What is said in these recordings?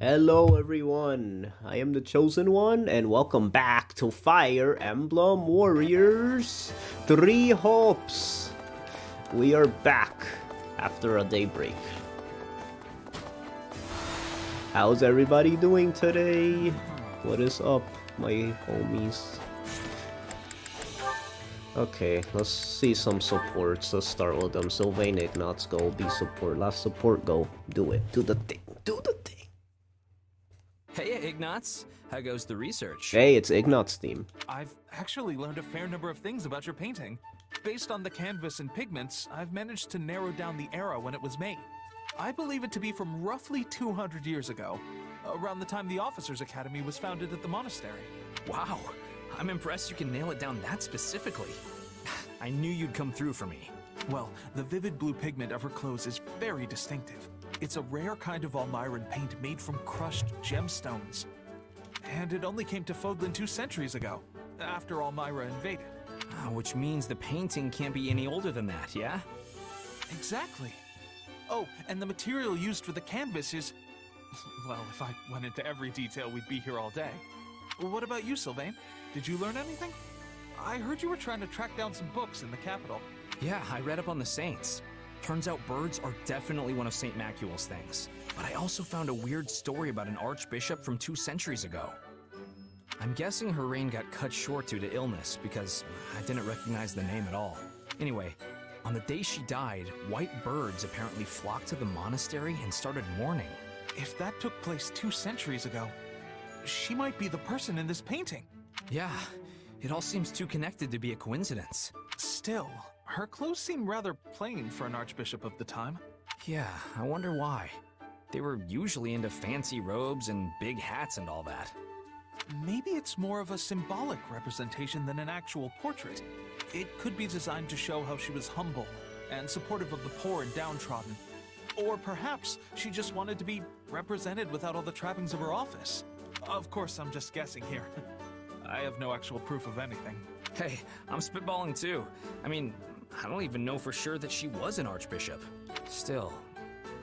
Hello everyone, I am the Chosen One, and welcome back to Fire Emblem Warriors 3 Hopes. We are back after a daybreak. How's everybody doing today? What is up, my homies? Okay, let's see some supports. Let's start with them. Sylvain, Ignatz, go be support. Last support, go. Do it. Do the thing. Do the thing. Hey, Ignatz. How goes the research? Hey, it's Ignatz's team. I've actually learned a fair number of things about your painting. Based on the canvas and pigments, I've managed to narrow down the era when it was made. I believe it to be from roughly 200 years ago, around the time the Officers' Academy was founded at the monastery. Wow, I'm impressed you can nail it down that specifically. I knew you'd come through for me. Well, the vivid blue pigment of her clothes is very distinctive. It's a rare kind of Almyran paint made from crushed gemstones. And it only came to Fodlan 2 centuries ago, after Almyra invaded. Which means the painting can't be any older than that, yeah? Exactly. Oh, and the material used for the canvas is... Well, if I went into every detail, we'd be here all day. What about you, Sylvain? Did you learn anything? I heard you were trying to track down some books in the capital. Yeah, I read up on the saints. Turns out birds are definitely one of St. Macuel's things. But I also found a weird story about an archbishop from 2 centuries ago. I'm guessing her reign got cut short due to illness, because I didn't recognize the name at all. Anyway, on the day she died, white birds apparently flocked to the monastery and started mourning. If that took place 2 centuries ago, she might be the person in this painting. Yeah, it all seems too connected to be a coincidence. Still, her clothes seem rather plain for an archbishop of the time. Yeah, I wonder why. They were usually into fancy robes and big hats and all that. Maybe it's more of a symbolic representation than an actual portrait. It could be designed to show how she was humble and supportive of the poor and downtrodden. Or perhaps she just wanted to be represented without all the trappings of her office. Of course, I'm just guessing here. I have no actual proof of anything. Hey, I'm spitballing too. I mean, I don't even know for sure that she was an archbishop. Still,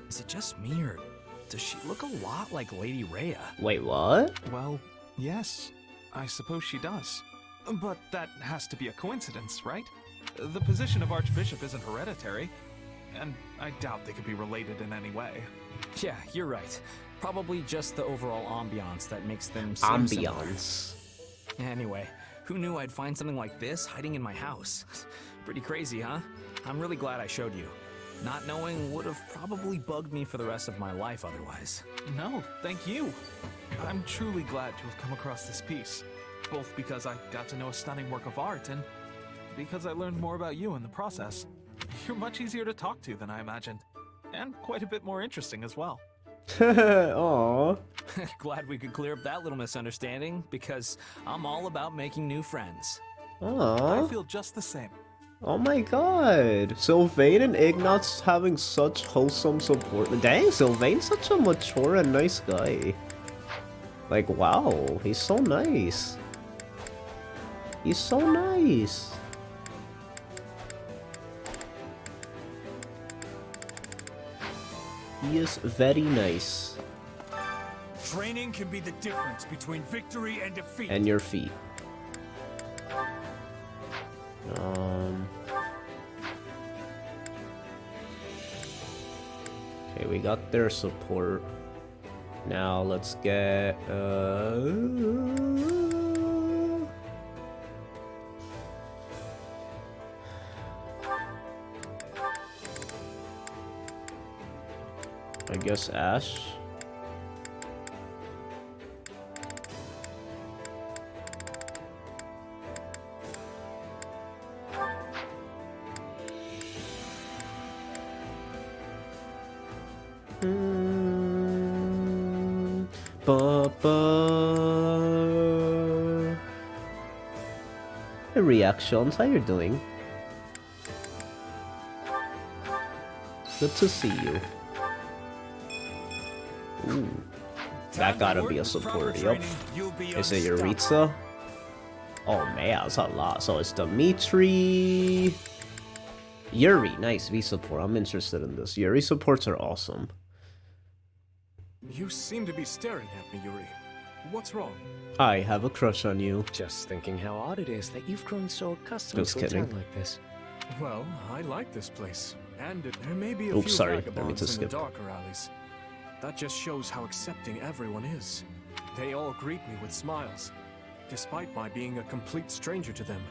is it just me or does she look a lot like Lady Rhea? Wait, what? Well, yes, I suppose she does. But that has to be a coincidence, right? The position of archbishop isn't hereditary, and I doubt they could be related in any way. Yeah, you're right. Probably just the overall ambiance that makes them seem similar. Ambiance. Anyway, who knew I'd find something like this hiding in my house? Pretty crazy, huh? I'm really glad I showed you. Not knowing would have probably bugged me for the rest of my life otherwise. No, thank you. I'm truly glad to have come across this piece, both because I got to know a stunning work of art and because I learned more about you in the process. You're much easier to talk to than I imagined, and quite a bit more interesting as well. Aww. Glad we could clear up that little misunderstanding, because I'm all about making new friends. Aww. I feel just the same. Oh my god. Sylvain and Ignatz having such wholesome support. Dang, Sylvain's such a mature and nice guy. Like, wow, he's so nice. He's so nice. He is very nice. Training can be the difference between victory and defeat. And your feet. Okay, we got their support. Now let's get I guess Ash. Hey, reactions, how you doing? Good to see you. Ooh, that gotta be a support, yup. Is it Yuritsa? Oh man, that's a lot. So it's Dimitri... Yuri, nice V support. I'm interested in this. Yuri supports are awesome. You seem to be staring at me, Yuri. What's wrong? I have a crush on you. Just thinking how odd it is that you've grown so accustomed Just to a kidding. town like this. Well, I like this place. And there may be a Oops, few sorry. I mean vagabonds to in the skip. darker alleys. That just shows how accepting everyone is. They all greet me with smiles, despite my being a complete stranger to them.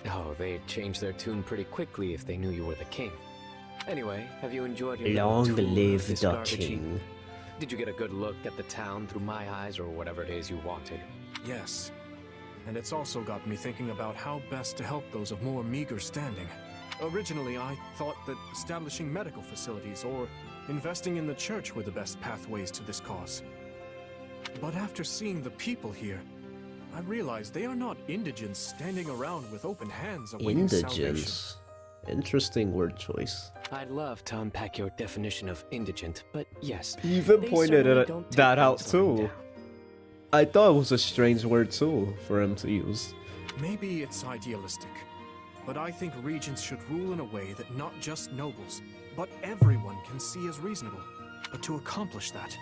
Oh, they'd change their tune pretty quickly if they knew you were the king. Anyway, have you enjoyed your little Long tour of live this the garbage heap? king. Did you get a good look at the town through my eyes or whatever it is you wanted? Yes. And it's also got me thinking about how best to help those of more meager standing. Originally, I thought that establishing medical facilities or investing in the church were the best pathways to this cause. But after seeing the people here, I realized they are not indigents standing around with open hands awaiting salvation. Indigence. Interesting word choice. I'd love to unpack your definition of indigent, but yes, He even they pointed certainly it, don't take that out things lying too. down. I thought it was a strange word too for him to use. Maybe it's idealistic, but I think regents should rule in a way that not just nobles, but everyone can see as reasonable. But to accomplish that,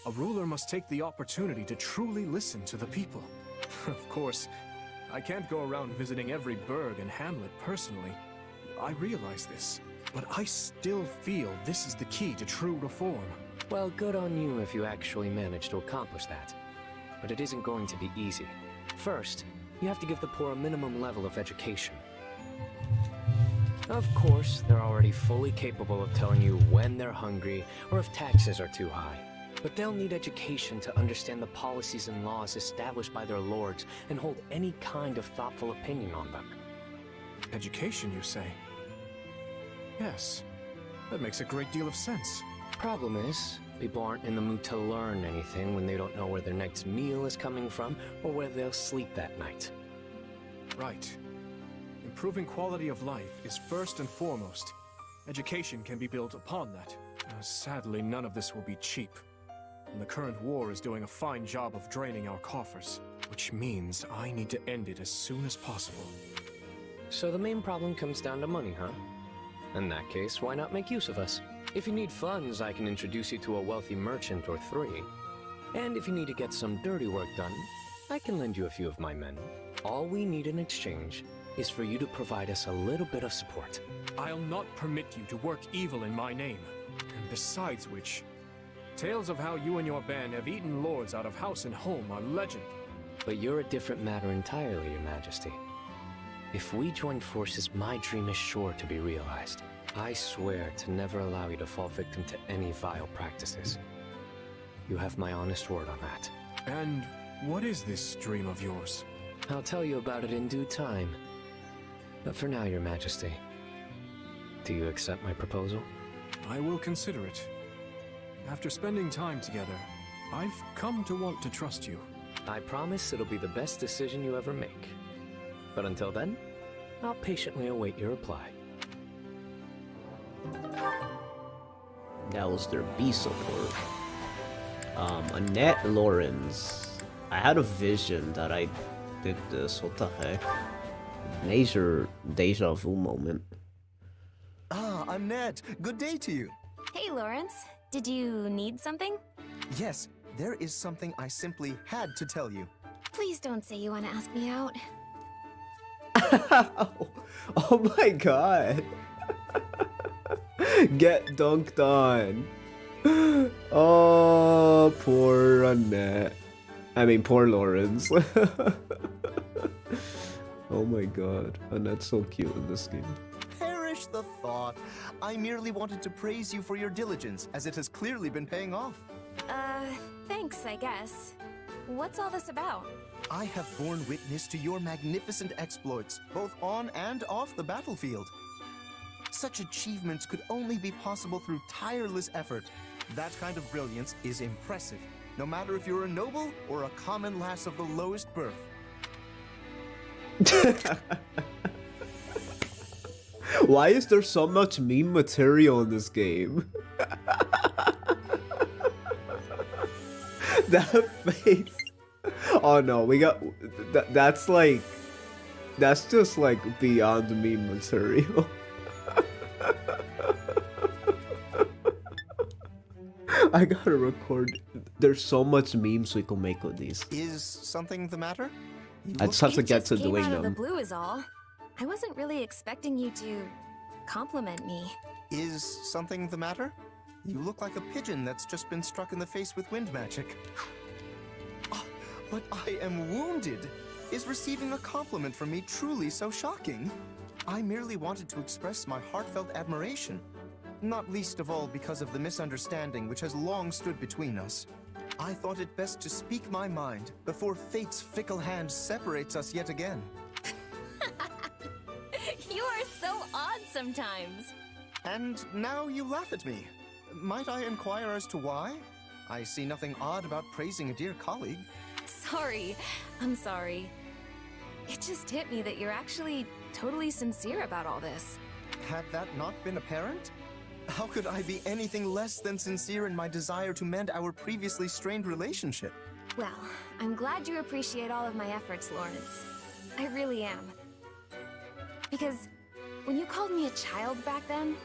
a ruler must take the opportunity to truly listen to the people. Of course, I can't go around visiting every burg and hamlet personally. I realize this, but I still feel this is the key to true reform. Well, good on you if you actually manage to accomplish that. But it isn't going to be easy. First, you have to give the poor a minimum level of education. Of course, they're already fully capable of telling you when they're hungry or if taxes are too high. But they'll need education to understand the policies and laws established by their lords and hold any kind of thoughtful opinion on them. Education, you say? Yes, that makes a great deal of sense. Problem is, people aren't in the mood to learn anything when they don't know where their next meal is coming from or where they'll sleep that night. Right. Improving quality of life is first and foremost. Education can be built upon that. Sadly, none of this will be cheap. And the current war is doing a fine job of draining our coffers, which means I need to end it as soon as possible. So the main problem comes down to money, huh? In that case, why not make use of us? If you need funds, I can introduce you to a wealthy merchant or three. And if you need to get some dirty work done, I can lend you a few of my men. All we need in exchange is for you to provide us a little bit of support. I'll not permit you to work evil in my name. And besides which, tales of how you and your band have eaten lords out of house and home are legend. But you're a different matter entirely, Your Majesty. If we join forces, my dream is sure to be realized. I swear to never allow you to fall victim to any vile practices. You have my honest word on that. And what is this dream of yours? I'll tell you about it in due time. But for now, Your Majesty, do you accept my proposal? I will consider it. After spending time together, I've come to want to trust you. I promise it'll be the best decision you ever make. But until then, I'll patiently await your reply. That was their B support. Annette Lawrence. I had a vision that I did this. What the heck? Major deja vu moment. Ah, Annette, good day to you. Hey, Lawrence. Did you need something? Yes, there is something I simply had to tell you. Please don't say you want to ask me out. Oh my god. Get dunked on. Oh, poor Annette. I mean, poor Lawrence. Oh my god. Annette's so cute in this game. Perish the thought. I merely wanted to praise you for your diligence, as it has clearly been paying off. Thanks, I guess. What's all this about? I have borne witness to your magnificent exploits, both on and off the battlefield. Such achievements could only be possible through tireless effort. That kind of brilliance is impressive, no matter if you're a noble or a common lass of the lowest birth. Why is there so much meme material in this game? That face. Oh no, we got that's like that's just like beyond meme I gotta record. There's so much memes we can make with these. Is something the matter? I just have to It get just to came doing out of the them. blue is all. I wasn't really expecting you to compliment me. Is something the matter? You look like a pigeon that's just been struck in the face with wind magic. Ah, but I am wounded. Is receiving a compliment from me truly so shocking? I merely wanted to express my heartfelt admiration. Not least of all because of the misunderstanding which has long stood between us. I thought it best to speak my mind before fate's fickle hand separates us yet again. You are so odd sometimes. And now you laugh at me. Might I inquire as to why? I see nothing odd about praising a dear colleague. Sorry. I'm sorry. It just hit me that you're actually totally sincere about all this. Had that not been apparent? How could I be anything less than sincere in my desire to mend our previously strained relationship? Well, I'm glad you appreciate all of my efforts, Lawrence. I really am. Because when you called me a child back then,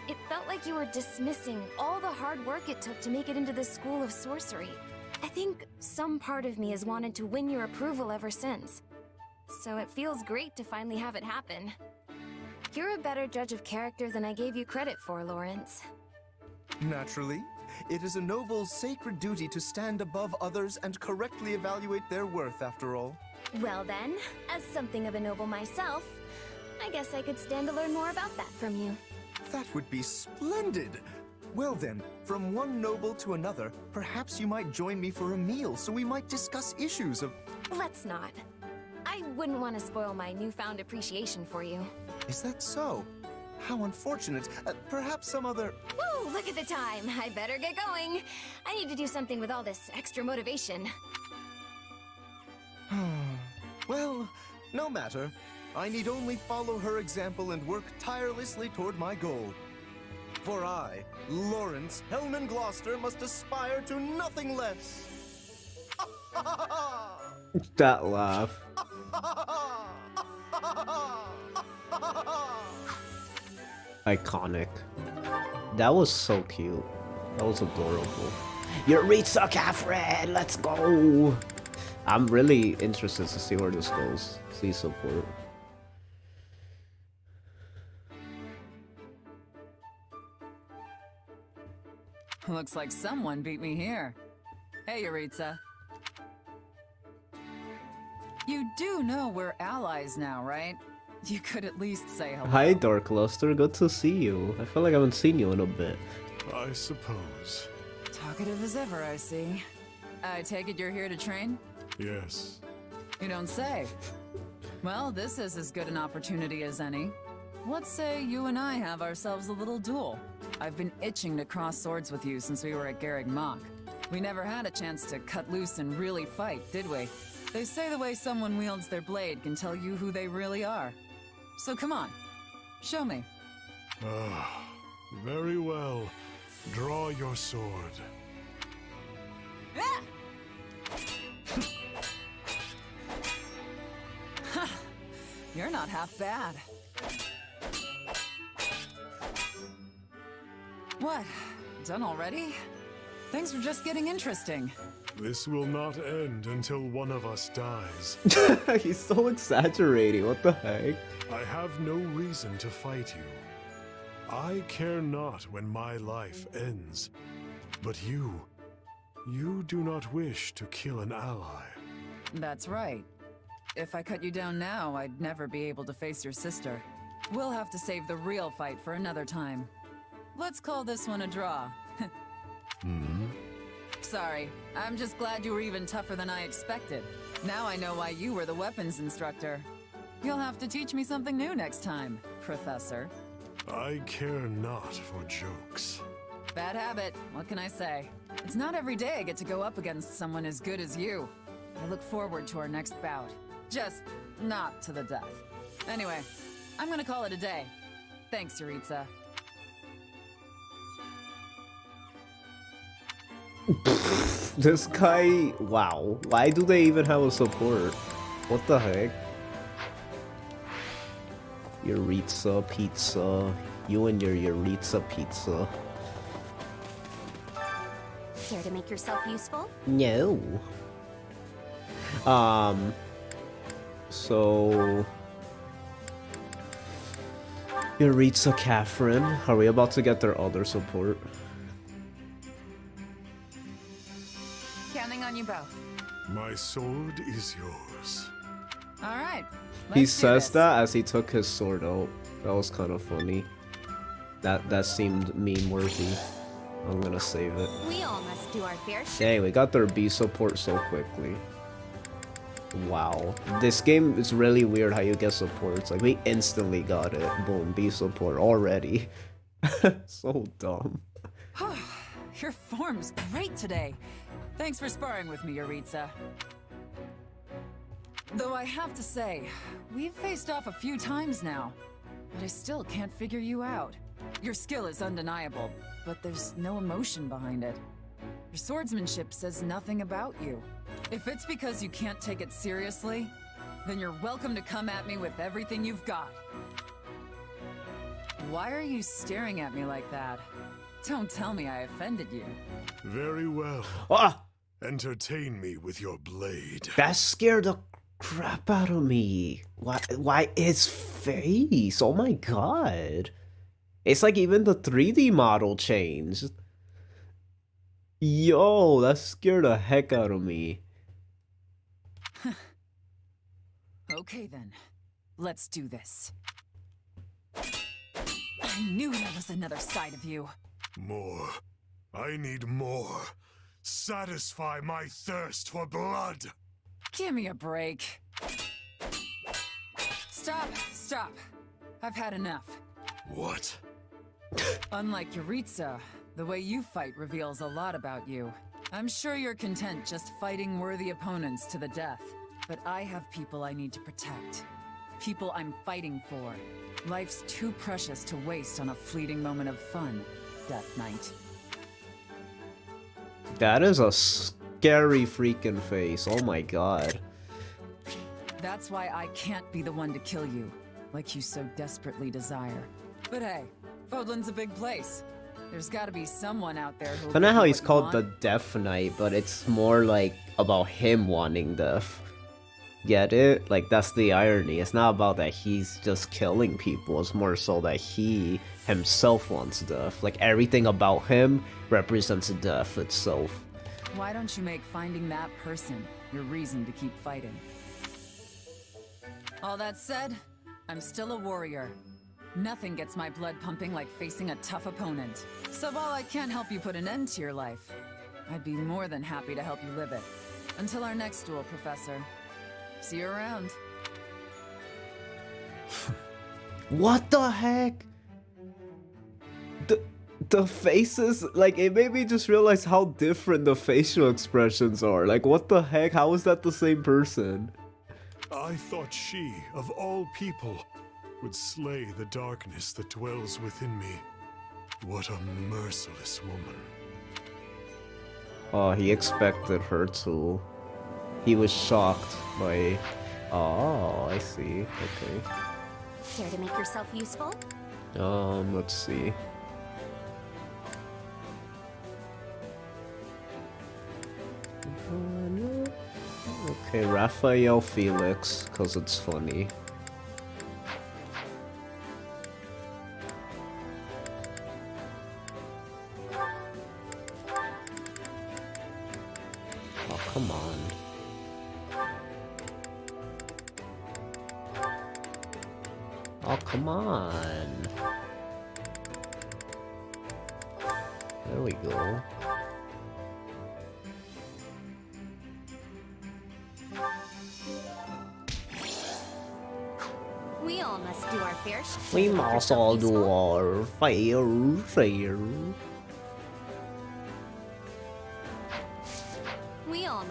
it felt like you were dismissing all the hard work it took to make it into the School of Sorcery. I think some part of me has wanted to win your approval ever since. So it feels great to finally have it happen. You're a better judge of character than I gave you credit for, Lawrence. Naturally. It is a noble's sacred duty to stand above others and correctly evaluate their worth, after all. Well then, as something of a noble myself, I guess I could stand to learn more about that from you. That would be splendid! Well then, from one noble to another, perhaps you might join me for a meal so we might discuss issues of... Let's not. I wouldn't want to spoil my newfound appreciation for you. Is that so? How unfortunate. Perhaps some other... Woo, look at the time. I better get going. I need to do something with all this extra motivation. Well, no matter. I need only follow her example and work tirelessly toward my goal. For I, Lawrence Hellman Gloucester, must aspire to nothing less. That laugh. Iconic. That was so cute. That was adorable. Eureka, Catherine! Let's go! I'm really interested to see where this goes. See support. Looks like someone beat me here. Hey, Eureka. You do know we're allies now, right? You could at least say hello. Hi, Dark Luster. Good to see you. I feel like I haven't seen you in a bit. I suppose. Talkative as ever, I see. I take it you're here to train? Yes. You don't say. Well, this is as good an opportunity as any. Let's say you and I have ourselves a little duel. I've been itching to cross swords with you since we were at Garreg Mach. We never had a chance to cut loose and really fight, did we? They say the way someone wields their blade can tell you who they really are. So come on, show me. Ah, very well. Draw your sword. Ah! You're not half bad. What? Done already? Things were just getting interesting. This will not end until one of us dies. He's so exaggerating. What the heck? I have no reason to fight you. I care not when my life ends. But you do not wish to kill an ally. That's right. If I cut you down now, I'd never be able to face your sister. We'll have to save the real fight for another time. Let's call this one a draw. Sorry, I'm just glad you were even tougher than I expected. Now I know why you were the weapons instructor. You'll have to teach me something new next time, Professor. I care not for jokes. Bad habit, what can I say? It's not every day I get to go up against someone as good as you. I look forward to our next bout. Just not to the death. Anyway, I'm gonna call it a day. Thanks, Eureka. This guy, wow. Why do they even have a support? What the heck? Eureka pizza. You and your Eureka pizza. Care to make yourself useful? No. So Yuritsa, Catherine, are we about to get their other support? Counting on you both. My sword is yours. All right. He let's do says this. that as he took his sword out. That was kind of funny. That seemed meme worthy. I'm gonna save it. We all must do our fair share. Dang, we got their B support so quickly. Wow. This game is really weird how you get supports. Like, we instantly got it. Boom, B support already. So dumb. Your form's great today. Thanks for sparring with me, Yuritsa. Though I have to say, we've faced off a few times now, but I still can't figure you out. Your skill is undeniable, but there's no emotion behind it. Your swordsmanship says nothing about you. If it's because you can't take it seriously, then you're welcome to come at me with everything you've got. Why are you staring at me like that? Don't tell me I offended you. Very well. Ah! Entertain me with your blade. That scared the crap out of me. Why his face? Oh my god. It's like even the 3D model changed. Yo, that scared the heck out of me. Okay then, let's do this. I knew there was another side of you. More. I need more. Satisfy my thirst for blood. Give me a break. Stop. I've had enough. What? Unlike Yuritsa, the way you fight reveals a lot about you. I'm sure you're content just fighting worthy opponents to the death. But I have people I need to protect. People I'm fighting for. Life's too precious to waste on a fleeting moment of fun, Death Knight. That is a scary freaking face. Oh my god. That's why I can't be the one to kill you, like you so desperately desire. But hey, Fodlan's a big place. There's gotta be someone out there who. I don't know how he's called the Death Knight, but it's more like about him wanting death. Get it? Like, that's the irony. It's not about that he's just killing people. It's more so that he himself wants death. Like, everything about him represents death itself. Why don't you make finding that person your reason to keep fighting? All that said, I'm still a warrior. Nothing gets my blood pumping like facing a tough opponent. So while I can't help you put an end to your life, I'd be more than happy to help you live it. Until our next duel, Professor. See you around. What the heck? The faces, like, it made me just realize how different the facial expressions are. Like, what the heck? How is that the same person? I thought she, of all people, would slay the darkness that dwells within me. What a merciless woman. Oh, he expected her to. He was shocked by... Oh, I see. Okay. Care to make yourself useful? Let's see. Okay, Raphael Felix, because it's funny. Oh, come on. Oh, come on. There we go. We all must do our fair share. We must all do our fair share.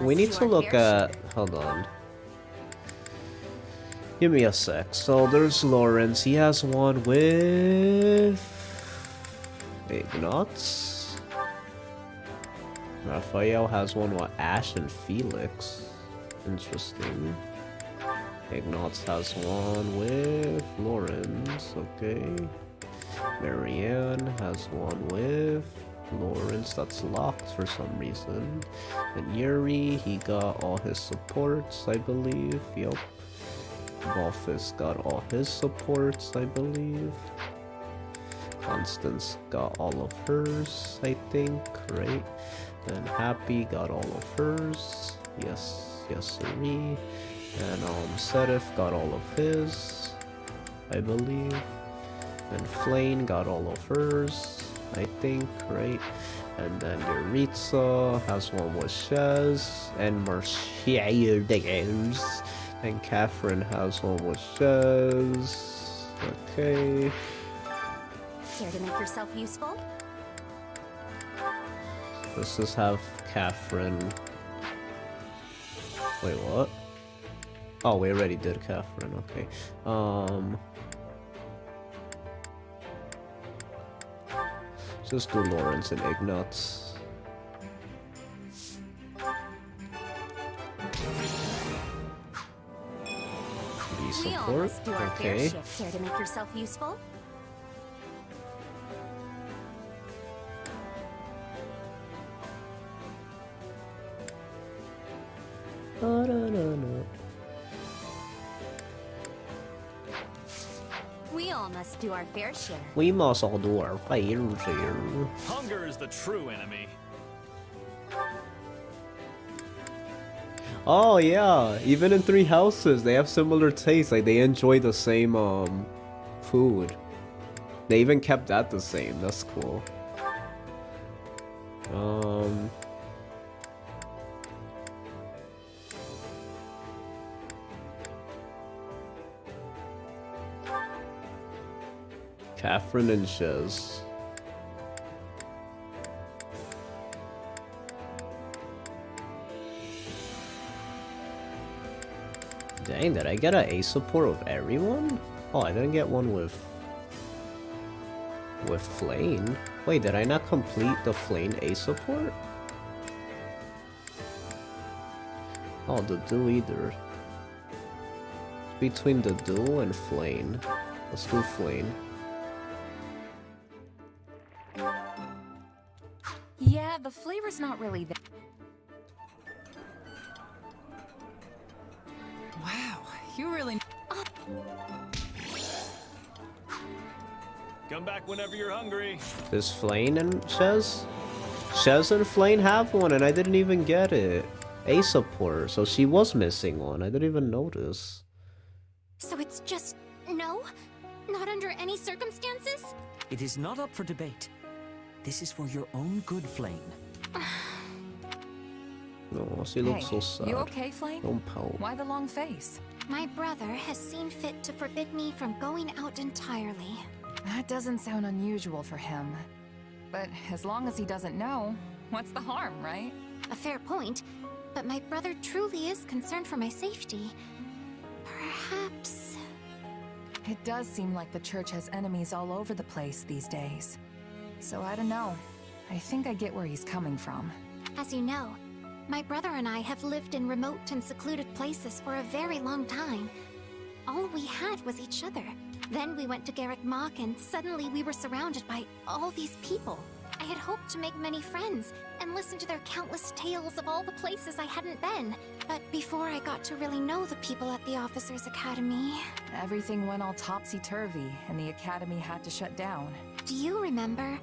We need to look at... Hold on. Give me a sec. So there's Lawrence. He has one with... Ignatz. Raphael has one with Ash and Felix. Interesting. Ignatz has one with Lawrence. Okay. Marianne has one with Lawrence, that's locked for some reason. And Yuri, he got all his supports, I believe. Yup. Volfus got all his supports, I believe. Constance got all of hers, I think, right? And Happy got all of hers. Yes, sirree. And Sedif got all of his, I believe. And Flane got all of hers, I think, right? And then Yuritsa has one with Shez, and Mercedes. And Catherine has one with Shez. Okay. Care to make yourself useful? Let's just have Catherine. Wait, what? Oh, we already did Catherine, okay. Just do Lawrence and Ignatz. Be support, okay. Care to make yourself useful? We all must do our fair share. We must all do our fair share. Hunger is the true enemy. Oh yeah, even in Three Houses, they have similar tastes. Like they enjoy the same food. They even kept that the same. That's cool. Catherine and Shez. Dang, did I get an A support of everyone? Oh, I didn't get one with Flane. Wait, did I not complete the Flane A support? Oh, the Do either. Between the Do and Flane. Let's do Flane. Yeah, the flavor's not really there. Wow, you really... Come back whenever you're hungry. Does Flane and Shez? Shez and Flane have one and I didn't even get it. A support, so she was missing one. I didn't even notice. So it's just no? Not under any circumstances? It is not up for debate. This is for your own good, Flame. No, she looks so sad. You okay, Flame? Don't pout. Why the long face? My brother has seen fit to forbid me from going out entirely. That doesn't sound unusual for him. But as long as he doesn't know, what's the harm, right? A fair point, but my brother truly is concerned for my safety. Perhaps... It does seem like the church has enemies all over the place these days. So I don't know. I think I get where he's coming from. As you know, my brother and I have lived in remote and secluded places for a very long time. All we had was each other. Then we went to Garrick Mach and suddenly we were surrounded by all these people. I had hoped to make many friends and listen to their countless tales of all the places I hadn't been. But before I got to really know the people at the Officers' Academy... Everything went all topsy-turvy and the academy had to shut down. Do you remember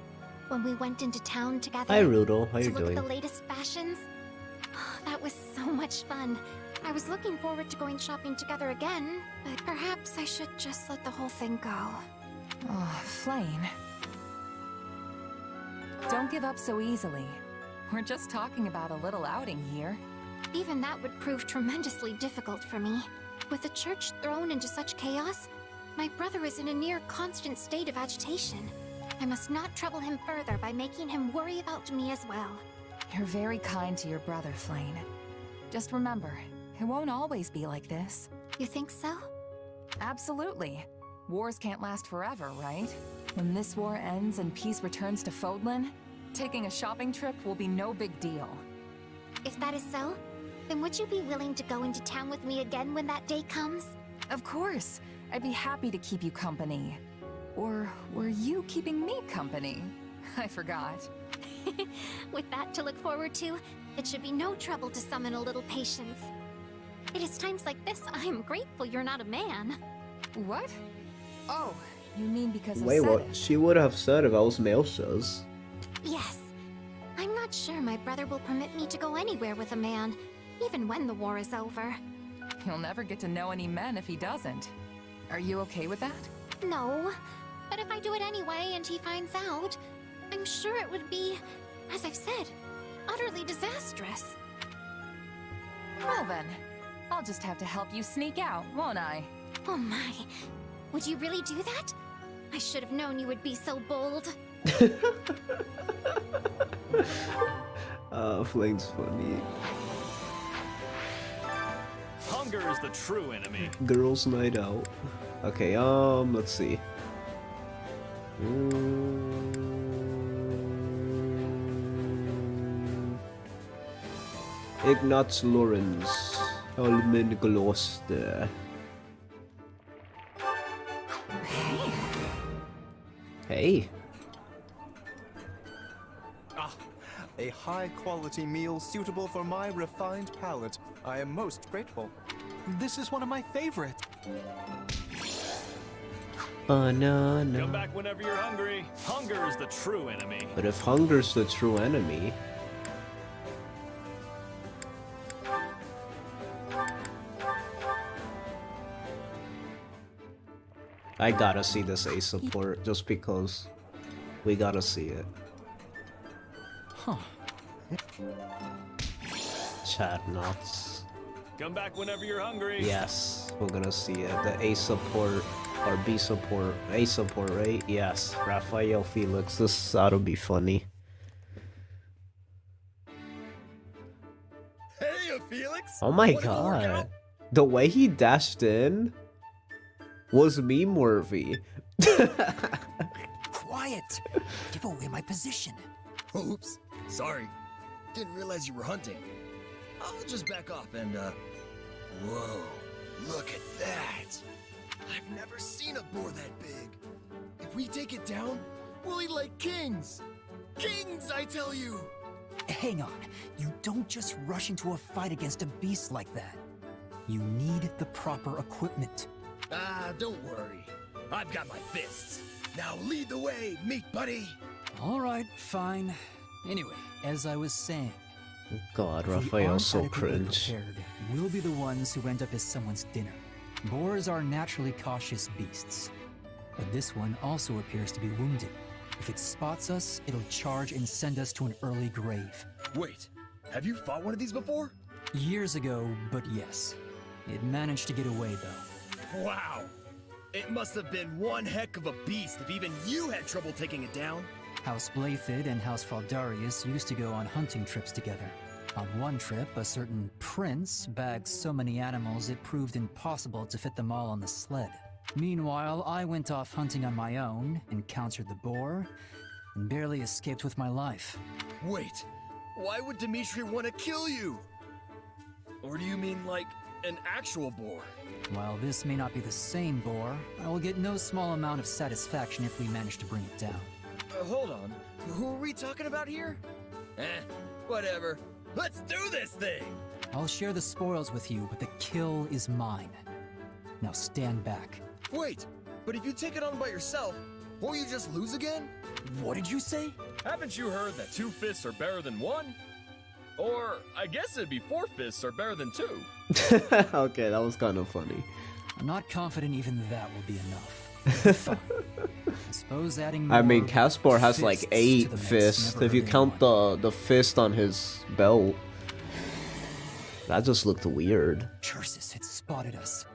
when we went into town together? Hi Rudo, how you to look doing? at the latest fashions? That was so much fun. I was looking forward to going shopping together again, but perhaps I should just let the whole thing go. Oh, Flane. Don't give up so easily. We're just talking about a little outing here. Even that would prove tremendously difficult for me. With the church thrown into such chaos, my brother is in a near constant state of agitation. I must not trouble him further by making him worry about me as well. You're very kind to your brother, Flane. Just remember, it won't always be like this. You think so? Absolutely. Wars can't last forever, right? When this war ends and peace returns to Fodlan, taking a shopping trip will be no big deal. If that is so, then would you be willing to go into town with me again when that day comes? Of course. I'd be happy to keep you company. Or were you keeping me company? I forgot. With that to look forward to, it should be no trouble to summon a little patience. It is times like this I am grateful you're not a man. What? Oh, you mean because Wait, of what? She would have said if I was male shows. Yes. I'm not sure my brother will permit me to go anywhere with a man, even when the war is over. He'll never get to know any men if he doesn't. Are you okay with that? No, but if I do it anyway and he finds out, I'm sure it would be, as I've said, utterly disastrous. Well then, I'll just have to help you sneak out, won't I? Oh my, would you really do that? I should have known you would be so bold. Flame's funny. Hunger is the true enemy. Girls' night out. Okay, let's see. Ignaz Lorenz, Almen Gloucester. Hey. Ah, a high-quality meal suitable for my refined palate. I am most grateful. This is one of my favorites. Banana. Come back whenever you're hungry. Hunger is the true enemy. But if hunger's the true enemy... I gotta see this A support just because we gotta see it. Huh. Chat nuts. Come back whenever you're hungry. Yes, we're gonna see it. The A support or B support. A support, right? Yes. Raphael Felix. This ought to be funny. Hey, Felix! Oh my Wanna go work god. out? The way he dashed in was meme worthy. Quiet! Give away my position. Oops, sorry. Didn't realize you were hunting. I'll just back off and, whoa, look at that. I've never seen a boar that big. If we take it down, we'll eat like kings. Kings, I tell you! Hang on. You don't just rush into a fight against a beast like that. You need the proper equipment. Ah, don't worry. I've got my fists. Now lead the way, meat buddy. All right, fine. Anyway, as I was saying, God, if we Raphael's aren't so adequately cringe. prepared, we'll be the ones who end up as someone's dinner. Boars are naturally cautious beasts, but this one also appears to be wounded. If it spots us, it'll charge and send us to an early grave. Wait, have you fought one of these before? Years ago, but yes. It managed to get away, though. Wow! It must have been one heck of a beast if even you had trouble taking it down. House Blathid and House Fraldarius used to go on hunting trips together. On one trip, a certain prince bagged so many animals it proved impossible to fit them all on the sled. Meanwhile, I went off hunting on my own, encountered the boar, and barely escaped with my life. Wait, why would Dimitri want to kill you? Or do you mean like an actual boar? While this may not be the same boar, I will get no small amount of satisfaction if we manage to bring it down. Hold on, who are we talking about here? Whatever. Let's do this thing! I'll share the spoils with you, but the kill is mine. Now stand back. Wait, but if you take it on by yourself, won't you just lose again? What did you say? Haven't you heard that 2 fists are better than 1? Or, I guess it'd be 4 fists are better than 2. Okay, that was kind of funny. I'm not confident even that will be enough. Fine. I suppose adding more I mean, Caspar has like fists 8 to the mix fists never if you hurt count anyone. the fist on his belt. That just looked weird. Curses had spotted us.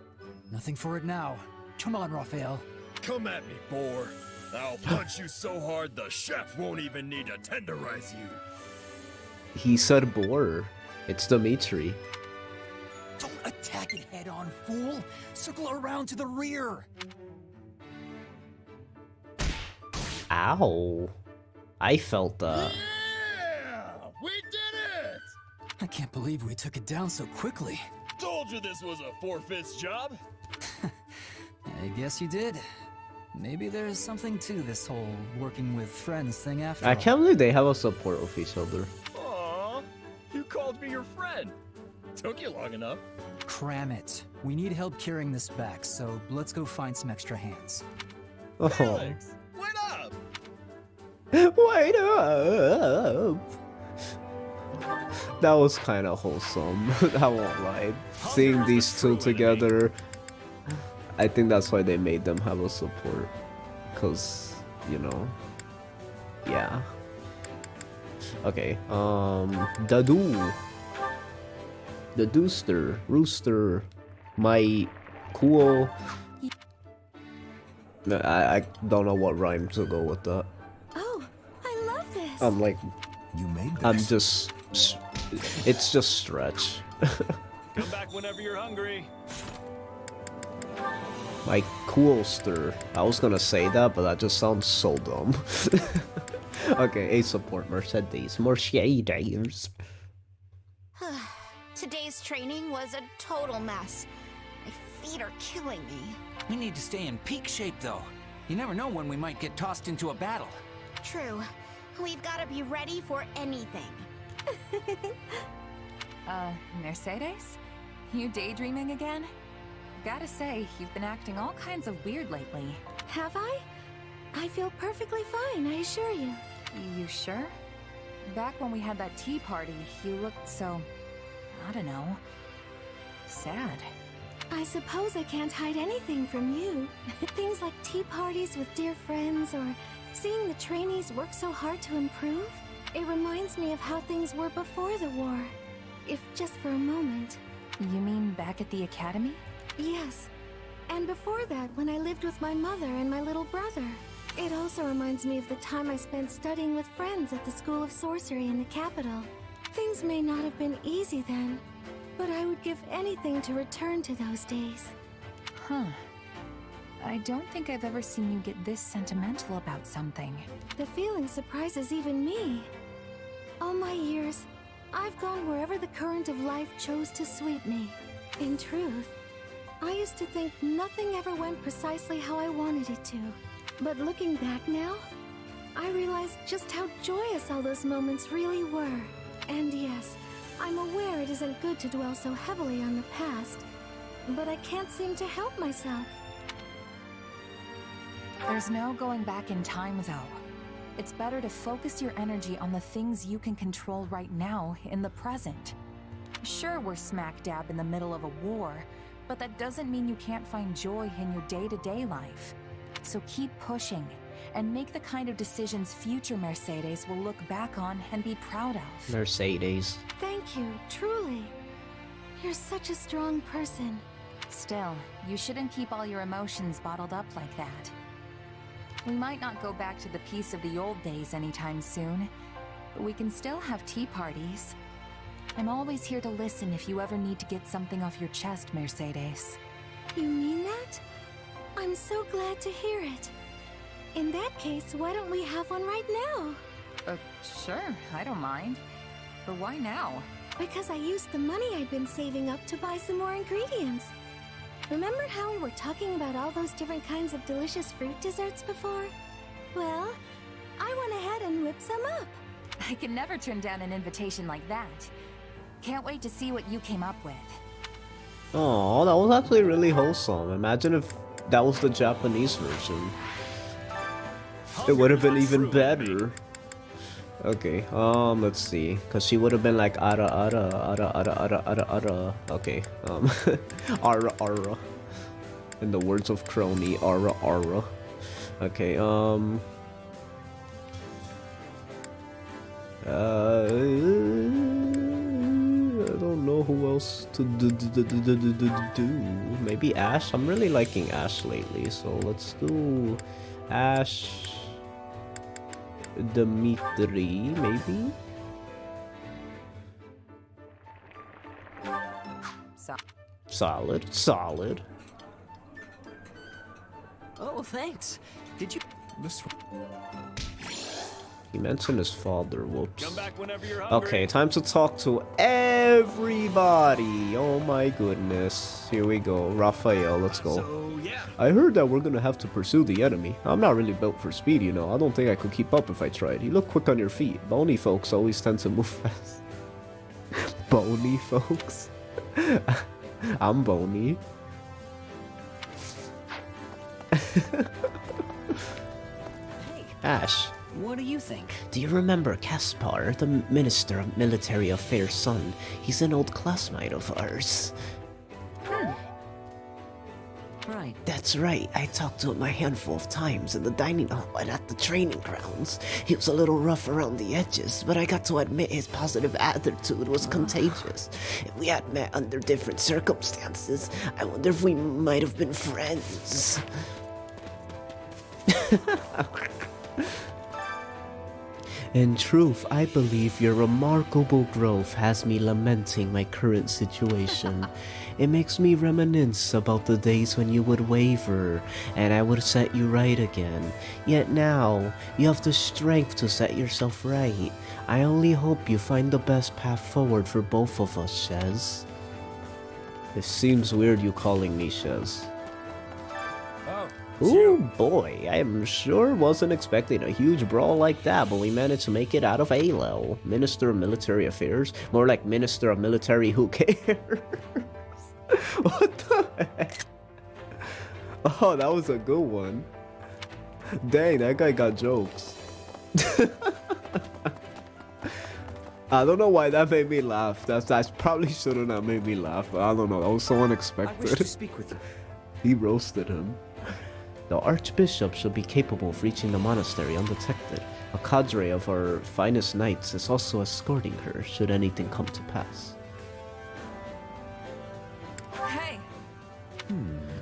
Nothing for it now. Come on, Raphael. Come at me, boar. I'll punch you so hard the chef won't even need to tenderize you. He said boar. It's Dimitri. Don't attack it head on, fool! Circle around to the rear! Ow. I felt that. Yeah! We did it! I can't believe we took it down so quickly. Told you this was a 4-fist job. I guess you did. Maybe there's something to this whole working with friends thing after I all. can't believe they have a support of each other. Aww, you called me your friend. Took you long enough. Cram it. We need help carrying this back, so let's go find some extra hands. Oh. Alex, wait up! Wait up! That was kind of wholesome. I won't lie. Seeing these two together, I think that's why they made them have a support. Cause, you know, yeah. Okay. Dadu. The Dooster, Rooster, my cool. I don't know what rhyme to go with that. Oh, I love this. I'm like, You made this. I'm just, it's just stretch. Come back whenever you're hungry. My coolster. I was gonna say that, but that just sounds so dumb. Okay, a support Mercedes. Mercedes. Today's training was a total mess. My feet are killing me. We need to stay in peak shape, though. You never know when we might get tossed into a battle. True. We've got to be ready for anything. Mercedes? You daydreaming again? Gotta say, you've been acting all kinds of weird lately. Have I? I feel perfectly fine, I assure you. You sure? Back when we had that tea party, you looked so... I don't know... sad. I suppose I can't hide anything from you. Things like tea parties with dear friends, or seeing the trainees work so hard to improve. It reminds me of how things were before the war. If just for a moment. You mean back at the academy? Yes. And before that, when I lived with my mother and my little brother. It also reminds me of the time I spent studying with friends at the School of Sorcery in the capital. Things may not have been easy then, but I would give anything to return to those days. Huh. I don't think I've ever seen you get this sentimental about something. The feeling surprises even me. All my years, I've gone wherever the current of life chose to sweep me. In truth, I used to think nothing ever went precisely how I wanted it to. But looking back now, I realize just how joyous all those moments really were. And yes, I'm aware it isn't good to dwell so heavily on the past, but I can't seem to help myself. There's no going back in time, though. It's better to focus your energy on the things you can control right now in the present. Sure, we're smack dab in the middle of a war, but that doesn't mean you can't find joy in your day-to-day life. So keep pushing, and make the kind of decisions future Mercedes will look back on and be proud of. Mercedes. Thank you, truly. You're such a strong person. Still, you shouldn't keep all your emotions bottled up like that. We might not go back to the peace of the old days anytime soon, but we can still have tea parties. I'm always here to listen if you ever need to get something off your chest, Mercedes. You mean that? I'm so glad to hear it. In that case, why don't we have one right now? Sure, I don't mind. But why now? Because I used the money I'd been saving up to buy some more ingredients. Remember how we were talking about all those different kinds of delicious fruit desserts before? Well, I went ahead and whipped some up. I can never turn down an invitation like that. Can't wait to see what you came up with. Oh, that was actually really wholesome. Imagine if that was the Japanese version. It would have been even better. Okay, let's see. Cause she would have been like ara ara ara ara ara ara ara. Okay, ara ara. In the words of Crony, ara ara. Okay, I don't know who else to do. Maybe Ash? I'm really liking Ash lately, so let's do Ash... Dimitri, maybe? Solid, solid. Oh, thanks. Did you... This one. He mentioned his father, whoops. Come back whenever you're hungry. Okay, time to talk to everybody. Oh my goodness. Here we go. Raphael, let's go. So, yeah. I heard that we're gonna have to pursue the enemy. I'm not really built for speed, you know. I don't think I could keep up if I tried. You look quick on your feet. Bony folks always tend to move fast. Bony folks? I'm bony. Ash. What do you think? Do you remember Caspar, the Minister of Military Affairs' son? He's an old classmate of ours. Right. That's right. I talked to him a handful of times in the dining hall and at the training grounds. He was a little rough around the edges, but I got to admit his positive attitude was contagious. If we had met under different circumstances, I wonder if we might have been friends. In truth, I believe your remarkable growth has me lamenting my current situation. It makes me reminisce about the days when you would waver, and I would set you right again. Yet now, you have the strength to set yourself right. I only hope you find the best path forward for both of us, Shez. It seems weird you calling me Shez. Ooh boy, I am sure wasn't expecting a huge brawl like that, but we managed to make it out of ALO. Minister of Military Affairs? More like Minister of Military Who Cares? What the heck? Oh, that was a good one. Dang, that guy got jokes. I don't know why that made me laugh. That probably should have not made me laugh, but I don't know. That was so unexpected. I wish to speak with you. He roasted him. The Archbishop should be capable of reaching the monastery undetected. A cadre of our finest knights is also escorting her, should anything come to pass. Hey!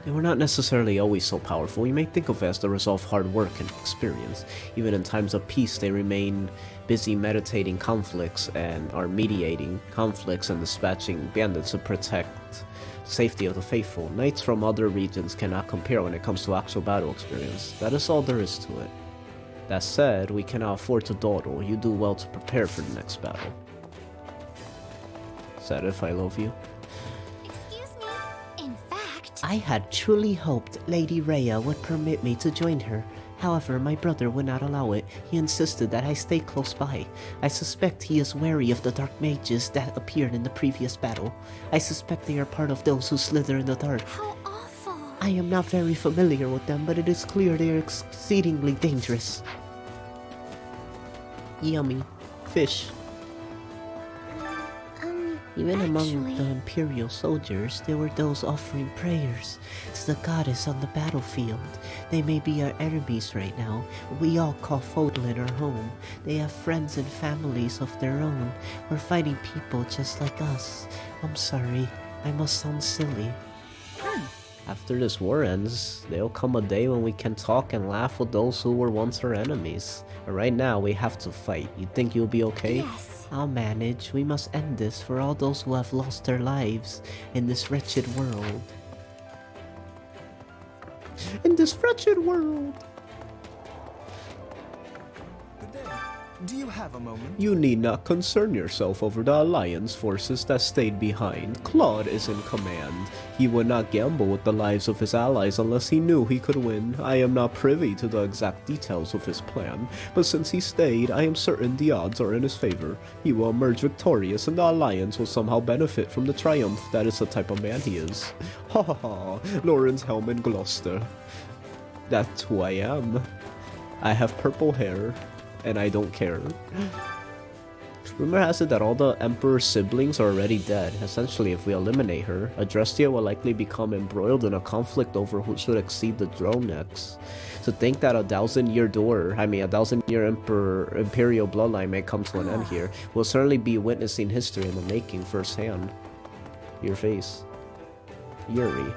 They were not necessarily always so powerful. You may think of it as the result of hard work and experience. Even in times of peace, they remain busy meditating conflicts and are mediating conflicts and dispatching bandits to protect safety of the faithful. Knights from other regions cannot compare when it comes to actual battle experience. That is all there is to it. That said, we cannot afford to dawdle. You do well to prepare for the next battle. Said if I love you. Excuse me. In fact, I had truly hoped Lady Rhea would permit me to join her. However, my brother would not allow it. He insisted that I stay close by. I suspect he is wary of the dark mages that appeared in the previous battle. I suspect they are part of those who slither in the dark. How awful. I am not very familiar with them, but it is clear they are exceedingly dangerous. Yummy. Fish. Even among the Imperial soldiers, there were those offering prayers to the goddess on the battlefield. They may be our enemies right now, but we all call Fodlan our home. They have friends and families of their own. We're fighting people just like us. I'm sorry, I must sound silly. After this war ends, there'll come a day when we can talk and laugh with those who were once our enemies. But right now, we have to fight. You think you'll be okay? Yes. I'll manage. We must end this for all those who have lost their lives in this wretched world. In this wretched world! Good day. Do you have a moment? You need not concern yourself over the Alliance forces that stayed behind. Claude is in command. He would not gamble with the lives of his allies unless he knew he could win. I am not privy to the exact details of his plan, but since he stayed, I am certain the odds are in his favor. He will emerge victorious and the Alliance will somehow benefit from the triumph. That is the type of man he is. Ha ha ha, Lawrence Helm Gloucester. That's who I am. I have purple hair. And I don't care. Rumor has it that all the Emperor's siblings are already dead. Essentially, if we eliminate her, Adrestia will likely become embroiled in a conflict over who should exceed the throne next. To think that a 1,000-year Imperial bloodline may come to an end here, we'll certainly be witnessing history in the making firsthand. Your face. Yuri.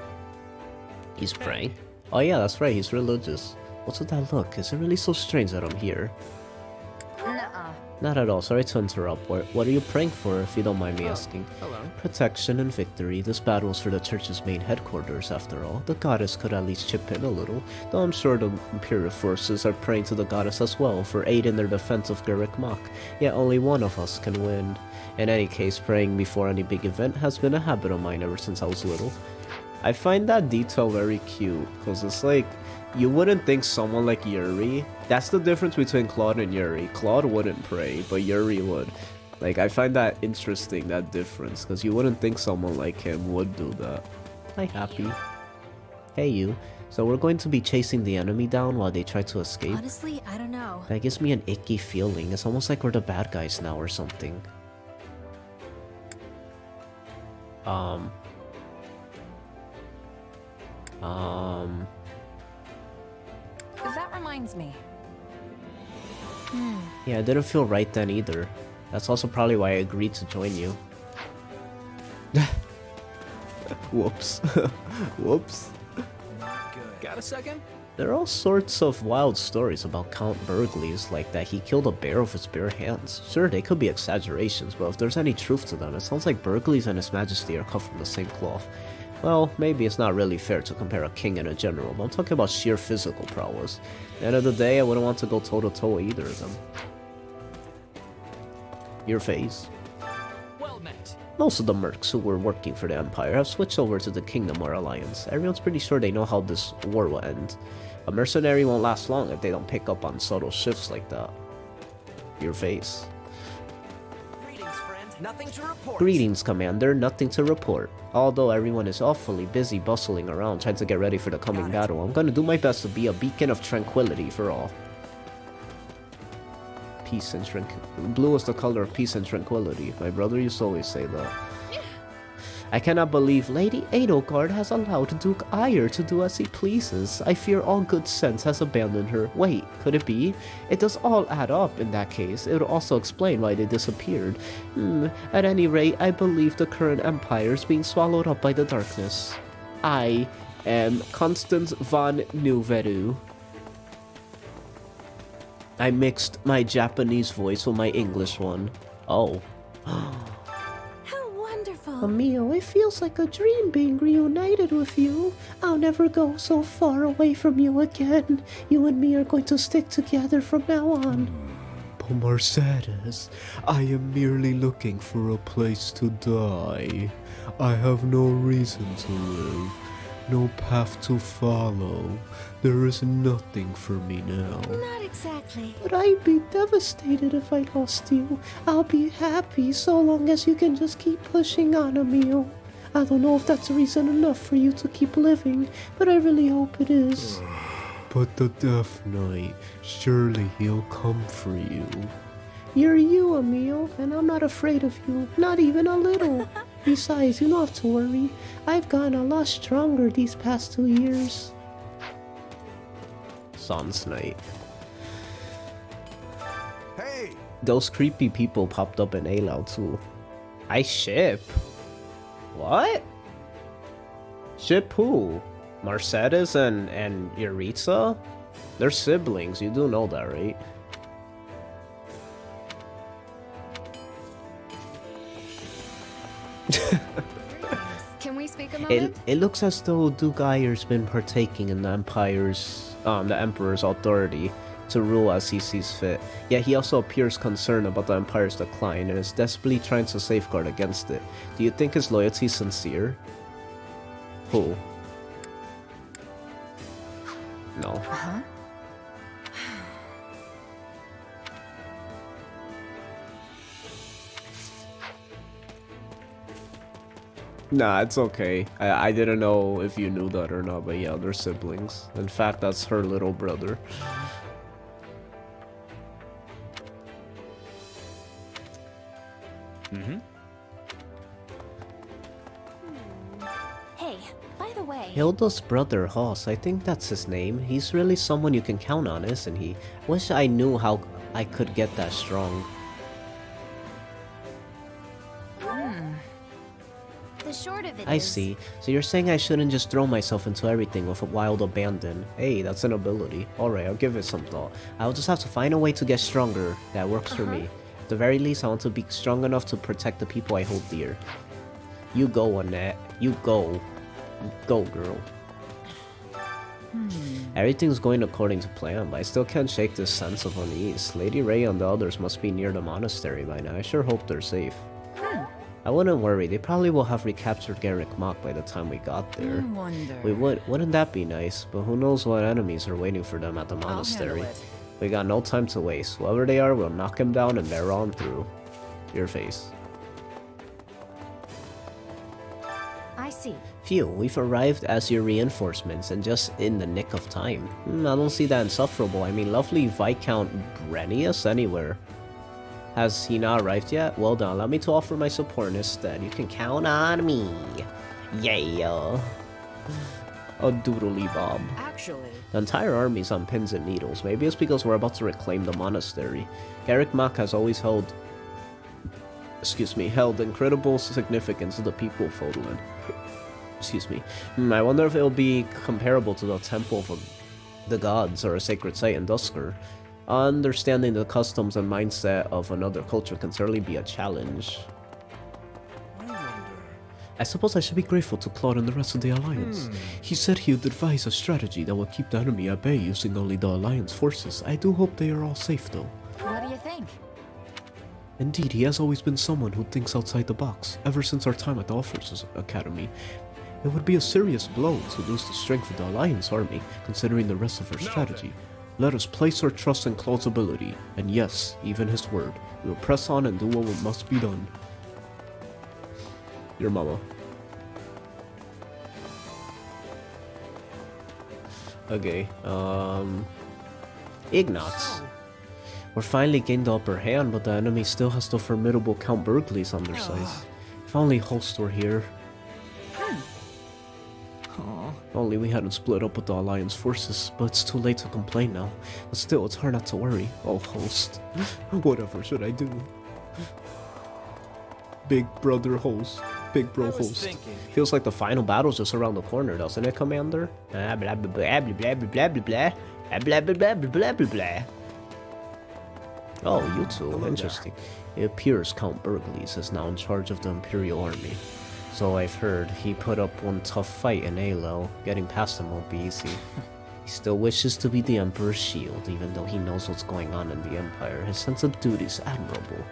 He's praying? Oh yeah, that's right, he's religious. What's with that look? Is it really so strange that I'm here? Nuh-uh. Not at all. Sorry to interrupt. What are you praying for, if you don't mind me asking? Hello. Protection and victory. This battle is for the church's main headquarters, after all. The goddess could at least chip in a little, though I'm sure the Imperial forces are praying to the goddess as well for aid in their defense of Garrick Mach. Yet only one of us can win. In any case, praying before any big event has been a habit of mine ever since I was little. I find that detail very cute, because it's like, you wouldn't think someone like Yuri, that's the difference between Claude and Yuri. Claude wouldn't pray, but Yuri would. Like, I find that interesting, that difference, because you wouldn't think someone like him would do that. Hi, Happy. Hey, you. So we're going to be chasing the enemy down while they try to escape? Honestly, I don't know. That gives me an icky feeling. It's almost like we're the bad guys now or something. That reminds me. Yeah, it didn't feel right then either. That's also probably why I agreed to join you. Whoops. Whoops. Got a second? There are all sorts of wild stories about Count Burgley's, like that he killed a bear with his bare hands. Sure, they could be exaggerations, but if there's any truth to them, it sounds like Burgley's and His Majesty are cut from the same cloth. Well, maybe it's not really fair to compare a king and a general, but I'm talking about sheer physical prowess. At the end of the day, I wouldn't want to go toe-to-toe with either of them. Your face. Well met. Most of the mercs who were working for the Empire have switched over to the Kingdom or Alliance. Everyone's pretty sure they know how this war will end. A mercenary won't last long if they don't pick up on subtle shifts like that. Your face. Greetings, friend. Nothing to report. Greetings, Commander. Nothing to report. Although everyone is awfully busy bustling around trying to get ready for the coming battle, I'm gonna do my best to be a beacon of tranquility for all. Peace and tranquility. Blue is the color of peace and tranquility. My brother used to always say that. I cannot believe Lady Edelgard has allowed Duke Ayer to do as he pleases. I fear all good sense has abandoned her. Wait, could it be? It does all add up in that case. It would also explain why they disappeared. At any rate, I believe the current empire is being swallowed up by the darkness. I am Constance von Neuveru. I mixed my Japanese voice with my English one. Oh. Emil, it feels like a dream being reunited with you. I'll never go so far away from you again. You and me are going to stick together from now on. But Mercedes, I am merely looking for a place to die. I have no reason to live, no path to follow. There is nothing for me now. Not exactly. But I'd be devastated if I lost you. I'll be happy so long as you can just keep pushing on, Emil. I don't know if that's reason enough for you to keep living, but I really hope it is. But the Death Knight, surely he'll come for you. You're you, Emil, and I'm not afraid of you, not even a little. Besides, you don't have to worry. I've gotten a lot stronger these past 2 years. Sans Knight. Hey! Those creepy people popped up in Alau too. I ship? What? Ship who? Mercedes and Yuritsa? They're siblings, you do know that, right? Can we speak a moment? It looks as though Duke Ayer's been partaking in the Emperor's authority to rule as he sees fit. Yet he also appears concerned about the Empire's decline and is desperately trying to safeguard against it. Do you think his loyalty is sincere? Who? No. Huh? Nah, it's okay. I didn't know if you knew that or not, but yeah, they're siblings. In fact, that's her little brother. Hey, by the way... Hilda's brother, Hoss, I think that's his name. He's really someone you can count on, isn't he? Wish I knew how I could get that strong. The short of it I is... see. So you're saying I shouldn't just throw myself into everything with a wild abandon. Hey, that's an ability. Alright, I'll give it some thought. I'll just have to find a way to get stronger that works for me. At the very least, I want to be strong enough to protect the people I hold dear. You go, Annette. You go. Go, girl. Everything's going according to plan, but I still can't shake this sense of unease. Lady Ray and the others must be near the monastery by now. I sure hope they're safe. I wouldn't worry. They probably will have recaptured Garrick Mach by the time we got there. Wouldn't that be nice? But who knows what enemies are waiting for them at the monastery. We got no time to waste. Whoever they are, we'll knock them down and they're on through. Your face. I see. Phew, we've arrived as your reinforcements and just in the nick of time. I don't see that insufferable. I mean, lovely Viscount Brenius anywhere. Has he not arrived yet? Well done. Allow me to offer my support instead. You can count on me. Yeah. A doodly bob. Actually, the entire army's on pins and needles. Maybe it's because we're about to reclaim the monastery. Garrick Mach has always held incredible significance to the people of Fodlan. Excuse me. I wonder if it'll be comparable to the Temple of the Gods or a sacred site in Dusker. Understanding the customs and mindset of another culture can certainly be a challenge. I suppose I should be grateful to Claude and the rest of the Alliance. He said he would devise a strategy that would keep the enemy at bay using only the Alliance forces. I do hope they are all safe, though. What do you think? Indeed, he has always been someone who thinks outside the box, ever since our time at the Officers Academy. It would be a serious blow to lose the strength of the Alliance army, considering the rest of our strategy. Let us place our trust in Claude's ability, and yes, even his word. We will press on and do what must be done. Your mama. Okay, Ignatz. We're finally gained the upper hand, but the enemy still has the formidable Count Berkeley's on their side. If only Holst were here. Only we hadn't split up with the Alliance forces, but it's too late to complain now. But still, it's hard not to worry. Oh, Holst. Whatever should I do? Big brother Holst. Big bro Holst. Feels like the final battle's just around the corner, doesn't it, Commander? Blah blah blah blah blah blah blah blah blah blah blah blah blah blah. Oh, you two. Interesting. It appears Count Berkeley's is now in charge of the Imperial Army. So I've heard. He put up one tough fight in Alo. Getting past him won't be easy. He still wishes to be the Emperor's shield, even though he knows what's going on in the Empire. His sense of duty is admirable.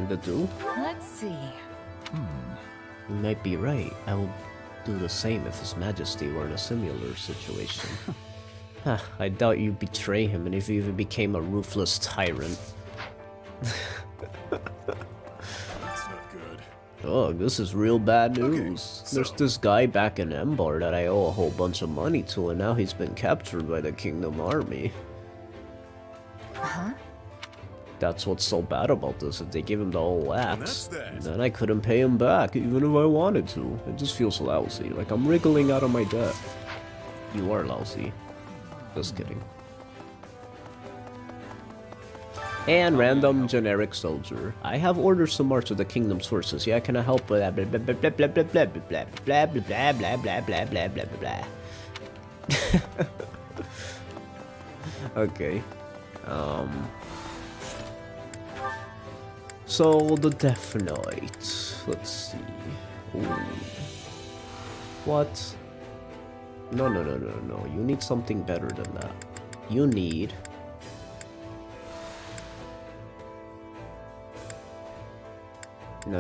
The do? Let's see. You might be right. I will do the same if His Majesty were in a similar situation. I doubt you'd betray him, and if you even became a ruthless tyrant. That's not good. Oh, this is real bad news. Okay, There's this guy back in Embar that I owe a whole bunch of money to, and now he's been captured by the Kingdom Army. Huh? That's what's so bad about this, if they give him the whole axe, then I couldn't pay him back, even if I wanted to. It just feels lousy, like I'm wriggling out of my debt. You are lousy. Just kidding. And random generic soldier. I have orders to march with the kingdom's forces. Yeah, can I help with that? Blah blah blah blah blah blah blah blah blah blah blah blah blah blah blah blah. Okay. So the Death Knight. Let's see. Ooh. What? No. You need something better than that. You need... No.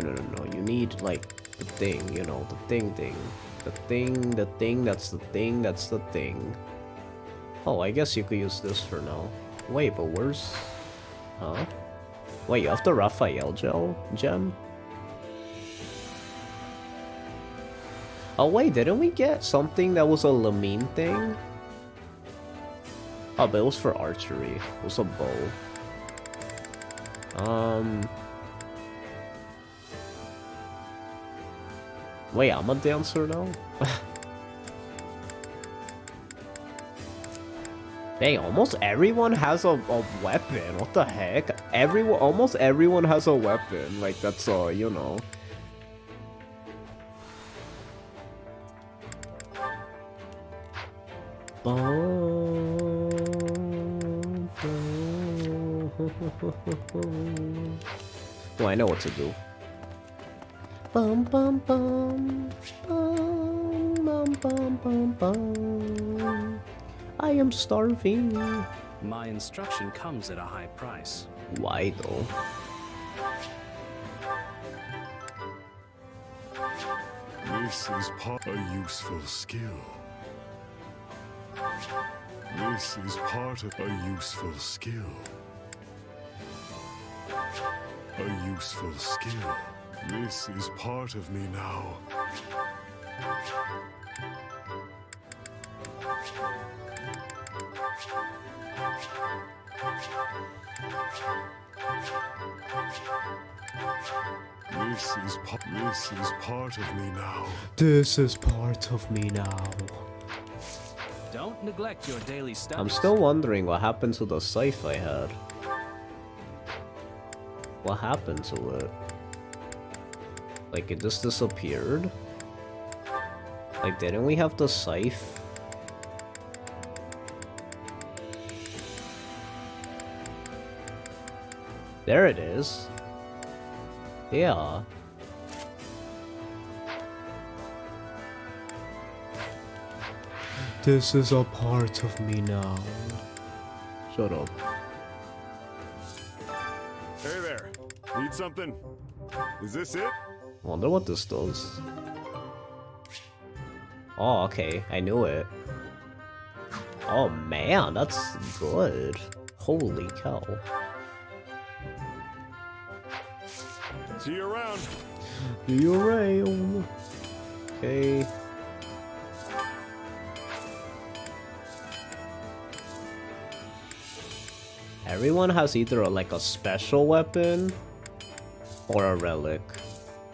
You need, like, the thing, you know, the thing. The thing, that's the thing, that's the thing. Oh, I guess you could use this for now. Wait, but where's... Huh? Wait, you have the Raphael gem? Oh wait, didn't we get something that was a Lamine thing? Oh, but it was for archery. It was a bow. Wait, I'm a dancer now? Dang, almost everyone has a weapon. What the heck? Almost everyone has a weapon. Like, that's you know. Bum, oh, I know what to do. Bum bum bum bum bum bum bum bum. I am starving. My instruction comes at a high price. Why though? This is a useful skill. This is part of a useful skill. A useful skill. This is part of me now. This is part of me now. This is part of me now. Don't neglect your daily studies. I'm still wondering what happened to the scythe I had. What happened to it? Like, it just disappeared? Like, didn't we have the scythe? There it is. Yeah. This is a part of me now. Shut up. Hey there. Need something? Is this it? Wonder what this does. Oh, okay. I knew it. Oh man, that's good. Holy cow. See you around. See you around. Okay. Everyone has either like a special weapon or a relic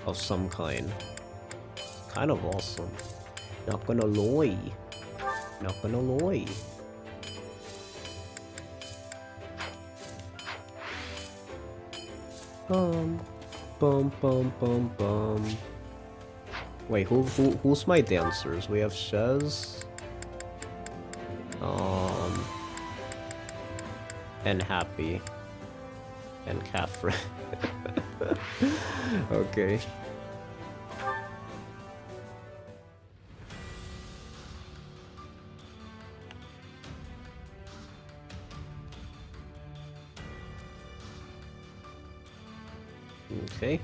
of some kind. Kind of awesome. Not gonna lie. Not gonna lie. Bum bum bum bum. Wait, who's my dancers? We have Shez. And Happy. And Catherine. Okay. Okay.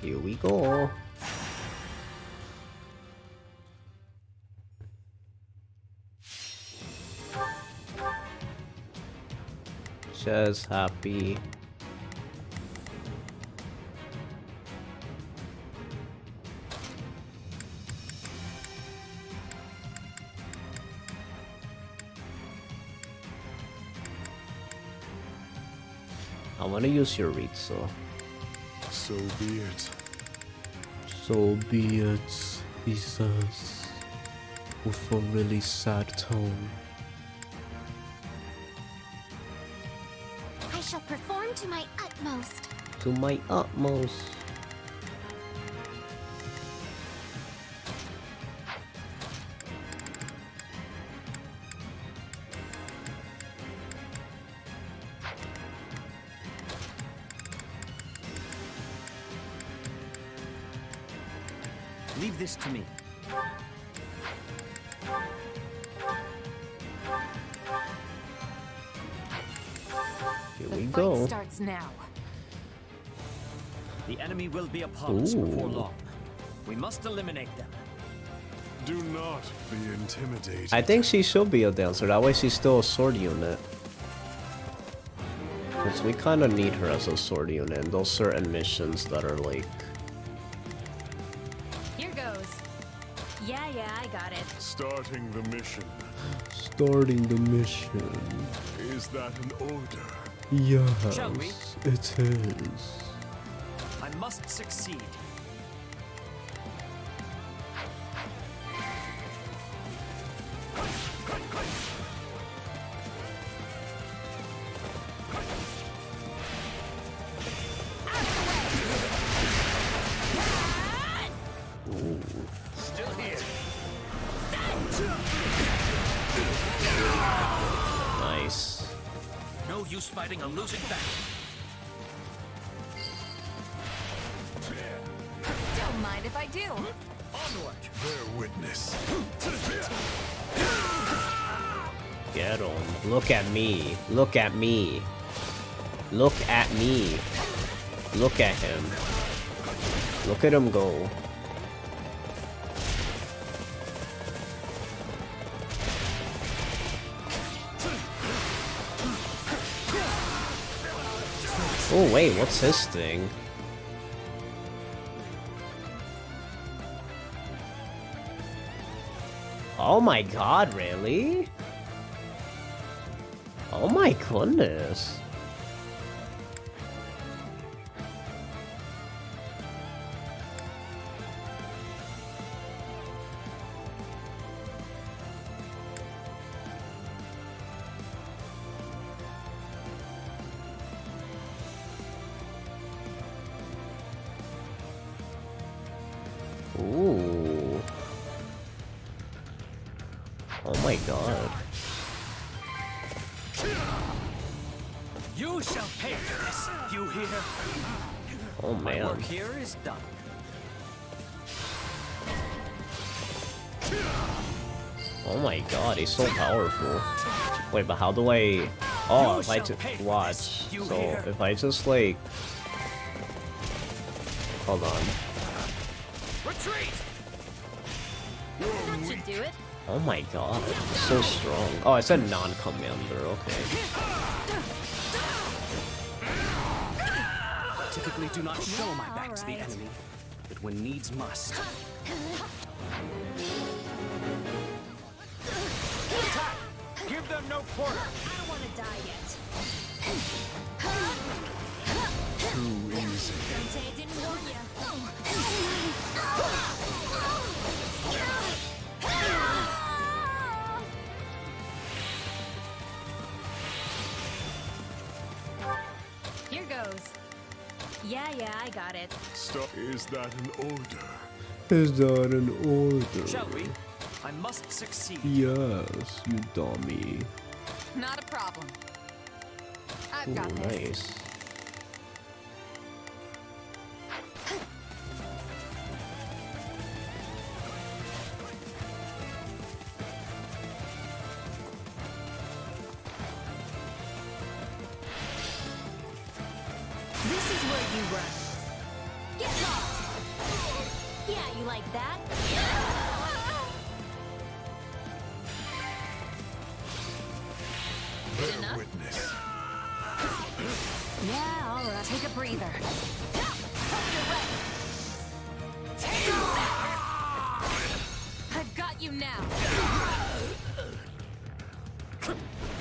Here we go. Just Happy. I want to use your Ritsu. So be it. So be it, he says, with a really sad tone. I shall perform to my utmost. To my utmost. Leave this to me. Here we go. Starts now. The enemy will be upon us before long. We must eliminate them. Do not be intimidated. I think she should be a dancer, that way she's still a sword unit. Because we kind of need her as a sword unit in those certain missions that are like... Here goes. Yeah, I got it. Starting the mission. Starting the mission. Is that an order? Yes, Shall we? it is. I must succeed. Ooh. Still here. Nice. No use fighting a losing battle. Don't mind if I do. Onward. Bear witness. Get him. Look at me. Look at me. Look at me. Look at him. Look at him go. Oh wait, what's his thing? Oh my god, really? Oh my goodness. Ooh. Oh my god. You shall pay for this. You hear? Oh My man. work here is done. Oh my god, he's so powerful. Wait, but how do I... Oh, if I just... Watch. So, if I just like... Hold on. Retreat! That should do it. Oh my god, he's so strong. Oh, I said non-commander, okay. Typically do not show my back to the enemy, but when needs must. Attack! Give them no quarter. I don't want to die yet. Too easy. Don't say I didn't warn you. Here goes. Yeah, I got it. Stop. Is that an order? Is that an order? Shall we? I must succeed. Yes, you dummy. Not a problem. I've Ooh, got this. nice. This is where you run. Get lost. Yeah, you like that? Bear enough? witness. Yeah, all right. Take a breather. I've got you now.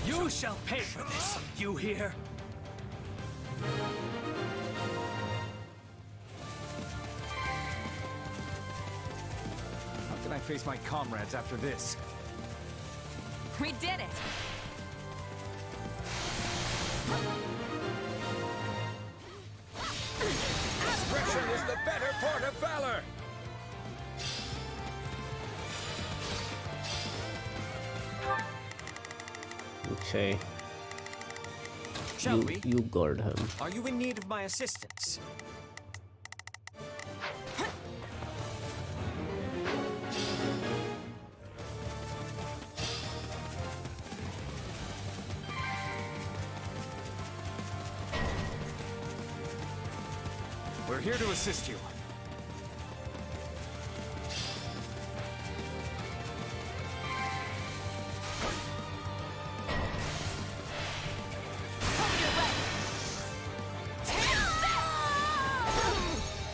You shall pay for this. You hear? How can I face my comrades after this? We did it. Discretion is the better part of valor. Okay. Shall we? You guard him. Are you in need of my assistance? We're here to assist you.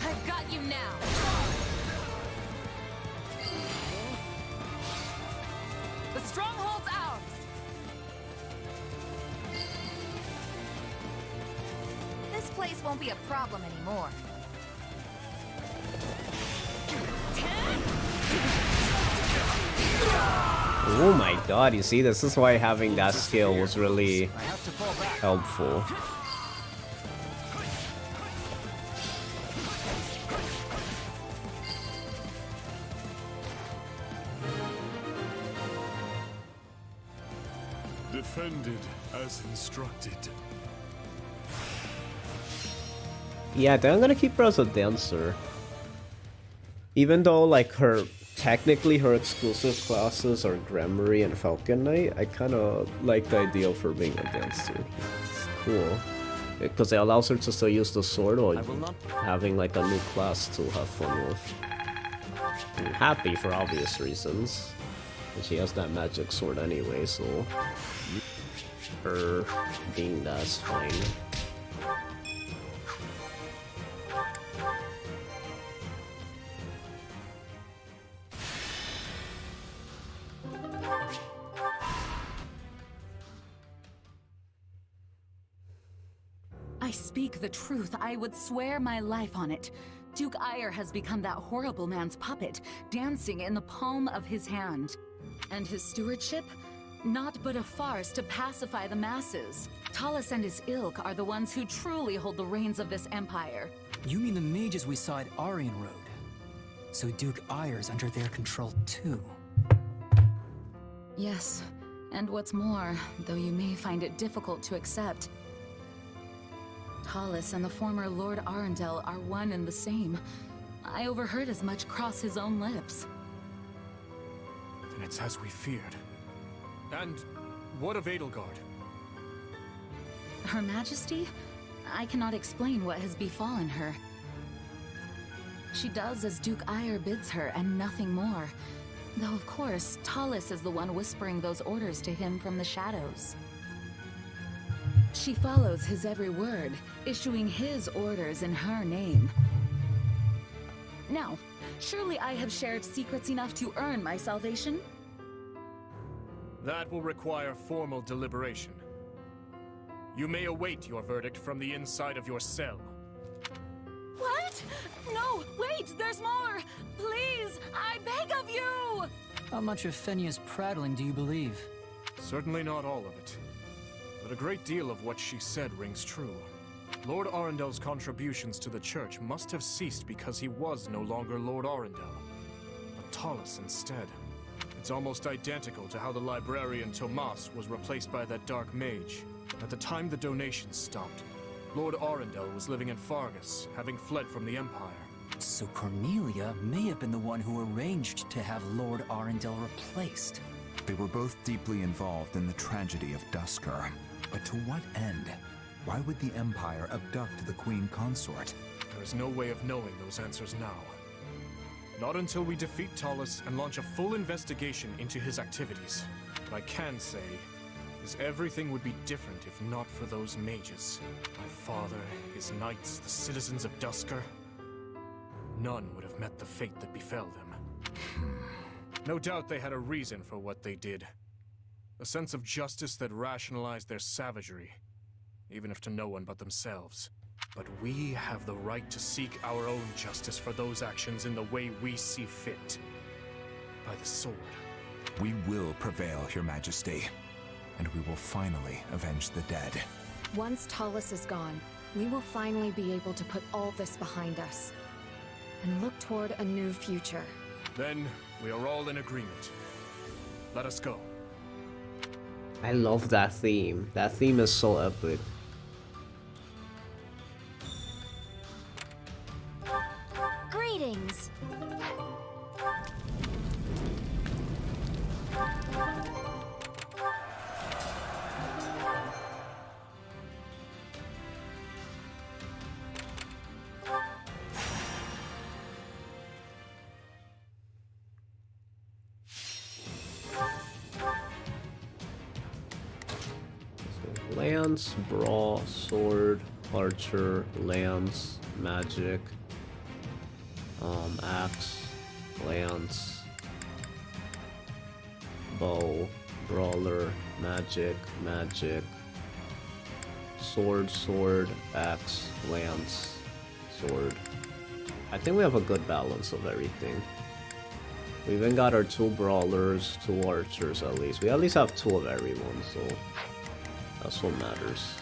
I've got you now. The stronghold's ours. This place won't be a problem anymore. Oh my god, you see, this is why having that skill was really helpful. Defended as instructed. Yeah, then I'm gonna keep her as a dancer. Even though, like, technically her exclusive classes are Gramarye and Falcon Knight, I kinda like the idea of her being a dancer. It's cool. Because it allows her to still use the sword while having, like, a new class to have fun with. I'm happy for obvious reasons. And she has that magic sword anyway, so her being that's fine. I speak the truth. I would swear my life on it. Duke Ire has become that horrible man's puppet, dancing in the palm of his hand. And his stewardship? Not but a farce to pacify the masses. Talus and his ilk are the ones who truly hold the reins of this empire. You mean the mages we saw at Aryan Road? So Duke Ire's under their control too? Yes, and what's more, though you may find it difficult to accept, Talus and the former Lord Arundel are one and the same. I overheard as much cross his own lips. Then it's as we feared. And what of Edelgard? Her Majesty? I cannot explain what has befallen her. She does as Duke Ire bids her and nothing more. Though of course, Talus is the one whispering those orders to him from the shadows. She follows his every word, issuing his orders in her name. Now, surely I have shared secrets enough to earn my salvation? That will require formal deliberation. You may await your verdict from the inside of your cell. What? No, wait, there's more! Please, I beg of you! How much of Fenia's prattling do you believe? Certainly not all of it. But a great deal of what she said rings true. Lord Arendel's contributions to the church must have ceased because he was no longer Lord Arundel, but Talus instead. It's almost identical to how the librarian Tomas was replaced by that dark mage. At the time the donations stopped, Lord Arundel was living in Fargus, having fled from the Empire. So Cornelia may have been the one who arranged to have Lord Arundel replaced. They were both deeply involved in the tragedy of Duscur. But to what end? Why would the Empire abduct the Queen Consort? There is no way of knowing those answers now. Not until we defeat Talus and launch a full investigation into his activities. What I can say is everything would be different if not for those mages. My father, his knights, the citizens of Duscur. None would have met the fate that befell them. No doubt they had a reason for what they did. A sense of justice that rationalized their savagery, even if to no one but themselves. But we have the right to seek our own justice for those actions in the way we see fit. By the sword. We will prevail, Your Majesty, and we will finally avenge the dead. Once Talus is gone, we will finally be able to put all this behind us and look toward a new future. Then we are all in agreement. Let us go. I love that theme. That theme is so epic. Greetings. Lance, brawl, sword, archer, lance, magic, axe, lance, bow, brawler, magic, sword, axe, lance, sword. I think we have a good balance of everything. We even got our 2 brawlers, 2 archers at least. We at least have 2 of everyone, so that's what matters.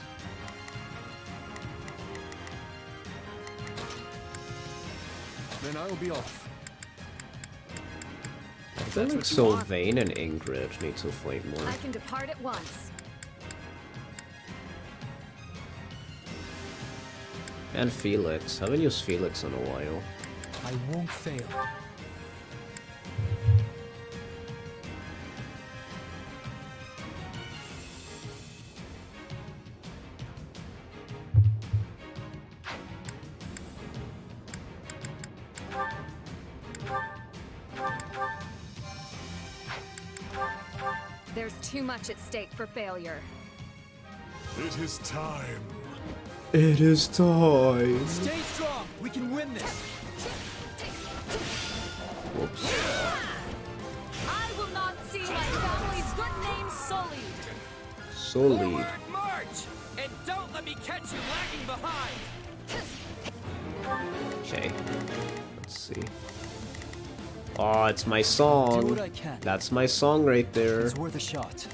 Then I'll be off. I feel like Sylvain and Ingrid need to fight more. I can depart at once. And Felix. Haven't used Felix in a while. I won't fail. There's too much at stake for failure. It is time. It is time. Stay strong. We can win this. Whoops. I will not see my family's good name sullied. Sullied. Forward march! And don't let me catch you lagging behind! Okay. Let's see. Oh, it's my song. Do what I can. That's my song right there. It's worth a shot.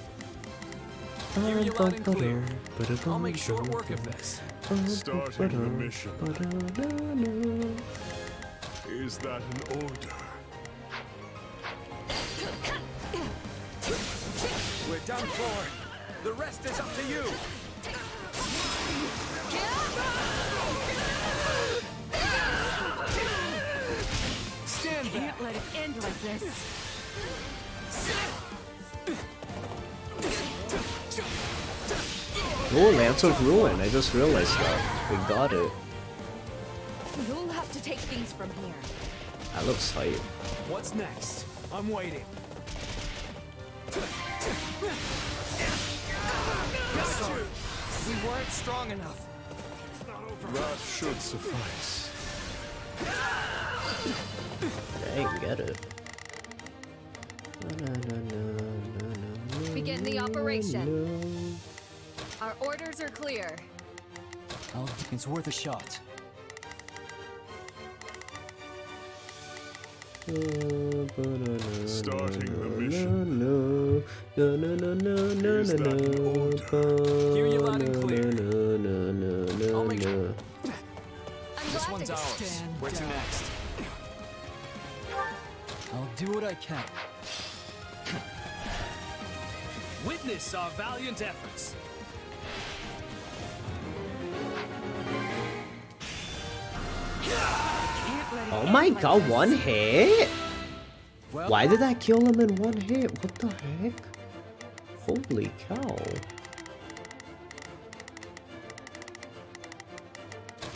Hear you loud and clear. I'll make short work of this. Starting the mission. Is that an order? We're done for. The rest is up to you. Stand back. Can't let it end like this. Oh, Lance of Ruin. I just realized that. We got it. You'll have to take things from here. That looks hype. What's next? I'm waiting. Sorry. We weren't strong enough. That should suffice. Dang, get it. Begin the operation. Our orders are clear. It's worth a shot. Starting the mission. Is that an order? Hear you loud and clear. I'll make sure. This one's ours. Stand Where to down. next? I'll do what I can. Witness our valiant efforts. Oh my god, one hit? Why did I kill him in one hit? What the heck? Holy cow.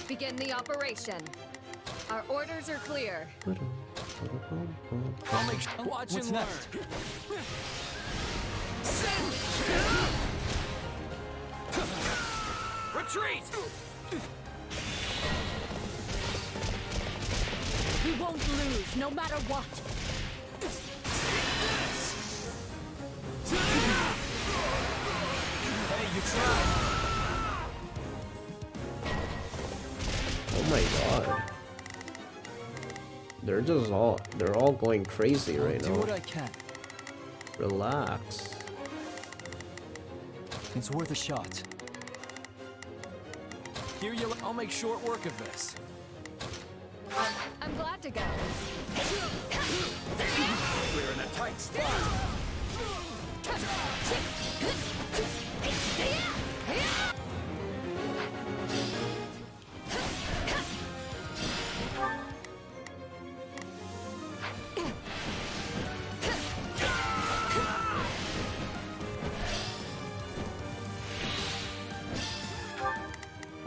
Begin the operation. Our orders are clear. I'll make sure. Watch What's and learn. next? Retreat! We won't lose, no matter what. Hey, you tried. Oh my god. They're all going crazy right I'll do now. what I can. Relax. It's worth a shot. Hear you. I'll make short work of this. I'm glad to go. We're in a tight spot.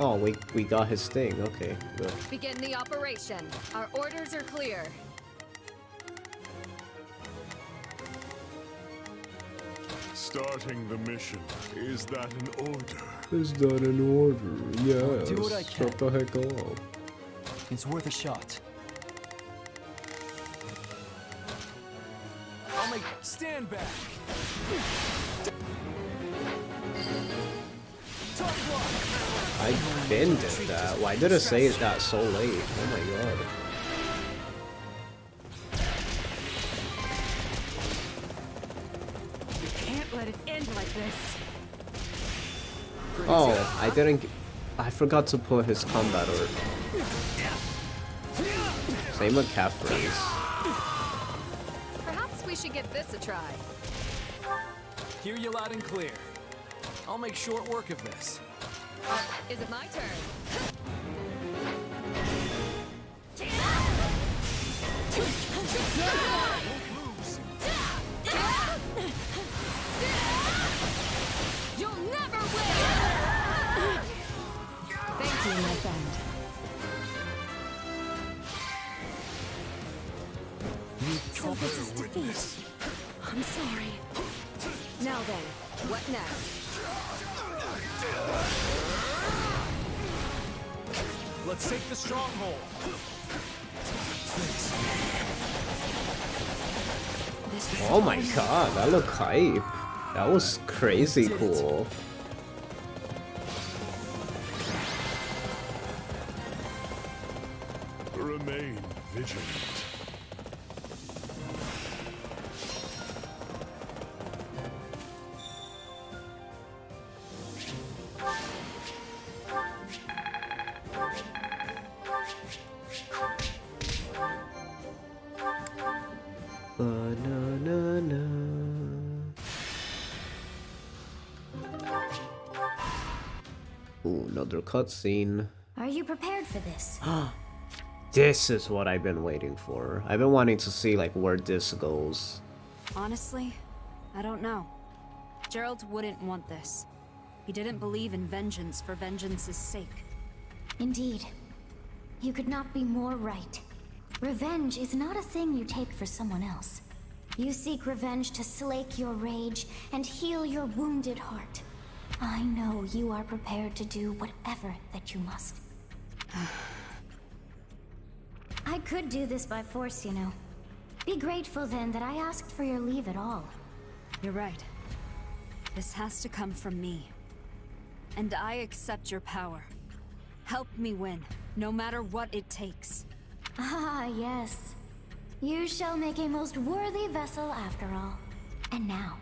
Oh, we got his thing. Okay, good. Begin the operation. Our orders are clear. Starting the mission. Is that an order? Is that an order? Yes. do what I can. Shut the heck up. It's worth a shot. I'll make. Stand back. I been did that. Why did it say that so late? Oh my god. Can't let it end like this. Oh, I didn't. I forgot to put his combat order. Same with Caffrey's. Perhaps we should give this a try. Hear you loud and clear. I'll make short work of this. Is it my turn? You'll never win! Thank you, my friend. So this is defeat. I'm sorry. Now then, what next? Let's take the stronghold. Oh my god, that looked hype. That was crazy cool. Remain vigilant. Ooh, another cutscene. Are you prepared for this? This is what I've been waiting for. I've been wanting to see like where this goes. Honestly, I don't know. Gerald wouldn't want this. He didn't believe in vengeance for vengeance's sake. Indeed. You could not be more right. Revenge is not a thing you take for someone else. You seek revenge to slake your rage and heal your wounded heart. I know you are prepared to do whatever that you must. I could do this by force, you know. Be grateful then that I asked for your leave at all. You're right. This has to come from me. And I accept your power. Help me win, no matter what it takes. Ah, yes. You shall make a most worthy vessel after all. And now,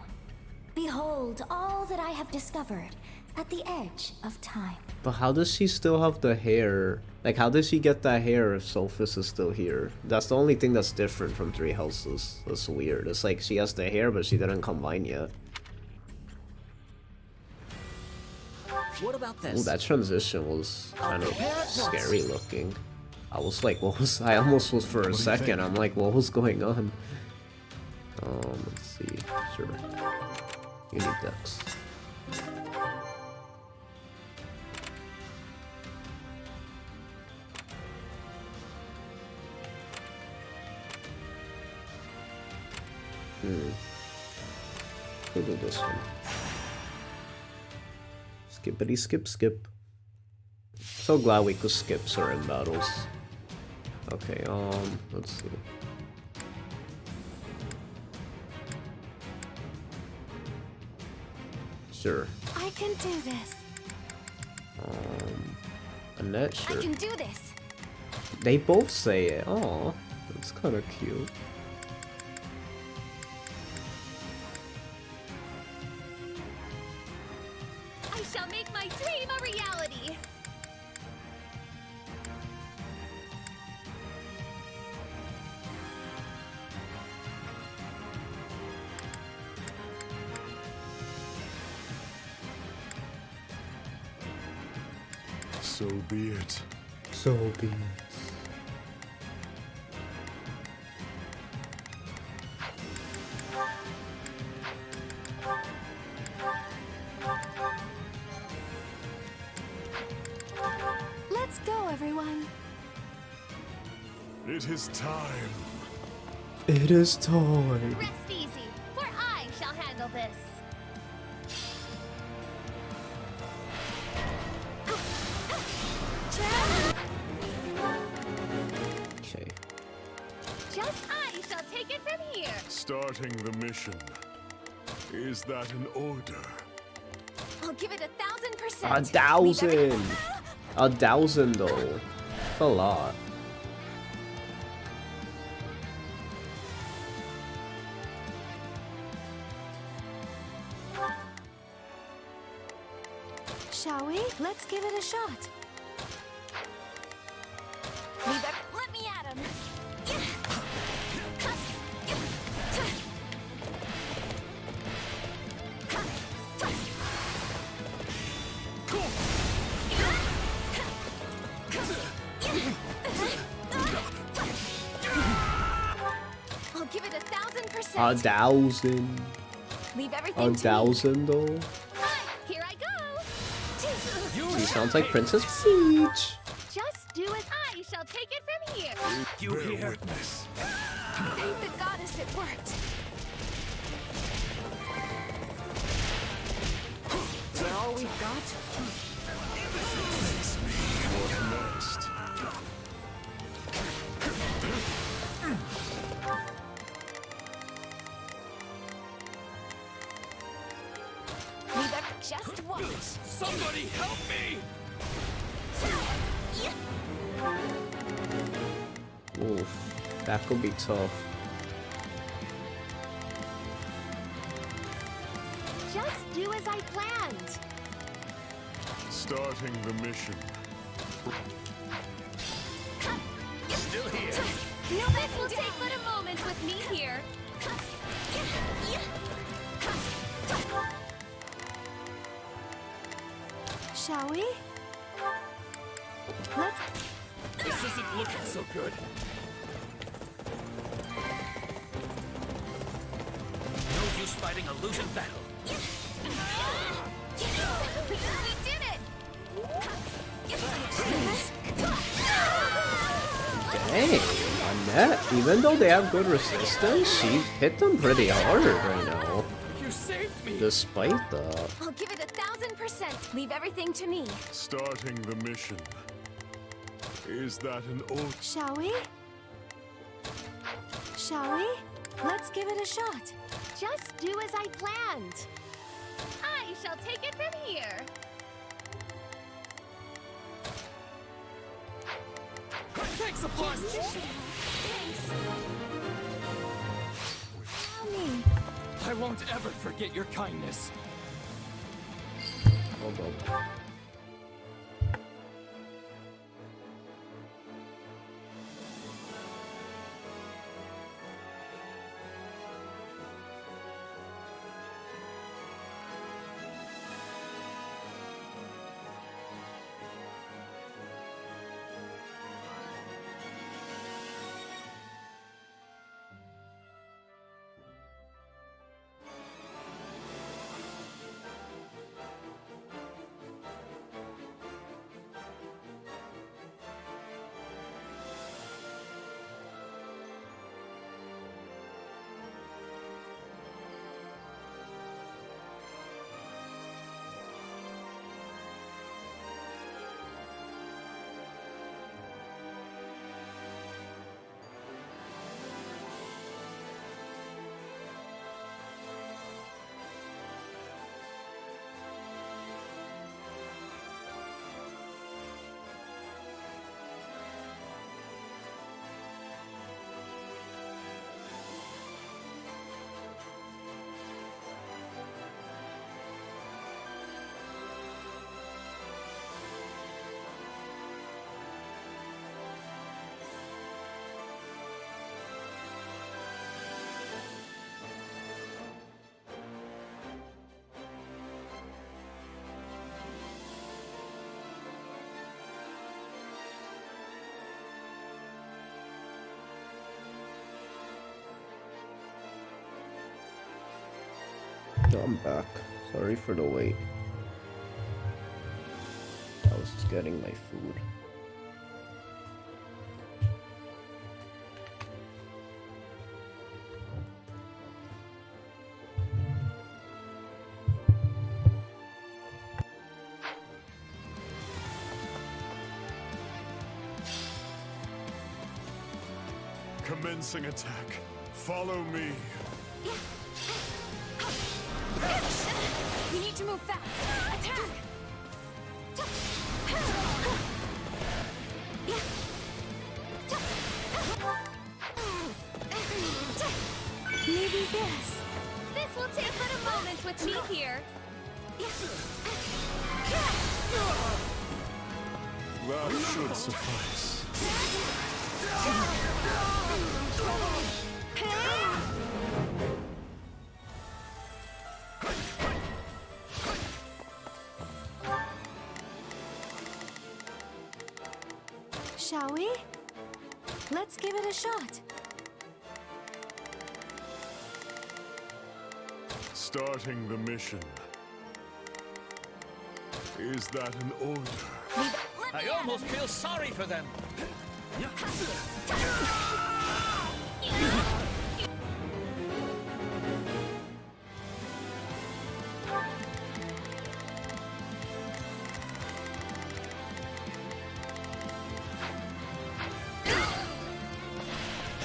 behold all that I have discovered at the edge of time. But how does she still have the hair? Like, how does she get that hair if Sophis is still here? That's the only thing that's different from Three Houses. That's weird. It's like she has the hair, but she didn't combine yet. What about this? Ooh, that transition was kind of scary looking. I was like, what was... I almost was for a second. I'm like, what was going on? Let's see. Sure. You need Dex. We'll do this one. Skippity skip skip. So glad we could skip certain battles. Okay, let's see. Sure. I can do this. Annette, sure. I can do this. They both say it. Oh, that's kind of cute. I shall make my dream a reality! So be it. So be it. Let's go, everyone. It is time. It is time. Rest easy, for I shall handle this. Okay. Just I shall take it from here. Starting the mission. Is that an order? I'll give it 1,000%. 1,000. 1,000 though. That's a lot. Shall we? Let's give it a shot. Let me at him. 1,000. Leave everything to me. 1,000 though. Here I go. She sounds like Princess Peach. Just do as I shall take it from here. You hear? Witness. Thank the goddess it worked. Is that all we've got? What next? Leave it just watch. Somebody help me! Oof, that could be tough. Just do as I planned. Starting the mission. Still here. No, this will take but a moment with me here. Shall we? Let's... This isn't looking so good. No use fighting a losing battle. We did it! Dang, Annette, even though they have good resistance, she hit them pretty hard right now. You saved me. Despite that. I'll give it 1,000%. Leave everything to me. Starting the mission. Is that an old... Shall we? Shall we? Let's give it a shot. Just do as I planned. I shall take it from here. Thanks, applause. Thanks. Me. I won't ever forget your kindness. Hold on. I'm back. Sorry for the wait. I was just getting my food. Commencing attack. Follow me. We need to move fast. Attack! Maybe this. This will take but a moment with me here. That should suffice. Shall we? Let's give it a shot. Starting the mission. Is that an order? I almost feel sorry for them.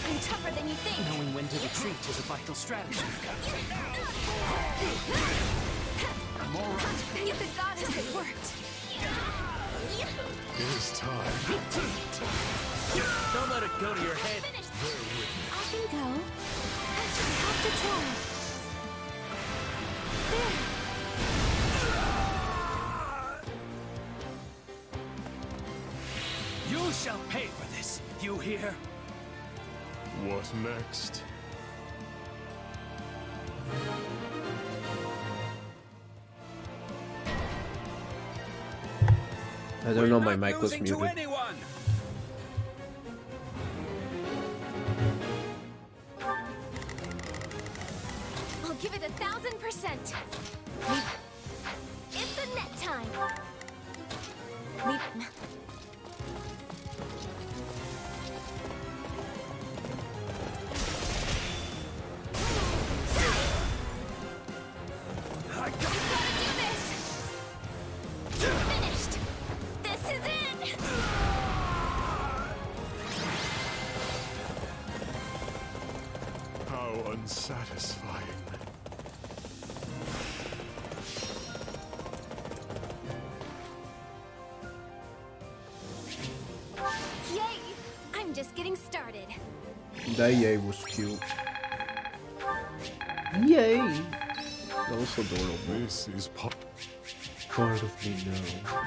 I'm tougher than you think. Knowing when to retreat is a vital strategy. I'm all right. You the goddess, it worked. It is time. Don't let it go to your head. I can go. I just have to try. There. You shall pay for this. You hear? What next? I don't know, my mic was muted. I'll give it 1,000%. It's a net time. I gotta do this. Finished. This is it. How unsatisfying. Yay! I'm just getting started. That yay was cute. Yay! That was adorable. This is part of me now.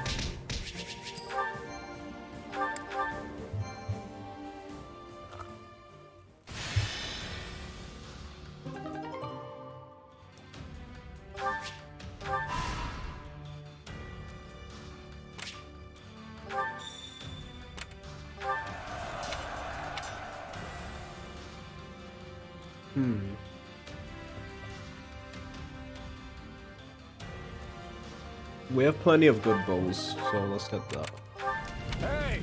We have plenty of good bows, so let's get that. Hey!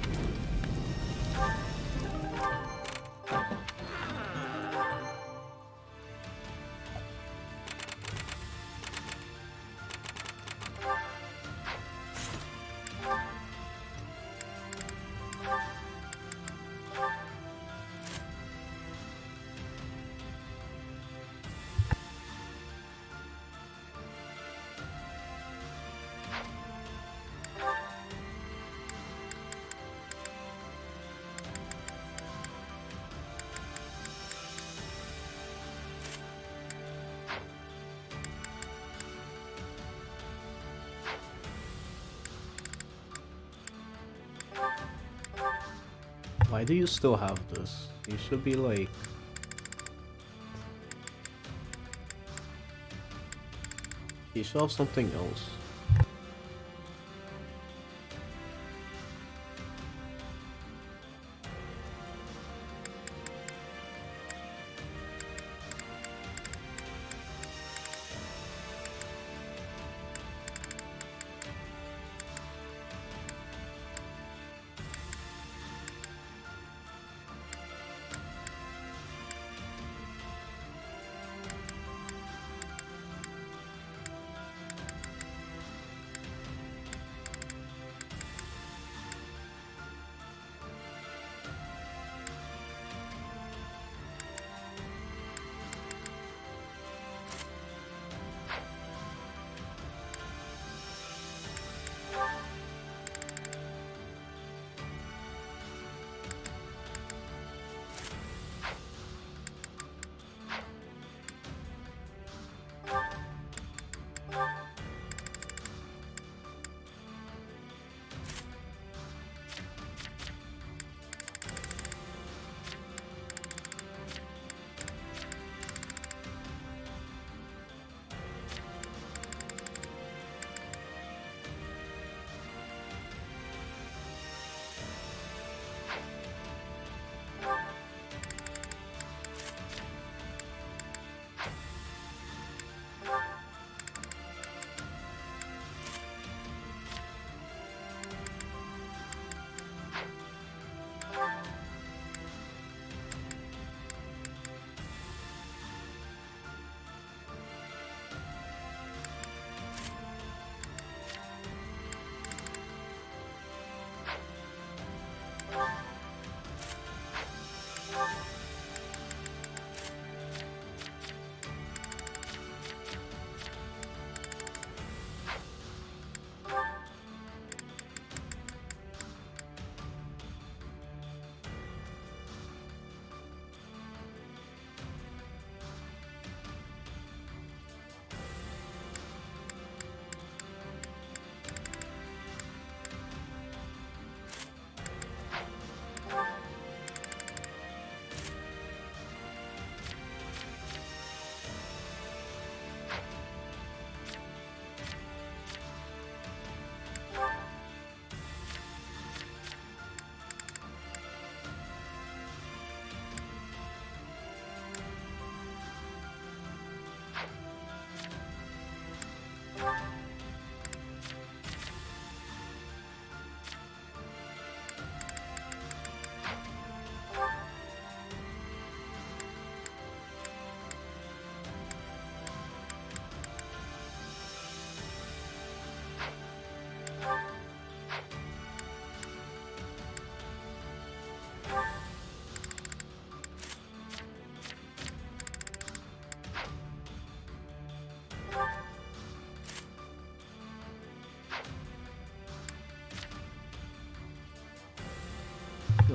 Why do you still have this? You should be like... You should have something else.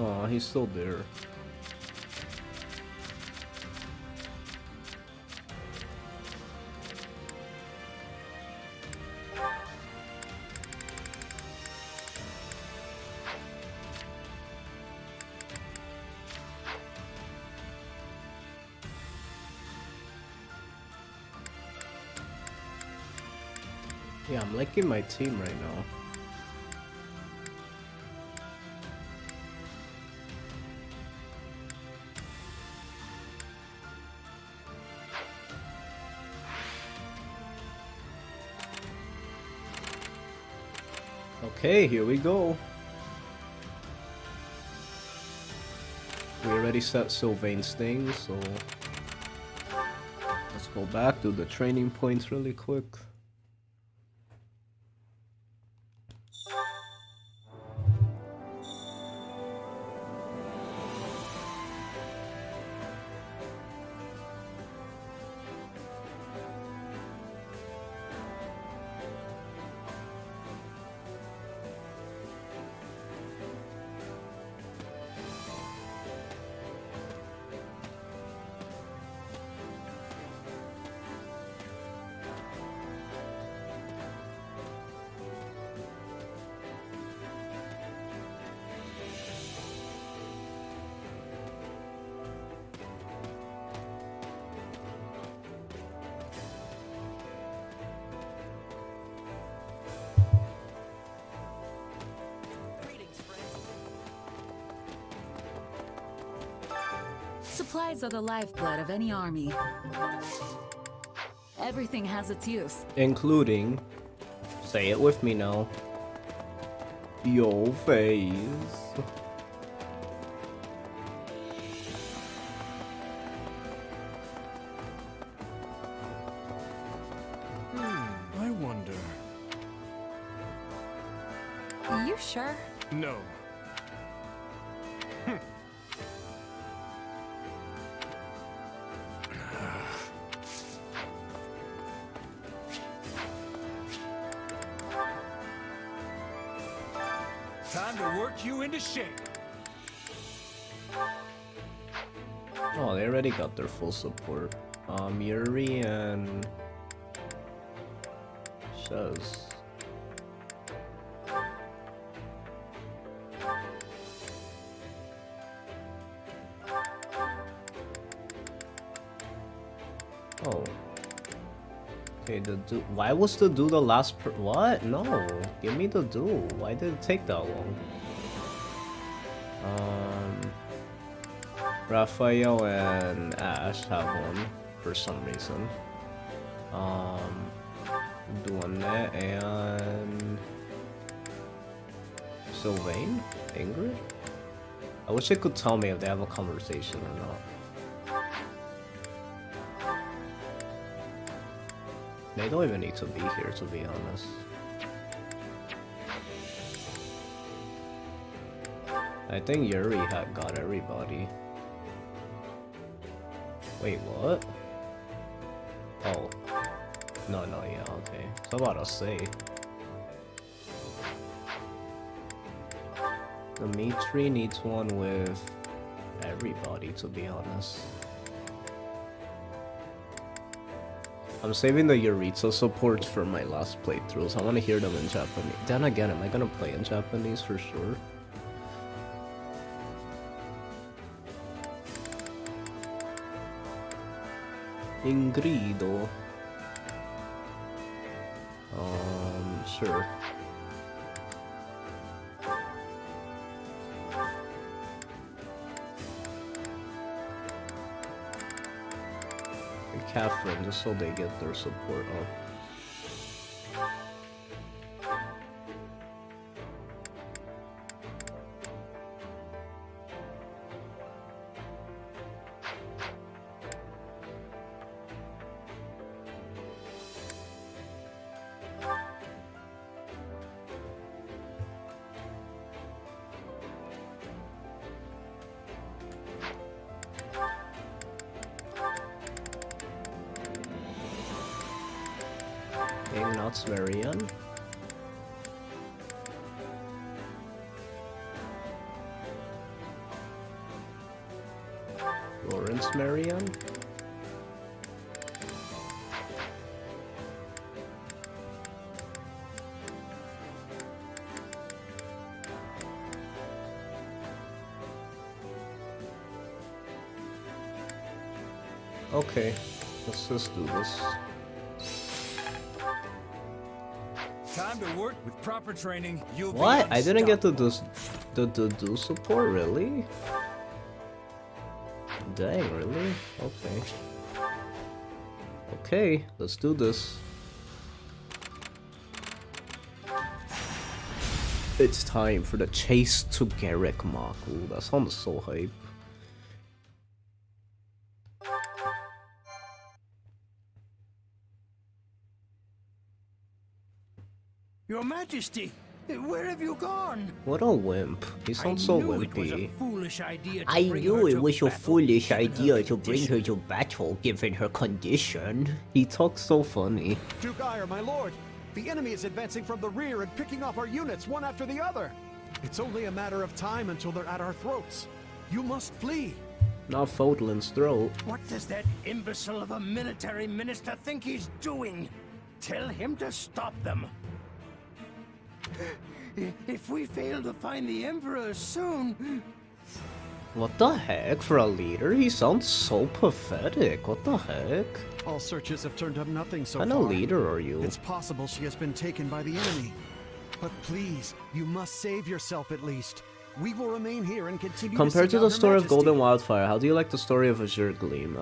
Oh, he's still there. Yeah, I'm liking my team right now. Okay, here we go. We already set Sylvain's thing, so let's go back to the training points really quick. Supplies are the lifeblood of any army. Everything has its use. Including, say it with me now, your face. I wonder. You sure? No. Time to work you into shape. Oh, they already got their full support. Yuri and Shaz. Oh. Okay, why was the do the last what? No, give me the do. Why did it take that long? Raphael and Ash have one for some reason. Doing that and Sylvain? Ingrid? I wish it could tell me if they have a conversation or not. They don't even need to be here, to be honest. I think Yuri had got everybody. Wait, what? Oh. No, yeah, okay. So about to say. Dimitri needs one with everybody, to be honest. I'm saving the Yuritsa supports for my last playthroughs. I want to hear them in Japanese. Then again, am I gonna play in Japanese for sure? Ingrido. Sure. Catherine, just so they get their support up. Marianne. Prince Marianne? Okay, let's just do this. Time to work with proper training. You'll What? be I didn't get to unstoppable. do support, really? Dang, really? Okay. Okay, let's do this. It's time for the chase to Garrick Mach. Ooh, that sounds so hype. Your Majesty, where have you gone? What a wimp. He sounds so wimpy. I knew it was a foolish idea to bring her to battle given her condition. He talks so funny. Duke Ire, my lord, the enemy is advancing from the rear and picking off our units one after the other. It's only a matter of time until they're at our throats. You must flee. Not Fodlan's throat. What does that imbecile of a military minister think he's doing? Tell him to stop them. If we fail to find the Emperor soon... What the heck? For a leader? He sounds so pathetic. What the heck? All searches have turned up nothing so What far. kind of leader are you? It's possible she has been taken by the enemy. But please, you must save yourself at least. We will remain here and continue Compared to seek the out Her story of Majesty. Golden Wildfire, how do you like the story of Azure Gleam?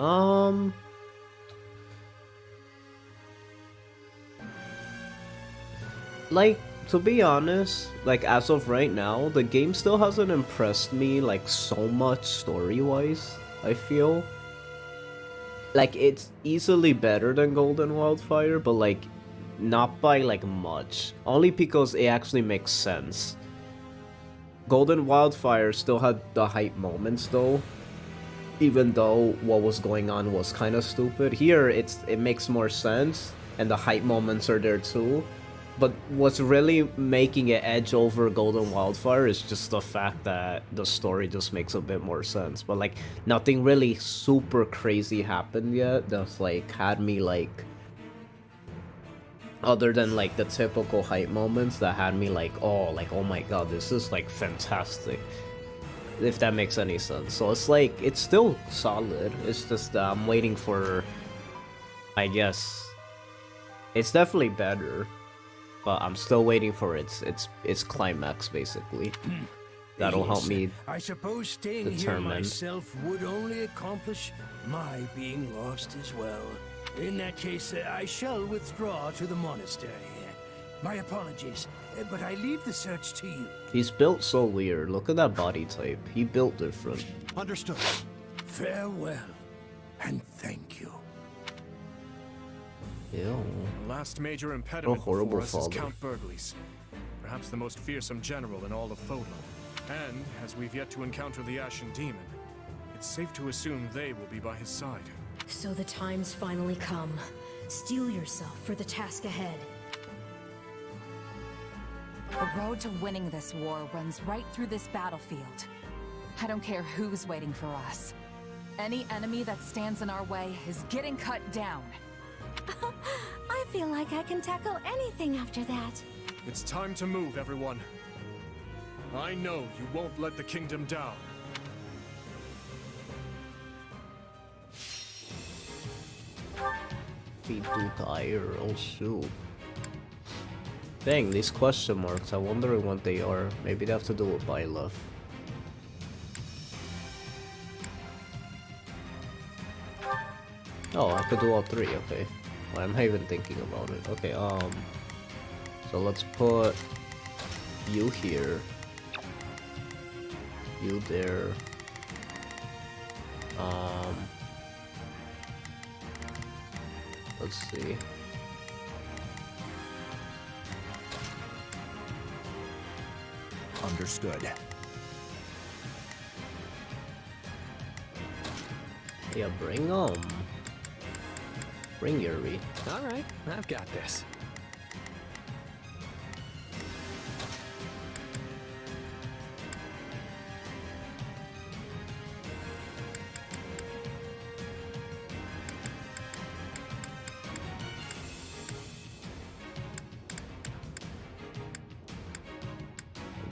Like, to be honest, like, as of right now, the game still hasn't impressed me, like, so much story-wise, I feel. Like, it's easily better than Golden Wildfire, but, like, not by, like, much. Only because it actually makes sense. Golden Wildfire still had the hype moments, though. Even though what was going on was kind of stupid. Here, it makes more sense, and the hype moments are there, too. But what's really making it edge over Golden Wildfire is just the fact that the story just makes a bit more sense. But, like, nothing really super crazy happened yet that's, like, had me, like... Other than, like, the typical hype moments that had me, like, oh my god, this is, like, fantastic. If that makes any sense. So it's, like, it's still solid. It's just that I'm waiting for... I guess... It's definitely better. But I'm still waiting for its climax, basically. That'll help me I suppose staying determine. here myself would only accomplish my being lost as well. In that case, I shall withdraw to the monastery. My apologies, but I leave the search to you. He's built so weird. Look at that body type. He built different. Understood. Farewell, and thank you. Ew. The last major impediment horrible before us father. is Count Burgles, perhaps the most fearsome general in all of Fodlan. And, as we've yet to encounter the Ashen Demon, it's safe to assume they will be by his side. So the time's finally come. Steel yourself for the task ahead. The road to winning this war runs right through this battlefield. I don't care who's waiting for us. Any enemy that stands in our way is getting cut down. I feel like I can tackle anything after that. It's time to move, everyone. I know you won't let the kingdom down. He do die or oh shoot. Dang, these question marks. I'm wondering what they are. Maybe they have to do with Byleth. Oh, I could do all three, okay. Why am I even thinking about it? Okay, so let's put you here. You there. Let's see. Understood. Yeah, bring Bring Yuri. Alright, I've got this.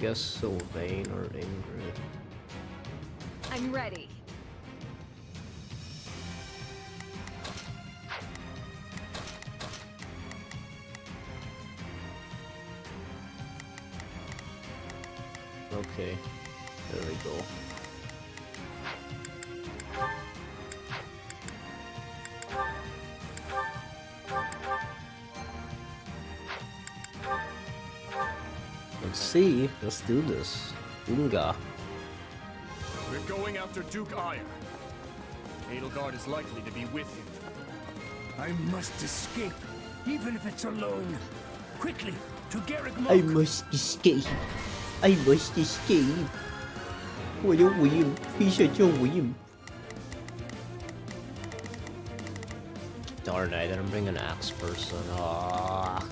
guess Sylvain or Ingrid. I'm ready. Okay, there we go. Let's see. Let's do this. Unga. We're going after Duke Ire. Edelgard is likely to be with him. I must escape, even if it's alone. Quickly, to Garrick Monk. I must escape. I must escape. 我要回应，必须要回应。Darn, I didn't bring an axe person. Ah.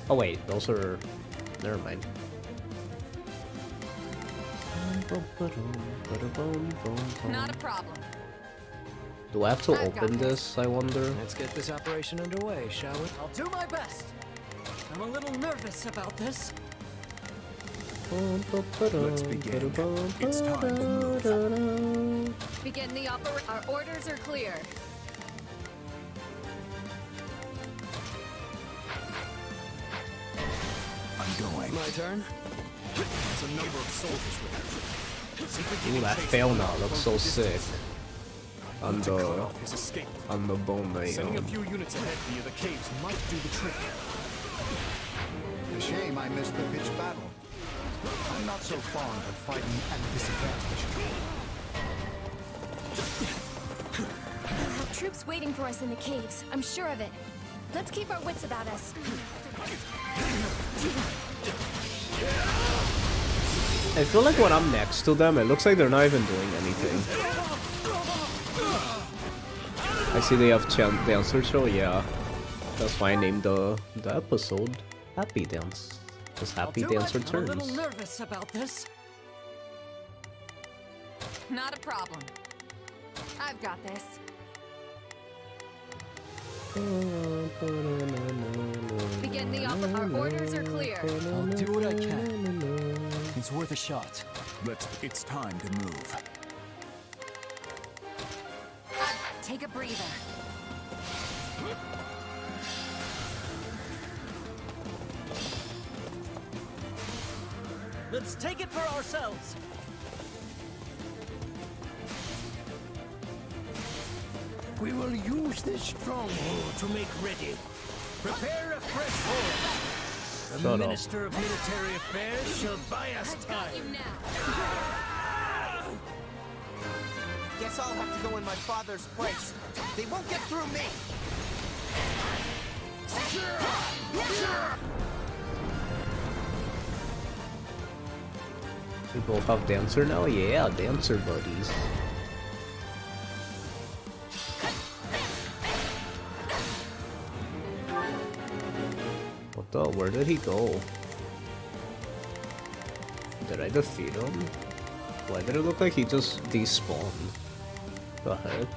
Oh wait, those are. Never mind. Not a problem. Do I have to open this, I wonder? Let's get this operation underway, shall we? I'll do my best. I'm a little nervous about this. Let's begin. It's time to move. Begin the operation. Our orders are clear. I'm going. My turn. There's a number of soldiers with him. Ooh, that fail now looks so sick. On the bone Sending a few units ahead via the caves might do the trick. A shame I missed the pitched battle. I'm not so fond of fighting at disadvantage. We'll have troops waiting for us in the caves. I'm sure of it. Let's keep our wits about us. I feel like when I'm next to them, it looks like they're not even doing anything. I see they have dancer show, yeah. That's why I named the episode Happy Dance. Because Happy Dancer turns. I'm a little nervous about this. Not a problem. I've got this. Begin the Our orders are clear. I'll do what I can. It's worth a shot. It's time to move. Take a breather. Let's take it for ourselves. We will use this stronghold to make ready. Prepare a fresh horde. The Minister of Military Affairs shall buy us time. Guess I'll have to go in my father's place. They won't get through me. We both have dancer now? Yeah, dancer buddies. What the? Where did he go? Did I defeat him? Why did it look like he just despawned? The heck?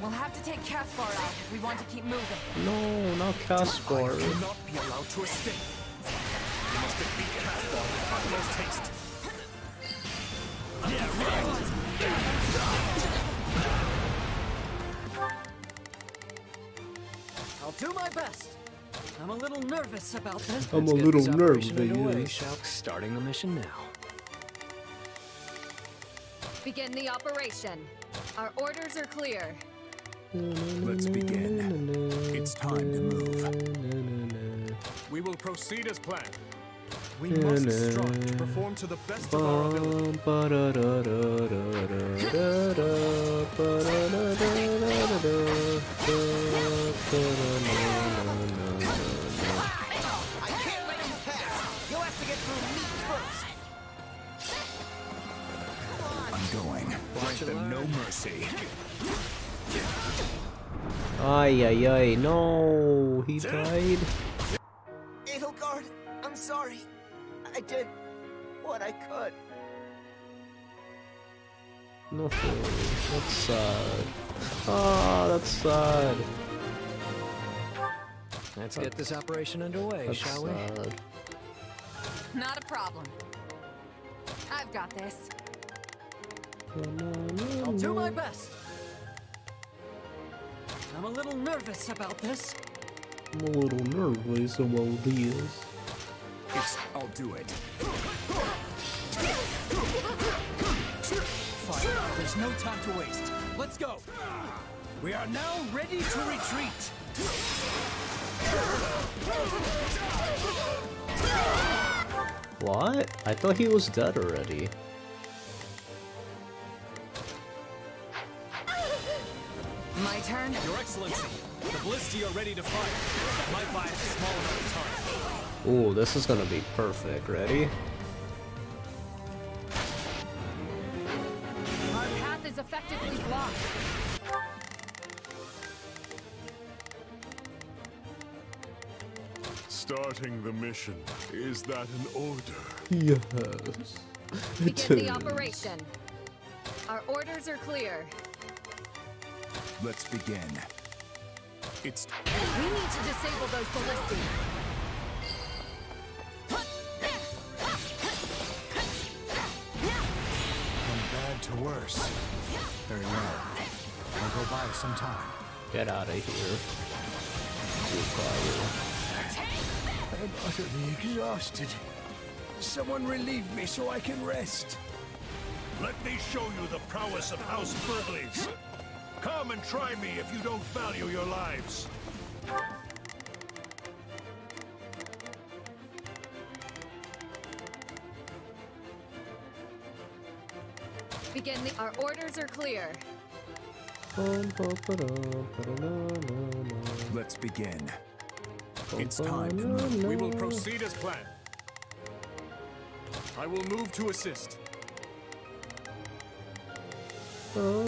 We'll have to take Caspar out if we want to keep moving. No, not Caspar. I cannot be allowed to escape. You must defeat Caspar with utmost haste. I'll do my best. I'm a little nervous about this. I'm a little nervous, baby. Starting the mission now. Begin the operation. Our orders are clear. Let's begin. It's time to move. We will proceed as planned. We must strive to perform to the best of our ability. I can't let you pass. You'll have to get through me first. I'm going. Grant them no mercy. Ay, ay, ay, no, he died. Edelgard, I'm sorry. I did what I could. No, that's sad. Ah, that's sad. Let's get this operation underway, shall we? Not a problem. I've got this. I'll do my best. I'm a little nervous about this. I'm a little nervous about this. I'll do it. Fine. There's no time to waste. Let's go. We are now ready to retreat. What? I thought he was dead already. My turn? Your Excellency, the Ballisti are ready to fire. Might buy a small amount of time. Ooh, this is gonna be perfect. Ready? Our path is effectively blocked. Starting the mission. Is that an order? Yes. Begin the operation. Our orders are clear. Let's begin. We need to disable those ballisti. From bad to worse. Very well. I'll go buy some time. Get out of here. I'm utterly exhausted. Someone relieve me so I can rest. Let me show you the prowess of House Burgleys. Come and try me if you don't value your lives. Begin the. Our orders are clear. Let's begin. It's time to move. We will proceed as planned. I will move to assist. Oh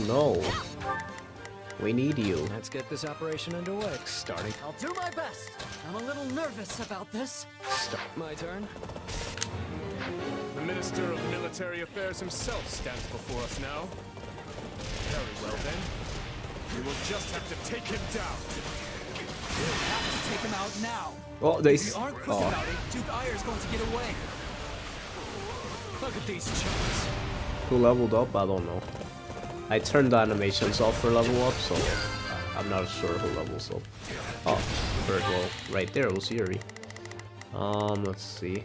no. We need you. Let's get this operation underway. Starting. I'll do my best. I'm a little nervous about this. Start. My turn. The Minister of Military Affairs himself stands before us now. Very well then. We will just have to take him down. We'll have to take him out now. Oh, they. If we aren't quick about it, Duke Ayer's going to get away. Look at these chumps. Who leveled up? I don't know. I turned the animations off for level up, so I'm not sure who levels up. Oh, Birdwell. Right there was Yuri. Let's see.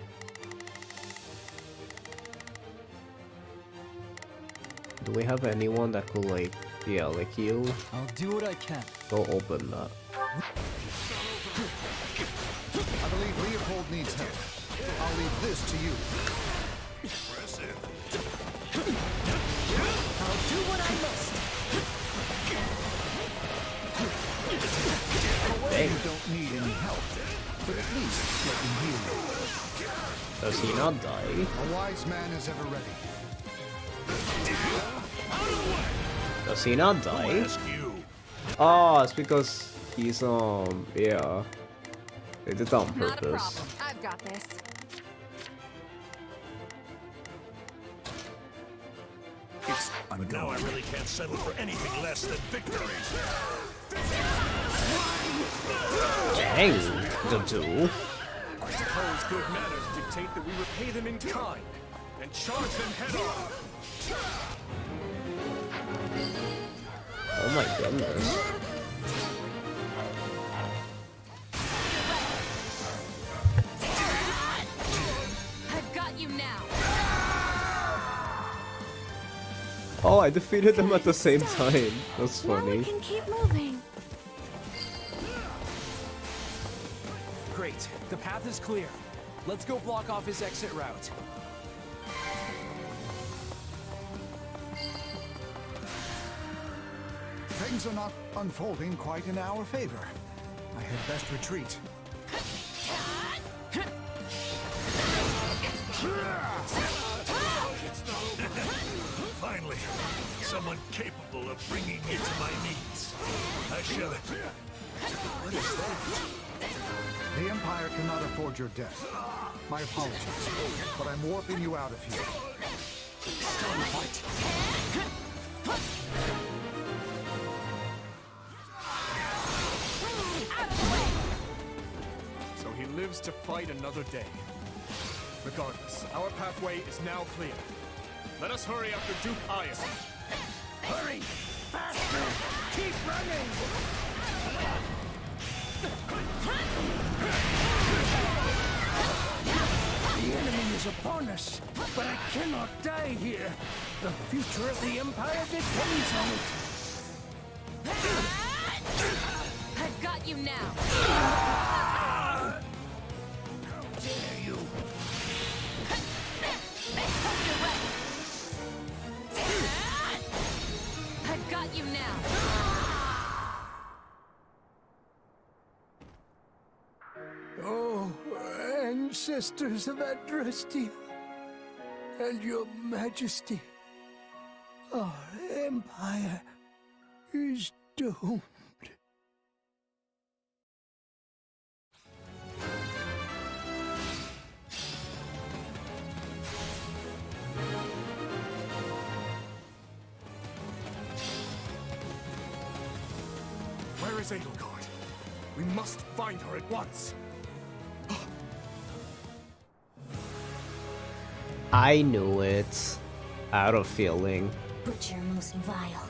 Do we have anyone that could, like, yeah, like heal? I'll do what I can. Go open that. I believe Leopold needs help. I'll leave this to you. Impressive. I'll do what I must. Dang. You don't need any help, but at least let me heal you. Does he not die? A wise man is ever ready. Does he not die? Oh, it's because he's yeah. They did that on Not a purpose. problem. I've got this. But now I really can't settle for anything less than victory. Dang, the two. I suppose good manners dictate that we repay them in kind and charge them head on. Oh my goodness. I've got you now. Oh, I defeated them at the same time. That's Now we funny. can keep moving. Great. The path is clear. Let's go block off his exit route. Things are not unfolding quite in our favor. I had best retreat. Finally, someone capable of bringing me to my knees. I shall. What is that? The Empire cannot afford your death. My apologies, but I'm warping you out of here. Still in the fight. Out of the way. lives to fight another day. Regardless, our pathway is now clear. Let us hurry after Duke Aya. Hurry! Faster! Keep running! The enemy is upon us, but I cannot die here. The future of the Empire depends on it. I've got you now. How dare you? I've got you now. Oh, ancestors of Adrastia, and your majesty, our empire is doomed. Where is Edelgard? We must find her at once. I knew it. I had a feeling. Butcher most vile.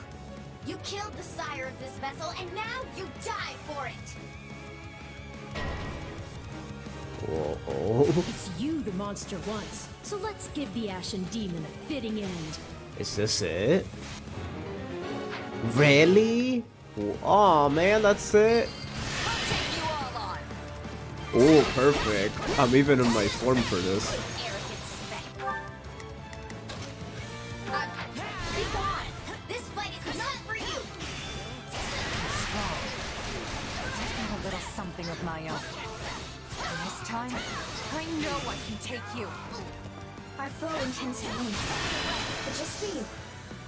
You killed the sire of this vessel, and now you die for it! Whoa. It's you the monster wants, so let's give the Ashen Demon a fitting end. Is this it? Really? Oh man, that's it? Oh, perfect. I'm even in my form for this. Be gone! This fight is not for you! I've got a little something of my own. And this time, I know I can take you. Our foe intends to win. But just for you,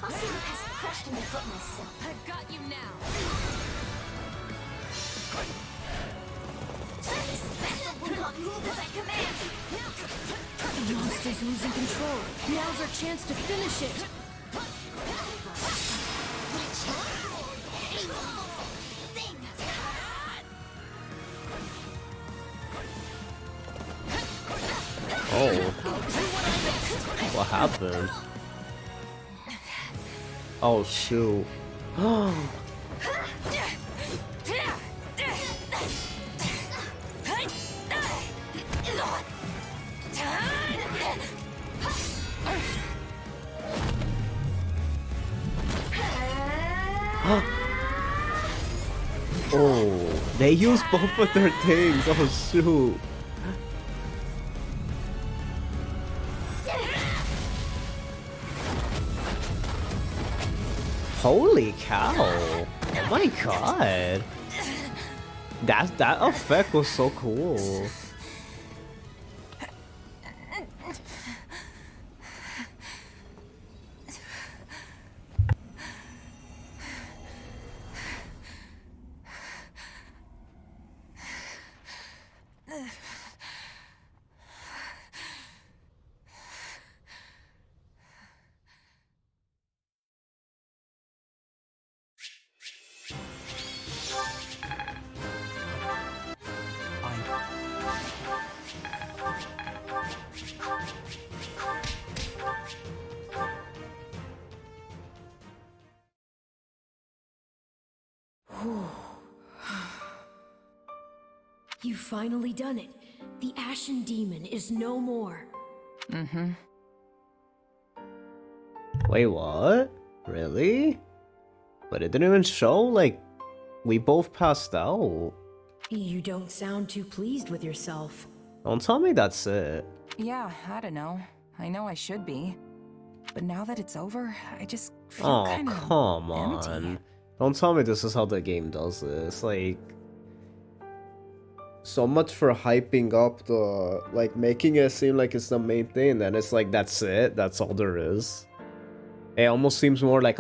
I'll see the past crushed underfoot myself. I've got you now. This vessel will not move as I command! The monster's losing control. Now's our chance to finish it. Oh. What happened? Oh shoot. Oh, they used both of their things. Oh shoot. Holy cow. Oh my god. That effect was so cool. You've finally done it. The Ashen Demon is no more. Mm-hmm. Wait, what? Really? But it didn't even show, like, we both passed out. You don't sound too pleased with yourself. Don't tell me that's it. Yeah, I don't know. I know I should be. But now that it's over, I just feel Oh, kind of come empty. on. Don't tell me this is how the game does this. Like, so much for hyping up the, like, making it seem like it's the main thing, and then it's like, that's it, that's all there is. It almost seems more like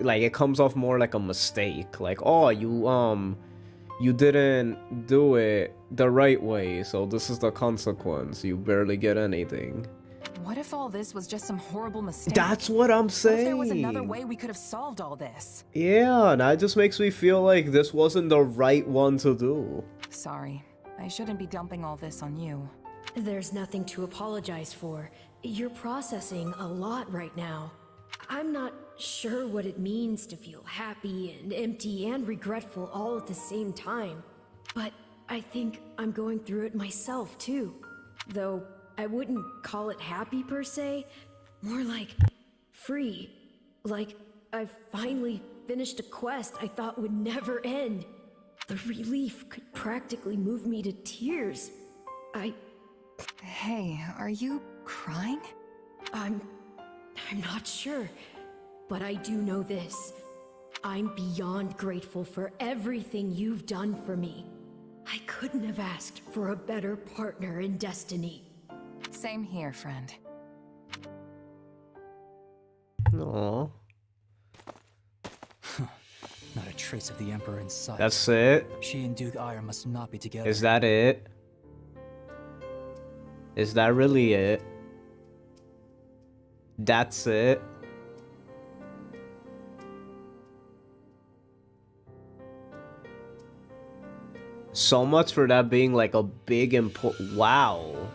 like, it comes off more like a mistake. Like, oh, you didn't do it the right way, so this is the consequence. You barely get anything. What if all this was just some horrible mistake? That's what I'm saying. What if there was another way we could have solved all this? Yeah, that just makes me feel like this wasn't the right one to do. Sorry. I shouldn't be dumping all this on you. There's nothing to apologize for. You're processing a lot right now. I'm not sure what it means to feel happy and empty and regretful all at the same time. But I think I'm going through it myself too. Though I wouldn't call it happy per se, more like free. Like I've finally finished a quest I thought would never end. The relief could practically move me to tears. Hey, are you crying? I'm not sure, but I do know this. I'm beyond grateful for everything you've done for me. I couldn't have asked for a better partner in destiny. Same here, friend. Aww. Not a trace of the Emperor in sight. That's it? She and Duke Ire must not be together. Is that it? Is that really it? That's it? So much for that being like a big important. Wow.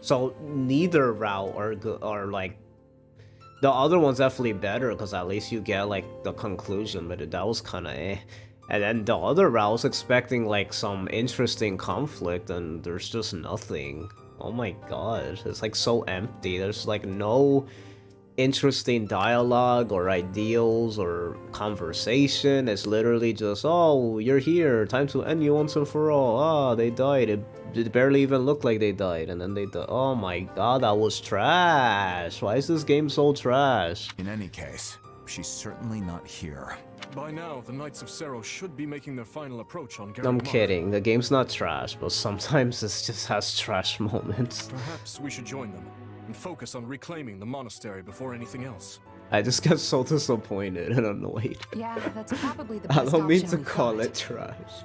So neither route are like. The other one's definitely better because at least you get like the conclusion, but that was kind of eh. And then the other route, I was expecting like some interesting conflict, and there's just nothing. Oh my god, it's like so empty. There's like no interesting dialogue or ideals or conversation. It's literally just, oh, you're here, time to end you once and for all. Ah, they died. It barely even looked like they died, and then they died. Oh my god, that was trash. Why is this game so trash? In any case, she's certainly not here. By now, the Knights of Sero should be making their final approach on Garreg I'm Mach. kidding, the game's not trash, but sometimes it just has trash moments. Perhaps we should join them and focus on reclaiming the monastery before anything else. I just get so disappointed and annoyed. Yeah, that's probably the best I don't mean option to we've call got. it trash.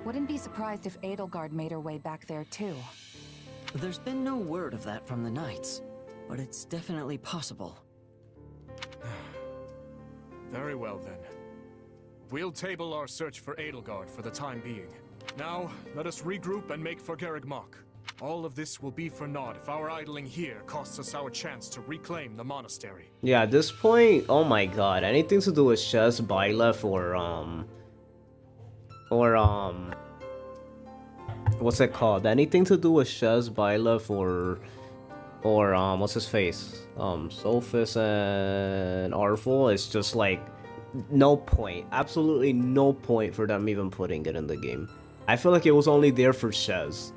Wouldn't be surprised if Edelgard made her way back there too. There's been no word of that from the Knights, but it's definitely possible. Very well then. We'll table our search for Edelgard for the time being. Now, let us regroup and make for Garreg Mach. All of this will be for naught if our idling here costs us our chance to reclaim the monastery. Yeah, at this point, oh my god, anything to do with Shez, Byleth, what's it called? Anything to do with Shez, Byleth, or what's his face? Sophis and Arvel, it's just like, no point. Absolutely no point for them even putting it in the game. I feel like it was only there for Shez.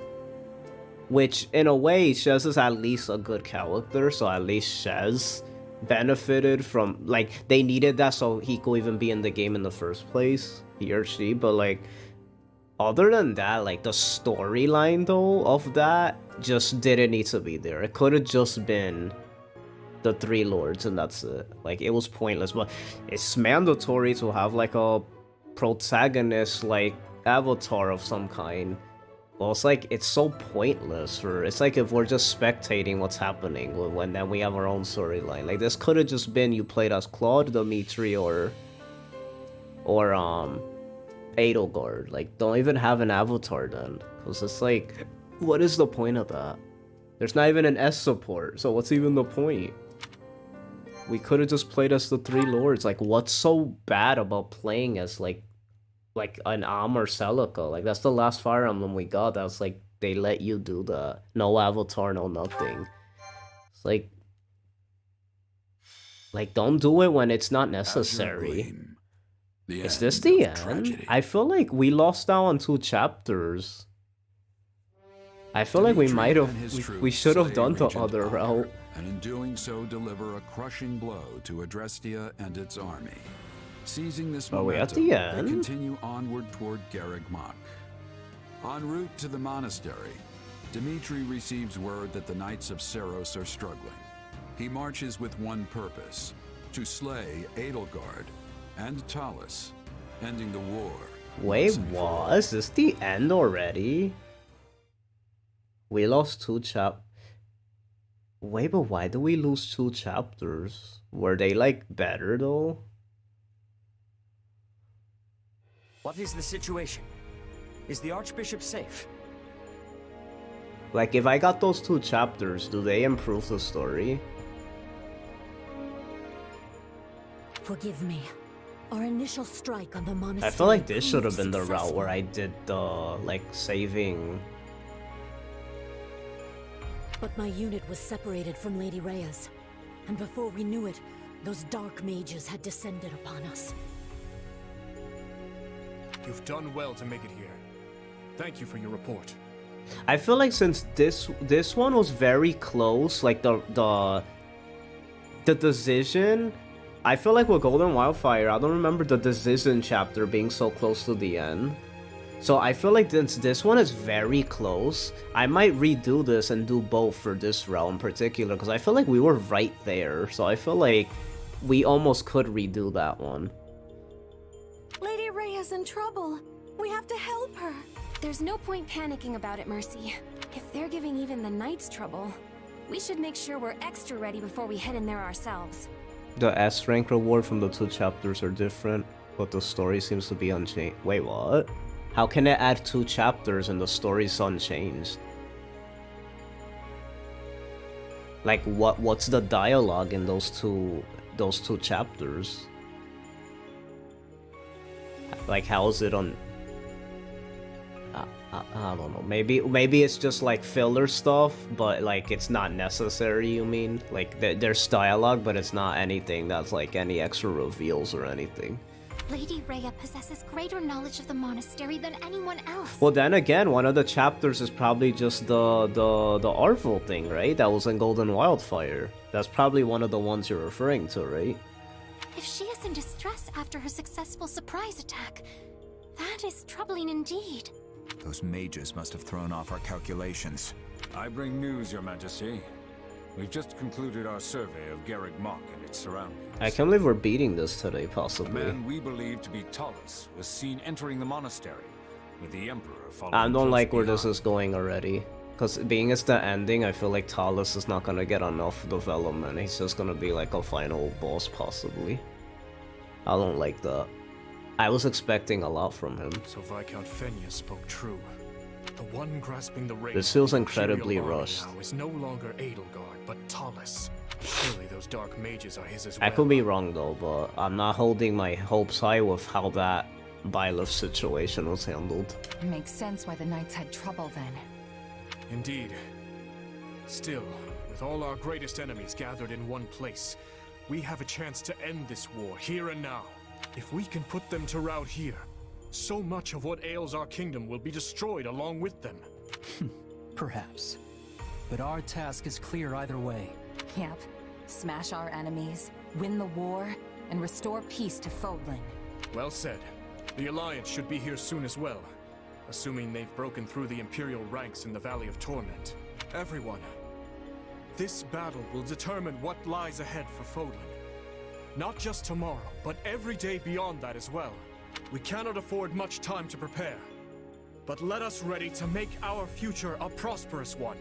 Which, in a way, Shez is at least a good character, so at least Shez benefited from, like, they needed that so he could even be in the game in the first place, he or she, but, like, other than that, like, the storyline, though, of that just didn't need to be there. It could have just been the three lords, and that's it. Like, it was pointless, but it's mandatory to have, like, a protagonist, like, avatar of some kind. Well, it's like, it's so pointless. It's like if we're just spectating what's happening when then we have our own storyline. Like, this could have just been you played as Claude, Dimitri, or Edelgard. Like, don't even have an avatar then. Because it's like, what is the point of that? There's not even an S support, so what's even the point? We could have just played as the three lords. Like, what's so bad about playing as, like an Am or Celica? Like, that's the last Fire Emblem we got. That was like, they let you do the no avatar, no nothing. It's like, don't do it when it's not necessary. Is this the end? Tragedy. I feel like we lost out on 2 chapters. I feel like we might have, we should have done the other route. And in doing so, deliver a crushing blow to Adrestia and its army. Seizing this momentum, they continue onward toward Garreg Mach. En route to the monastery, Dimitri receives word that the Knights of Seros are struggling. He marches with one purpose, to slay Edelgard and Talus, ending the war. Wait, what? Is this the end already? We lost 2 Wait, but why do we lose 2 chapters? Were they, like, better, though? What is the situation? Is the Archbishop safe? Like, if I got those 2 chapters, do they improve the story? Forgive me. Our initial strike on the monastery. I feel like this should have been the route where I did the, like, saving. But my unit was separated from Lady Rhea's. And before we knew it, those dark mages had descended upon us. You've done well to make it here. Thank you for your report. I feel like since this one was very close, like the decision, I feel like with Golden Wildfire, I don't remember the decision chapter being so close to the end. So I feel like since this one is very close, I might redo this and do both for this round in particular, because I feel like we were right there. So I feel like we almost could redo that one. Lady Rhea's in trouble. We have to help her. There's no point panicking about it, Mercy. If they're giving even the knights trouble, we should make sure we're extra ready before we head in there ourselves. The S rank reward from the 2 chapters are different, but the story seems to be unchanged. Wait, what? How can it add 2 chapters and the story's unchanged? Like, what's the dialogue in those two chapters? Like, how is it on? I don't know. Maybe it's just like filler stuff, but like it's not necessary. You mean like there's dialogue, but it's not anything that's like any extra reveals or anything. Lady Rhea possesses greater knowledge of the monastery than anyone else. Well, then again, one of the chapters is probably just the Arvel thing, right? That was in Golden Wildfire. That's probably one of the ones you're referring to, right? If she is in distress after her successful surprise attack, that is troubling indeed. Those mages must have thrown off our calculations. I bring news, Your Majesty. We've just concluded our survey of Garreg Mach and its surroundings. I can't believe we're beating this today, possibly. The man we believe to be Talus was seen entering the monastery, with the Emperor following. I don't like where this is going already. Because being it's the ending, I feel like Talus is not gonna get enough development. He's just gonna be like a final boss, possibly. I don't like that. I was expecting a lot from him. So Viscount Fenya spoke true. The one grasping the reins. This feels incredibly rushed. Now is no longer Edelgard, but Talus. Surely those dark mages are his as well. I could be wrong though, but I'm not holding my hopes high with how that Byleth situation was handled. It makes sense why the knights had trouble then. Indeed. Still, with all our greatest enemies gathered in one place, we have a chance to end this war here and now. If we can put them to rout here, so much of what ails our kingdom will be destroyed along with them. Perhaps. But our task is clear either way. Yep. Smash our enemies, win the war, and restore peace to Fodlan. Well said. The Alliance should be here soon as well, assuming they've broken through the Imperial ranks in the Valley of Torment. Everyone, this battle will determine what lies ahead for Fodlan. Not just tomorrow, but every day beyond that as well. We cannot afford much time to prepare, but let us ready to make our future a prosperous one.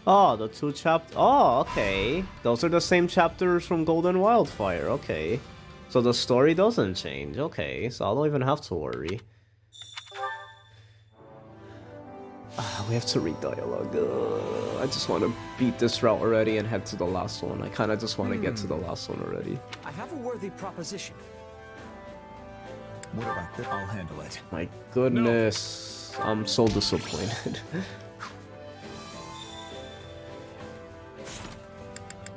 Oh, the 2 chapters. Oh, okay. Those are the same chapters from Golden Wildfire. Okay. So the story doesn't change. Okay, so I don't even have to worry. We have to read dialogue. I just want to beat this route already and head to the last one. I kind of just want to get to the last one already. I have a worthy proposition. What about that? I'll handle it. My goodness. No. I'm so disappointed.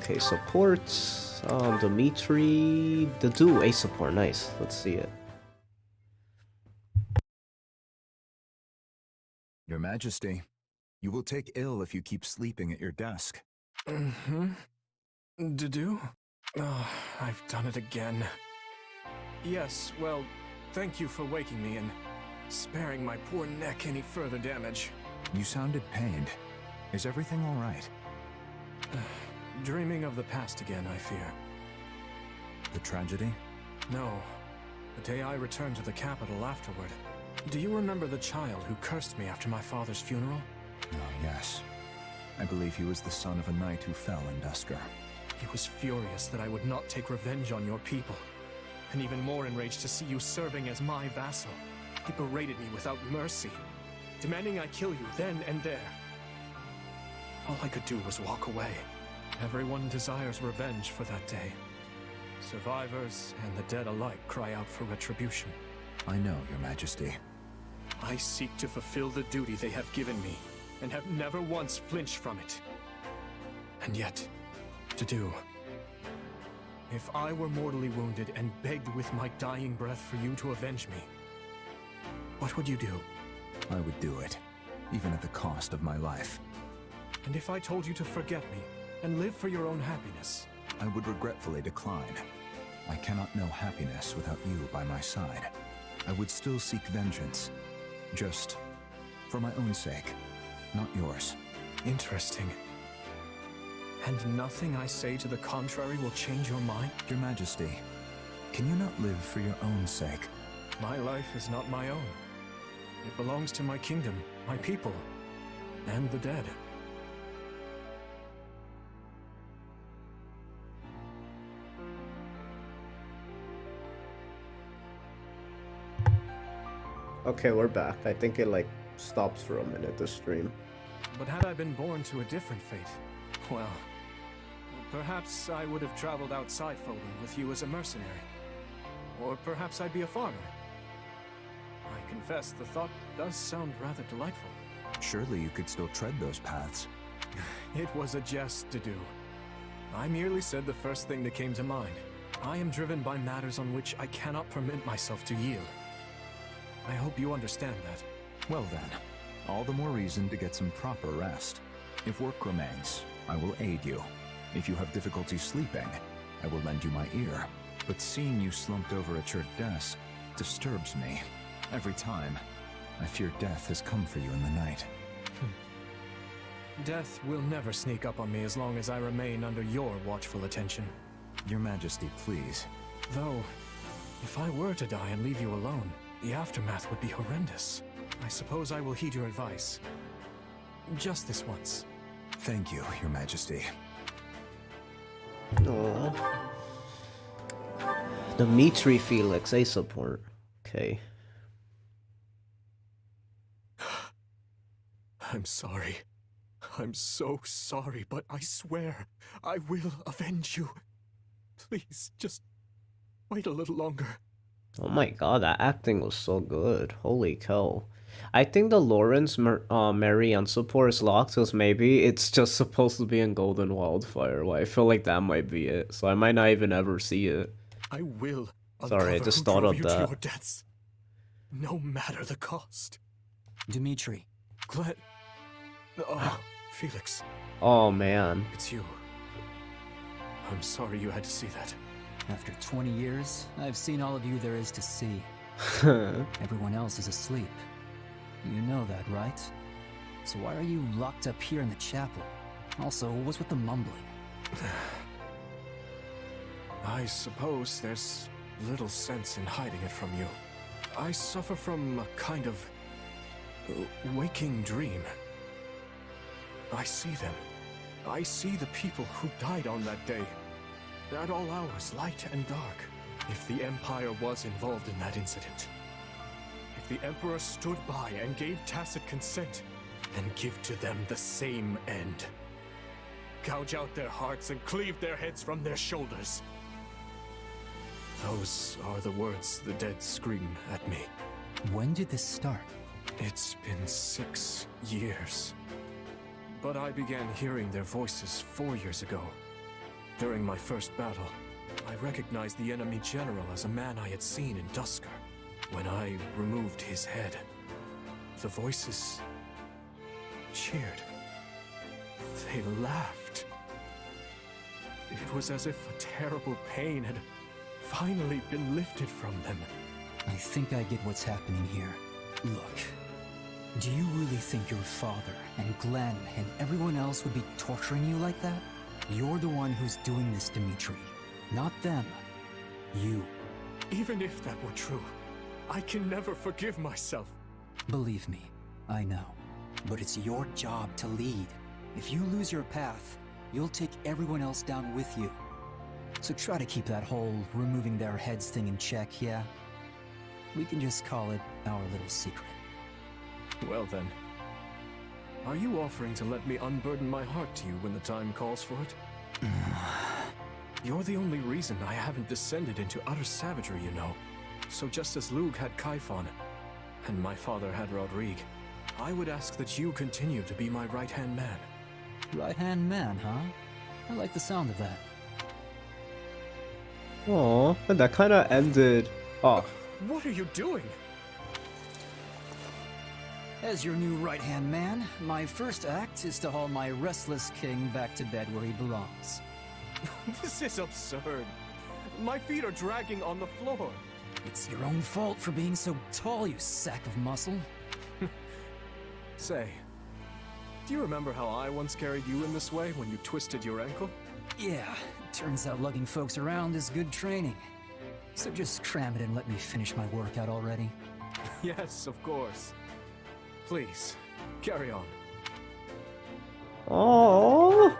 Okay, support. Dimitri... The A support. Nice. Let's see it. Your Majesty, you will take ill if you keep sleeping at your desk. Mm-hmm. Do? Oh, I've done it again. Yes, well, thank you for waking me and sparing my poor neck any further damage. You sounded pained. Is everything all right? Dreaming of the past again, I fear. The tragedy? No. The day I returned to the capital afterward. Do you remember the child who cursed me after my father's funeral? Oh, yes. I believe he was the son of a knight who fell in Duscur. He was furious that I would not take revenge on your people, and even more enraged to see you serving as my vassal. He berated me without mercy, demanding I kill you then and there. All I could do was walk away. Everyone desires revenge for that day. Survivors and the dead alike cry out for retribution. I know, Your Majesty. I seek to fulfill the duty they have given me, and have never once flinched from it. And yet, to do. If I were mortally wounded and begged with my dying breath for you to avenge me, what would you do? I would do it, even at the cost of my life. And if I told you to forget me, and live for your own happiness? I would regretfully decline. I cannot know happiness without you by my side. I would still seek vengeance, just for my own sake, not yours. Interesting. And nothing I say to the contrary will change your mind? Your Majesty, can you not live for your own sake? My life is not my own. It belongs to my kingdom, my people, and the dead. Okay, we're back. I think it like stops for a minute, the stream. But had I been born to a different fate, well, perhaps I would have traveled outside Foden with you as a mercenary. Or perhaps I'd be a farmer. I confess the thought does sound rather delightful. Surely you could still tread those paths. It was a jest to do. I merely said the first thing that came to mind. I am driven by matters on which I cannot permit myself to yield. I hope you understand that. Well then, all the more reason to get some proper rest. If work remains, I will aid you. If you have difficulty sleeping, I will lend you my ear. But seeing you slumped over at your desk disturbs me. Every time, I fear death has come for you in the night. Death will never sneak up on me as long as I remain under your watchful attention. Your Majesty, please. Though, if I were to die and leave you alone, the aftermath would be horrendous. I suppose I will heed your advice. Just this once. Thank you, Your Majesty. Aww. Dimitri Felix, I support. Okay. I'm sorry. I'm so sorry, but I swear I will avenge you. Please, just wait a little longer. Oh my god, that acting was so good. Holy cow. I think the Lawrence Marianne support is locked because maybe it's just supposed to be in Golden Wildfire. Well, I feel like that might be it, so I might not even ever see it. I will. Sorry, I just thought of that. Your deaths, no matter the cost. Dimitri. Glenn. Oh, Felix. Oh man. It's you. I'm sorry you had to see that. After 20 years, I've seen all of you there is to see. Everyone else is asleep. You know that, right? So why are you locked up here in the chapel? Also, what's with the mumbling? I suppose there's little sense in hiding it from you. I suffer from a kind of waking dream. I see them. I see the people who died on that day. At all hours, light and dark. If the Empire was involved in that incident, if the Emperor stood by and gave tacit consent, then give to them the same end. Gouge out their hearts and cleave their heads from their shoulders. Those are the words the dead scream at me. When did this start? It's been 6 years. But I began hearing their voices 4 years ago. During my first battle, I recognized the enemy general as a man I had seen in Duscur. When I removed his head, the voices cheered. They laughed. It was as if a terrible pain had finally been lifted from them. I think I get what's happening here. Look, do you really think your father and Glenn and everyone else would be torturing you like that? You're the one who's doing this, Dimitri. Not them. You. Even if that were true, I can never forgive myself. Believe me, I know. But it's your job to lead. If you lose your path, you'll take everyone else down with you. So try to keep that whole removing their heads thing in check, yeah? We can just call it our little secret. Well then. Are you offering to let me unburden my heart to you when the time calls for it? You're the only reason I haven't descended into utter savagery, you know. So just as Lug had Kaifon, and my father had Rodrigue, I would ask that you continue to be my right-hand man. Right-hand man, huh? I like the sound of that. Aw, and that kind of ended. Oh. What are you doing? As your new right-hand man, my first act is to haul my restless king back to bed where he belongs. This is absurd. My feet are dragging on the floor. It's your own fault for being so tall, you sack of muscle. Say, do you remember how I once carried you in this way when you twisted your ankle? Yeah, turns out lugging folks around is good training. So just cram it and let me finish my workout already. Yes, of course. Please, carry on. Oh.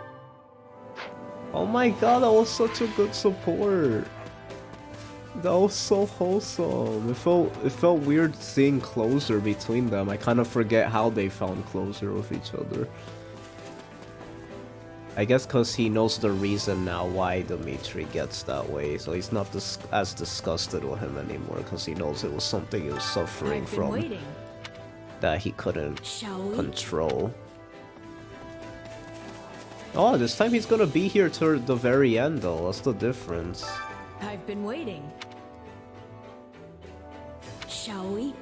Oh my god, that was such a good support. That was so wholesome. It felt weird seeing closure between them. I kind of forget how they found closure with each other. I guess because he knows the reason now why Dimitri gets that way, so he's not as disgusted with him anymore because he knows it was something he was suffering from that he couldn't control. Oh, this time he's gonna be here toward the very end though, that's the difference. I've been waiting. Shall we?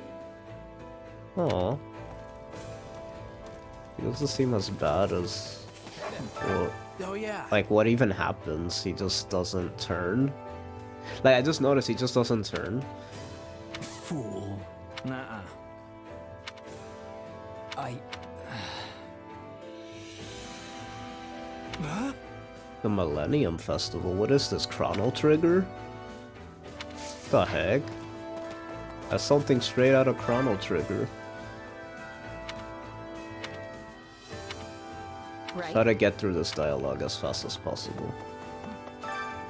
Aw. He doesn't seem as bad as... Well, oh yeah. Like, what even happens? He just doesn't turn? Like, I just noticed he just doesn't turn. Fool. Nuh-uh. Huh? The Millennium Festival? What is this, Chrono Trigger? The heck? That's something straight out of Chrono Trigger. Right. Try to get through this dialogue as fast as possible.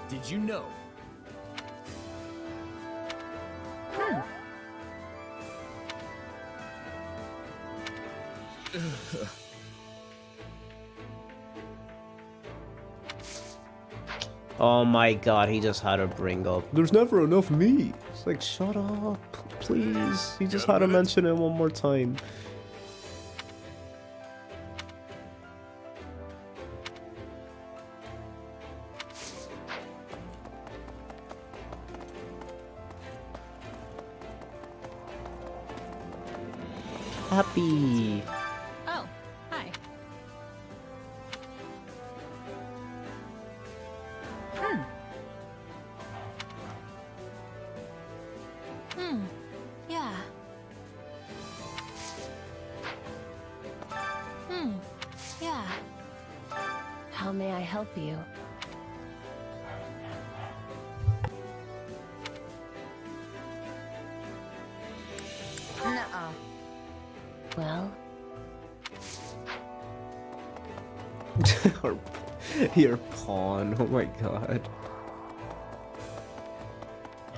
Did you know? Oh my god, he just had to bring up, there's never enough meat. It's like, shut up, please. He just had to mention it one more time. Happy. Oh, hi. Yeah. Yeah. How may I help you? Nuh-uh. Well? Your pawn, oh my god.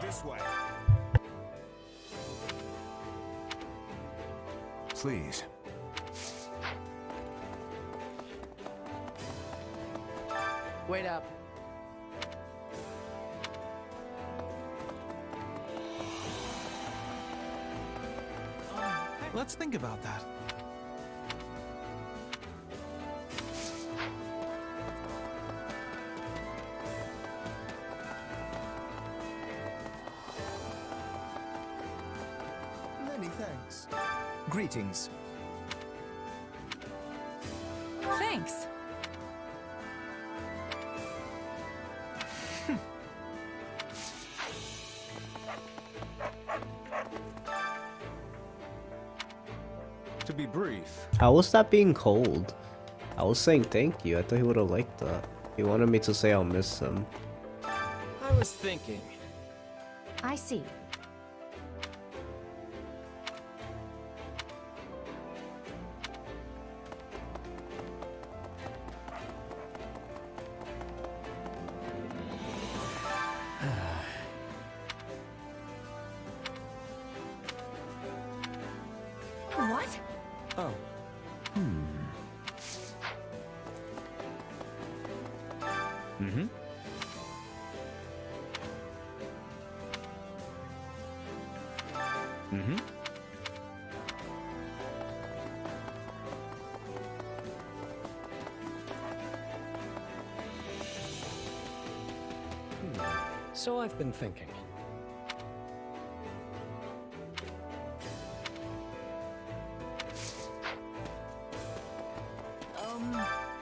This way. Please. Wait up. Let's think about that. Many thanks. Greetings. Thanks. To be brief. How was that being cold? I was saying thank you. I thought he would have liked that. He wanted me to say I'll miss him. I was thinking. I see. Mm-hmm. Mm-hmm. So I've been thinking.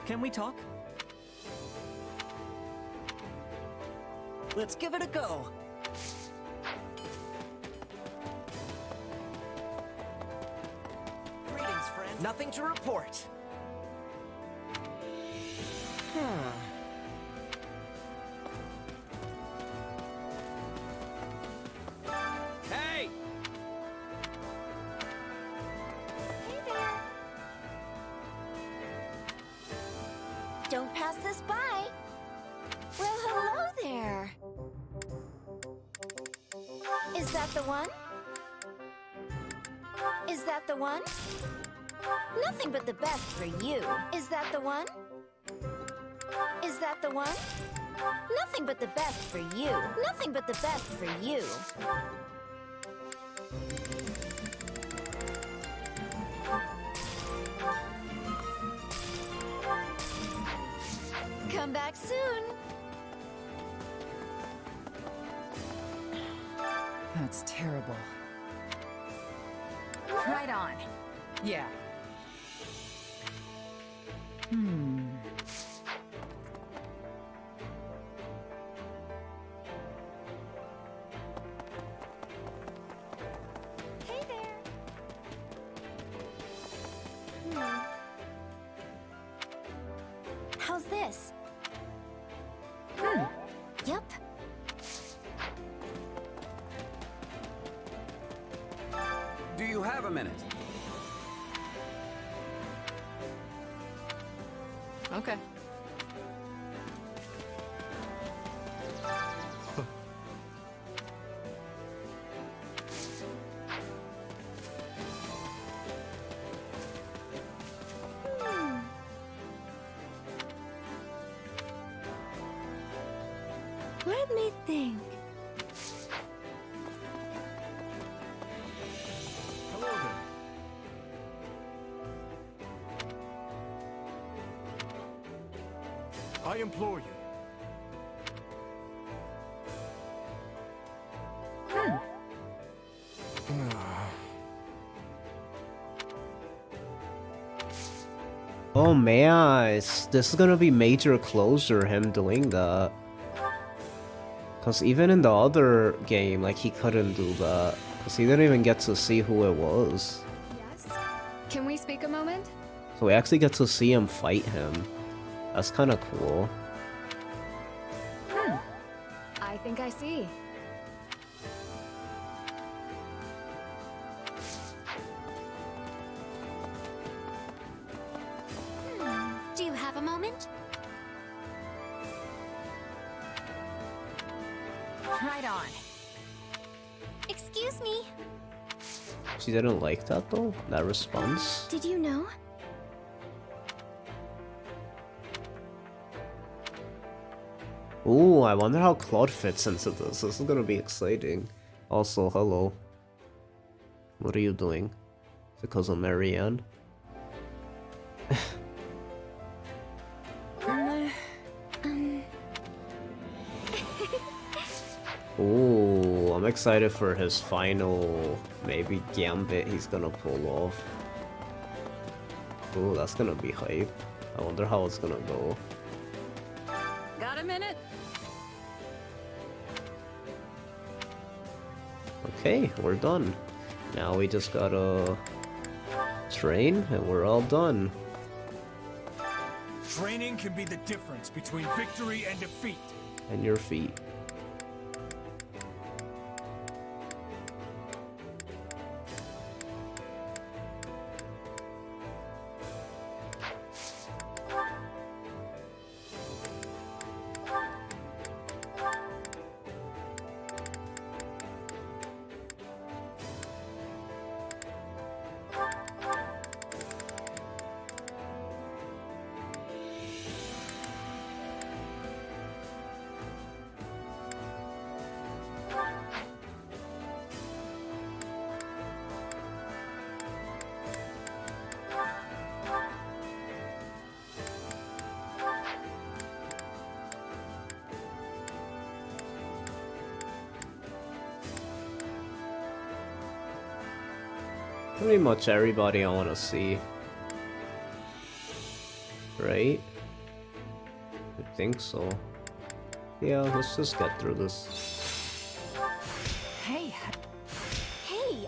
Can we talk? Let's give it a go. Greetings, friend. Nothing to report. Hey! Don't pass this by. Well, hello there. Is that the one? Is that the one? Nothing but the best for you. Is that the one? Is that the one? Nothing but the best for you. Nothing but the best for you. Come back soon. That's terrible. Right on. Yeah. Hey there. How's this? Yep. Do you have a minute? Okay. Let me think. Hello there. I implore you. Oh man, this is gonna be major closure, him doing that. Cause even in the other game, like, he couldn't do that. Cause he didn't even get to see who it was. Yes? Can we speak a moment? So we actually get to see him fight him. That's kinda cool. I think I see. Do you have a moment? Right on. Excuse me. She didn't like that though, that response. Did you know? Ooh, I wonder how Claude fits into this. This is gonna be exciting. Also, hello. What are you doing? Is it because of Marianne? Ooh, I'm excited for his final, maybe gambit he's gonna pull off. Ooh, that's gonna be hype. I wonder how it's gonna go. Got a minute? Okay, we're done. Now we just gotta train and we're all done. Training can be the difference between victory and defeat. And your feet. Pretty much everybody I want to see. Right? I think so. Yeah, let's just get through this. Hey. Hey!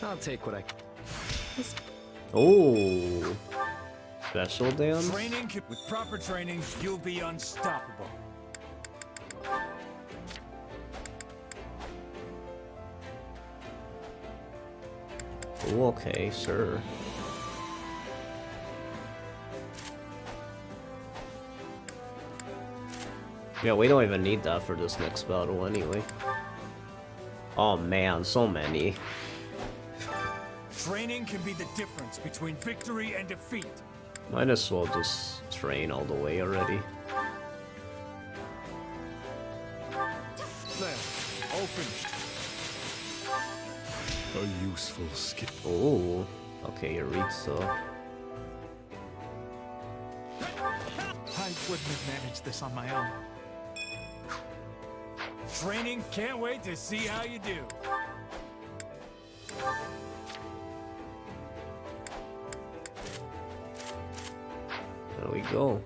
I'll take what I... Oh! Special dance? With proper training, you'll be unstoppable. Oh, okay, sure. Yeah, we don't even need that for this next battle anyway. Oh man, so many. Training can be the difference between victory and defeat. Might as well just train all the way already. There, all finished. A useful skill. Oh, okay, Eureka. I wouldn't have managed this on my own. Training, can't wait to see how you do. There we go.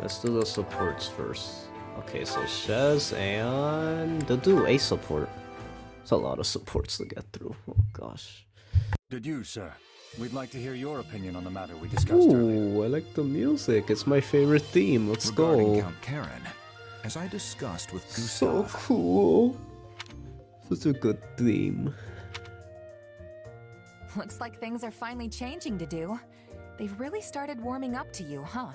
Let's do the supports first. Okay, so Shez and do a support. It's a lot of supports to get through. Oh gosh. Did you, sir? We'd like to hear your opinion on the matter we discussed earlier. Ooh, I like the music. It's my favorite theme. Let's Regarding go. Count Karen, as I discussed with Gustav... So cool. Such a good theme. Looks like things are finally changing to do. They've really started warming up to you, huh?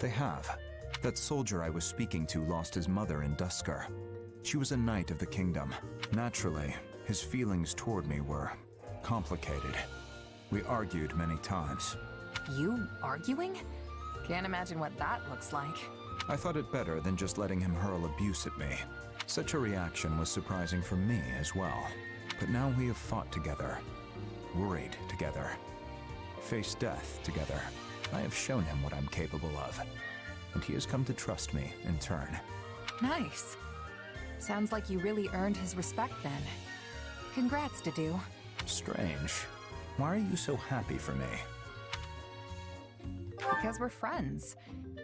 They have. That soldier I was speaking to lost his mother in Dusker. She was a knight of the kingdom. Naturally, his feelings toward me were complicated. We argued many times. You arguing? Can't imagine what that looks like. I thought it better than just letting him hurl abuse at me. Such a reaction was surprising for me as well. But now we have fought together, worried together, faced death together. I have shown him what I'm capable of, and he has come to trust me in turn. Nice. Sounds like you really earned his respect then. Congrats, Dedu. Strange. Why are you so happy for me? Because we're friends.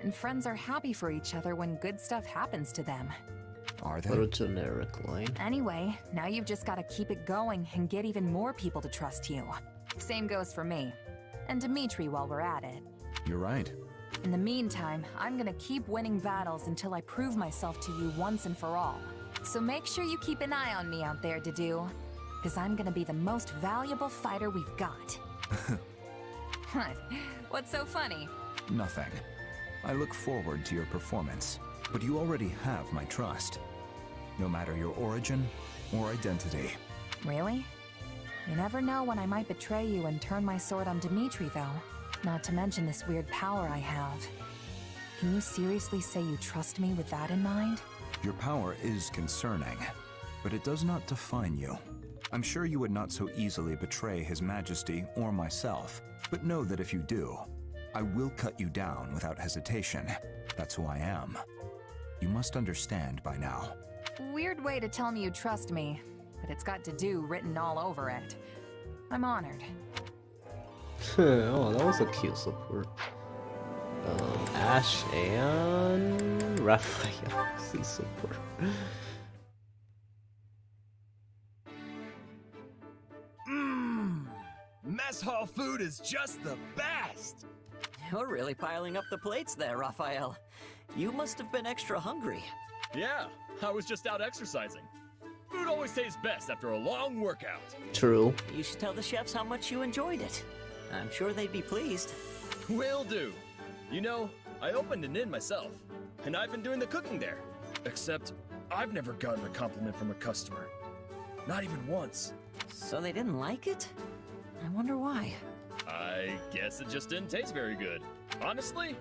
And friends are happy for each other when good stuff happens to them. Are they? What a generic line. Anyway, now you've just got to keep it going and get even more people to trust you. Same goes for me. And Dimitri while we're at it. You're right. In the meantime, I'm gonna keep winning battles until I prove myself to you once and for all. So make sure you keep an eye on me out there, Dedu. Because I'm gonna be the most valuable fighter we've got. What? What's so funny? Nothing. I look forward to your performance, but you already have my trust. No matter your origin or identity. Really? You never know when I might betray you and turn my sword on Dimitri, though. Not to mention this weird power I have. Can you seriously say you trust me with that in mind? Your power is concerning, but it does not define you. I'm sure you would not so easily betray His Majesty or myself, but know that if you do, I will cut you down without hesitation. That's who I am. You must understand by now. Weird way to tell me you trust me, but it's got Dedu written all over it. I'm honored. Oh, that was a cute support. Ash and Raphael. See support. Mess hall food is just the best! You're really piling up the plates there, Raphael. You must have been extra hungry. Yeah, I was just out exercising. Food always tastes best after a long workout. True. You should tell the chefs how much you enjoyed it. I'm sure they'd be pleased. Will do. You know, I opened an inn myself, and I've been doing the cooking there. Except, I've never gotten a compliment from a customer. Not even once. So they didn't like it? I wonder why. I guess it just didn't taste very good. Honestly,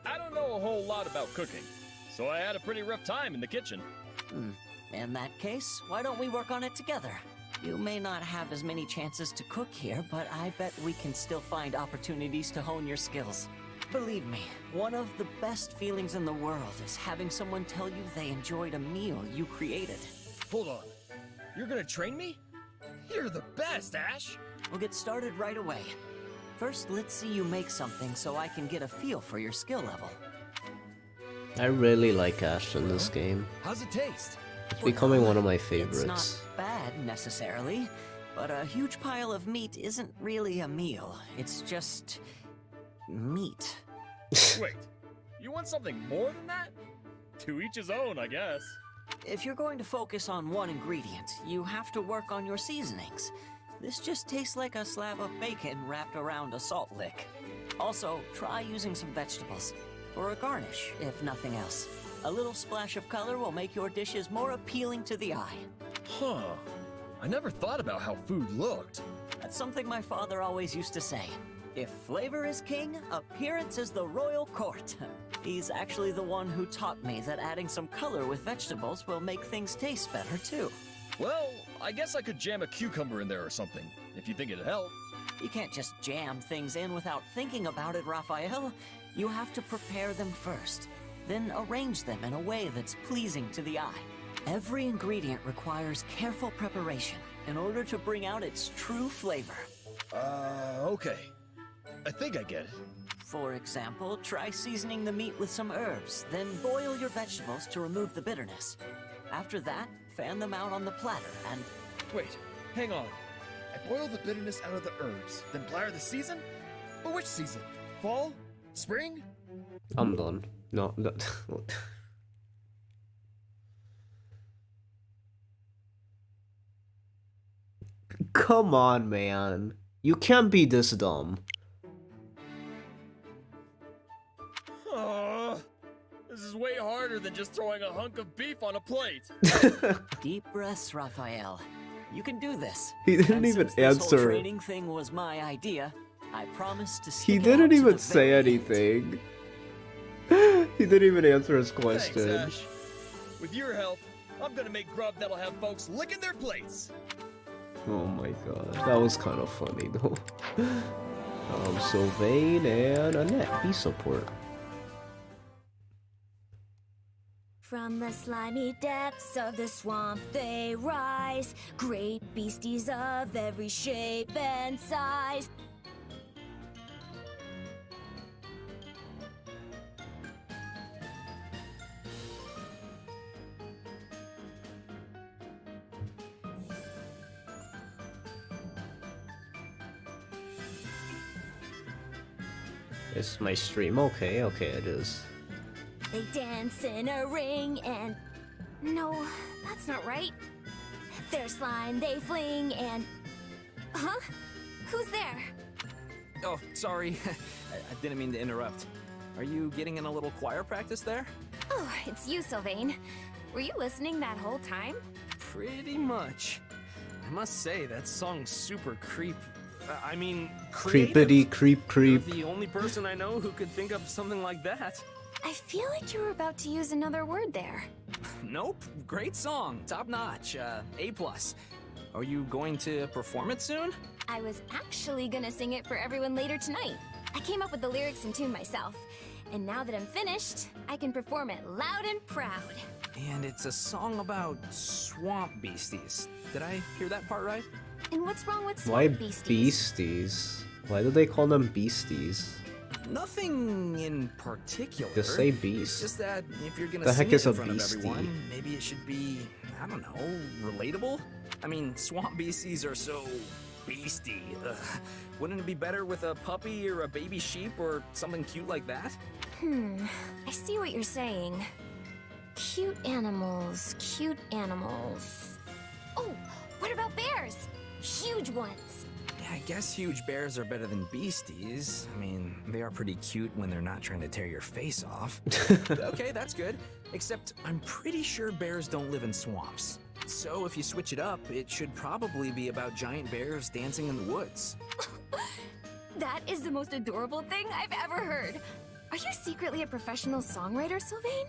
I don't know a whole lot about cooking, so I had a pretty rough time in the kitchen. In that case, why don't we work on it together? You may not have as many chances to cook here, but I bet we can still find opportunities to hone your skills. Believe me, one of the best feelings in the world is having someone tell you they enjoyed a meal you created. Hold on. You're gonna train me? You're the best, Ash! We'll get started right away. First, let's see you make something so I can get a feel for your skill level. I really like Ash in this game. How's it taste? It's becoming one of my It's favorites. not bad, necessarily, but a huge pile of meat isn't really a meal. It's just... meat. Wait, you want something more than that? To each his own, I guess. If you're going to focus on one ingredient, you have to work on your seasonings. This just tastes like a slab of bacon wrapped around a salt lick. Also, try using some vegetables. For a garnish, if nothing else. A little splash of color will make your dishes more appealing to the eye. Huh. I never thought about how food looked. That's something my father always used to say. If flavor is king, appearance is the royal court. He's actually the one who taught me that adding some color with vegetables will make things taste better too. Well, I guess I could jam a cucumber in there or something, if you think it'd help. You can't just jam things in without thinking about it, Raphael. You have to prepare them first, then arrange them in a way that's pleasing to the eye. Every ingredient requires careful preparation in order to bring out its true flavor. Okay. I think I get it. For example, try seasoning the meat with some herbs, then boil your vegetables to remove the bitterness. After that, fan them out on the platter and... Wait, hang on. I boil the bitterness out of the herbs, then platter the season? But which season? Fall? Spring? I'm done. No. Come on, man. You can't be this dumb. This is way harder than just throwing a hunk of beef on a plate. Deep breaths, Raphael. You can do this. He didn't even Since this whole answer. training thing was my idea, I promise to stick He it out didn't to even the say very anything. He didn't even answer his Thanks, question. Ash. With your help, I'm gonna make grub that'll have folks licking their plates. Oh my god, that was kind of funny though. Sylvain and Annette, be support. From the slimy depths of the swamp they rise, great beasties of every shape and size. It's my stream. Okay, it is. They dance in a ring and... No, that's not right. Their slime they fling and... Huh? Who's there? Oh, sorry. I didn't mean to interrupt. Are you getting in a little choir practice there? Oh, it's you, Sylvain. Were you listening that whole time? Pretty much. I must say, that song's super creepy. Creepity creep. You're the only person I know who could think of something like that. I feel like you were about to use another word there. Nope. Great song. Top notch. A+. Are you going to perform it soon? I was actually gonna sing it for everyone later tonight. I came up with the lyrics and tune myself. And now that I'm finished, I can perform it loud and proud. And it's a song about swamp beasties. Did I hear that part right? And what's wrong with Why swamp beasties? beasties? Why do they call them beasties? Nothing in particular. Just say beast. It's just that if you're gonna The sing heck it is in a front beastie? of everyone, maybe it should be, I don't know, relatable? I mean, swamp beasties are so beastie. Ugh. Wouldn't it be better with a puppy or a baby sheep or something cute like that? I see what you're saying. Cute animals, cute animals. Oh, what about bears? Huge ones. Yeah, I guess huge bears are better than beasties. I mean, they are pretty cute when they're not trying to tear your face off. Okay, that's good. Except I'm pretty sure bears don't live in swamps. So if you switch it up, it should probably be about giant bears dancing in the woods. That is the most adorable thing I've ever heard. Are you secretly a professional songwriter, Sylvain?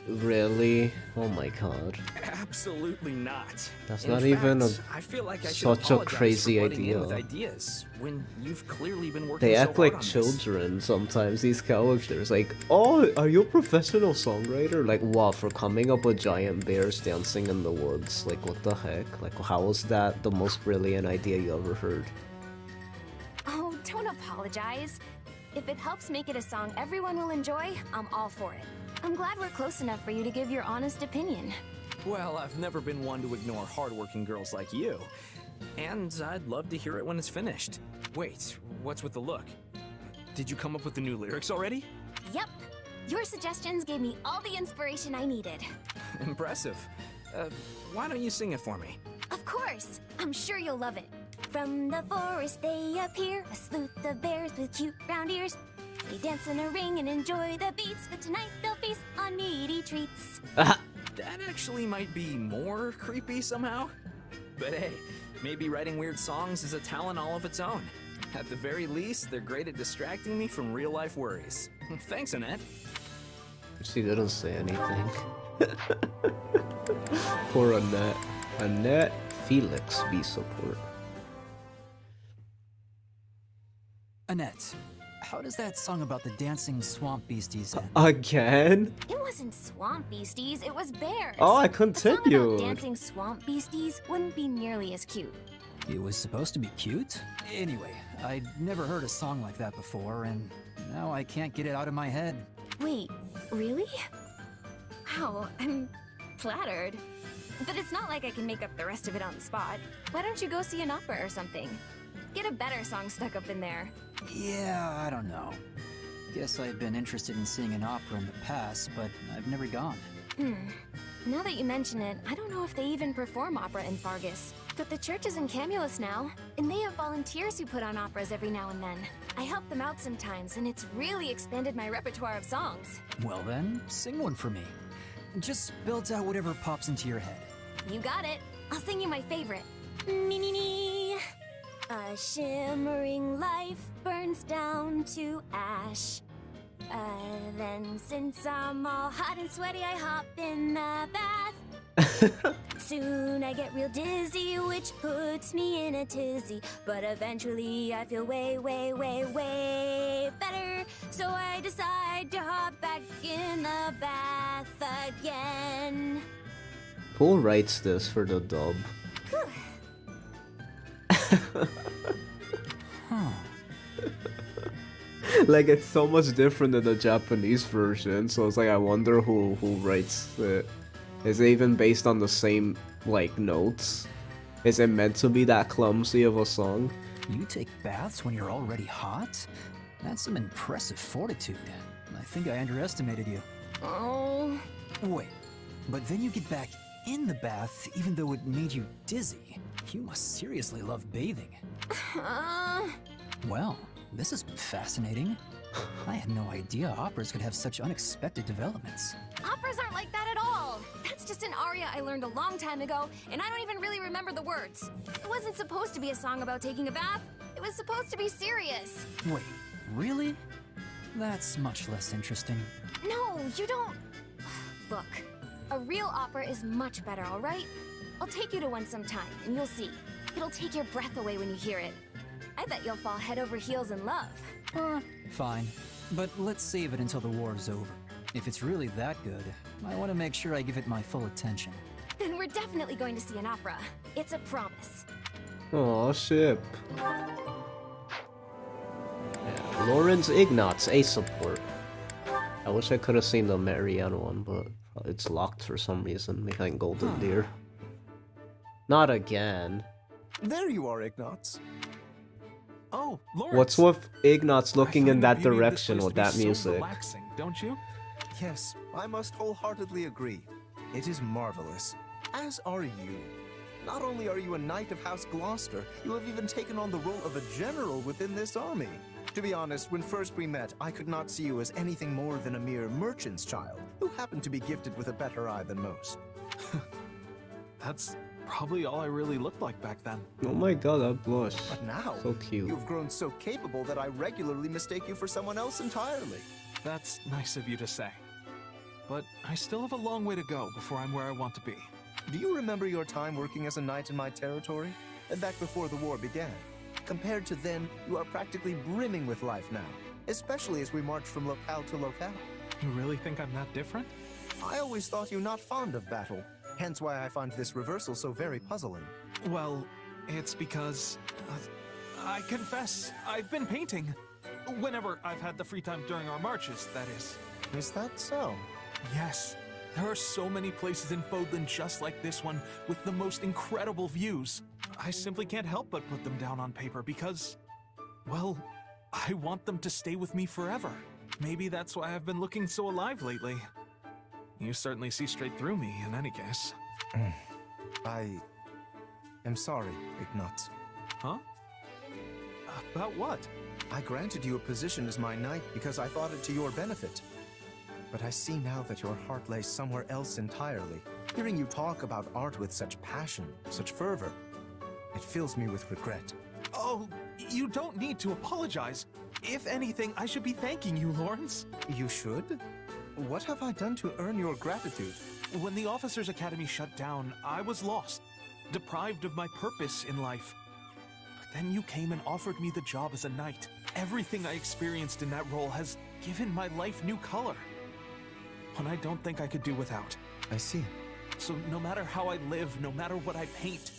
Really? Oh my god. Absolutely not. That's In not fact, even I feel like I should such a apologize crazy for butting in with idea. ideas when you've clearly been working They so act hard like on this. children sometimes, these characters. Like, oh, are you a professional songwriter? Like, wow, for coming up with giant bears dancing in the woods. Like, what the heck? Like, how was that the most brilliant idea you ever heard? Oh, don't apologize. If it helps make it a song everyone will enjoy, I'm all for it. I'm glad we're close enough for you to give your honest opinion. Well, I've never been one to ignore hardworking girls like you. And I'd love to hear it when it's finished. Wait, what's with the look? Did you come up with the new lyrics already? Yep. Your suggestions gave me all the inspiration I needed. Impressive. Why don't you sing it for me? Of course. I'm sure you'll love it. From the forest they appear, a sleuth of bears with cute round ears. They dance in a ring and enjoy the beats, but tonight they'll feast on meaty treats. That actually might be more creepy somehow. But hey, maybe writing weird songs is a talent all of its own. At the very least, they're great at distracting me from real-life worries. Thanks, Annette. She didn't say anything. Poor Annette. Annette, Felix, be support. Annette, how does that song about the dancing swamp beasties end? Again? It wasn't swamp beasties, it was bears. Oh, I A song continued. about dancing swamp beasties wouldn't be nearly as cute. It was supposed to be cute? Anyway, I'd never heard a song like that before, and now I can't get it out of my head. Wait, really? Wow, I'm flattered. But it's not like I can make up the rest of it on the spot. Why don't you go see an opera or something? Get a better song stuck up in there. Yeah, I don't know. Guess I've been interested in seeing an opera in the past, but I've never gone. Now that you mention it, I don't know if they even perform opera in Fargus. But the church is in Camulus now, and they have volunteers who put on operas every now and then. I help them out sometimes, and it's really expanded my repertoire of songs. Well then, sing one for me. Just belt out whatever pops into your head. You got it. I'll sing you my favorite. Nee. A shimmering life burns down to ash. Then since I'm all hot and sweaty, I hop in the bath. Soon I get real dizzy, which puts me in a tizzy. But eventually I feel way, way, way, way better. So I decide to hop back in the bath again. Who writes this for the dub? Like, it's so much different than the Japanese version, so it's like, I wonder who writes it. Is it even based on the same, like, notes? Is it meant to be that clumsy of a song? You take baths when you're already hot? That's some impressive fortitude. I think I underestimated you. Oh. Wait, but then you get back in the bath even though it made you dizzy. You must seriously love bathing. Well, this has been fascinating. I had no idea operas could have such unexpected developments. Operas aren't like that at all. That's just an aria I learned a long time ago, and I don't even really remember the words. It wasn't supposed to be a song about taking a bath. It was supposed to be serious. Wait, really? That's much less interesting. No, you don't... Look, a real opera is much better, all right? I'll take you to one sometime, and you'll see. It'll take your breath away when you hear it. I bet you'll fall head over heels in love. Fine, but let's save it until the war's over. If it's really that good, I want to make sure I give it my full attention. Then we're definitely going to see an opera. It's a promise. Aw, ship. Lawrence Ignatz, A support. I wish I could have seen the Marianne one, but it's locked for some reason behind Golden Deer. Not again. There you are, Ignatz. Oh, Lawrence. What's with Ignatz looking in that direction with that So music? relaxing, don't you? Yes, I must wholeheartedly agree. It is marvelous. As are you. Not only are you a knight of House Gloucester, you have even taken on the role of a general within this army. To be honest, when first we met, I could not see you as anything more than a mere merchant's child, who happened to be gifted with a better eye than most. That's probably all I really looked like back then. Oh my god, that blush. But now, so cute. You've grown so capable that I regularly mistake you for someone else entirely. That's nice of you to say. but I still have a long way to go before I'm where I want to be. Do you remember your time working as a knight in my territory? Back before the war began. Compared to then, you are practically brimming with life now, especially as we march from locale to locale. You really think I'm that different? I always thought you not fond of battle, hence why I find this reversal so very puzzling. Well, it's because... I confess, I've been painting. Whenever I've had the free time during our marches, that is. Is that so? Yes. There are so many places in Fodlan just like this one, with the most incredible views. I simply can't help but put them down on paper because, well, I want them to stay with me forever. Maybe that's why I've been looking so alive lately. You certainly see straight through me, in any case. I am sorry, Ignatz. Huh? About what? I granted you a position as my knight because I thought it to your benefit. But I see now that your heart lays somewhere else entirely. Hearing you talk about art with such passion, such fervor, it fills me with regret. Oh, you don't need to apologize. If anything, I should be thanking you, Lawrence. You should? What have I done to earn your gratitude? When the Officers' Academy shut down, I was lost, deprived of my purpose in life. But then you came and offered me the job as a knight. Everything I experienced in that role has given my life new color. One I don't think I could do without. I see. So no matter how I live, no matter what I paint,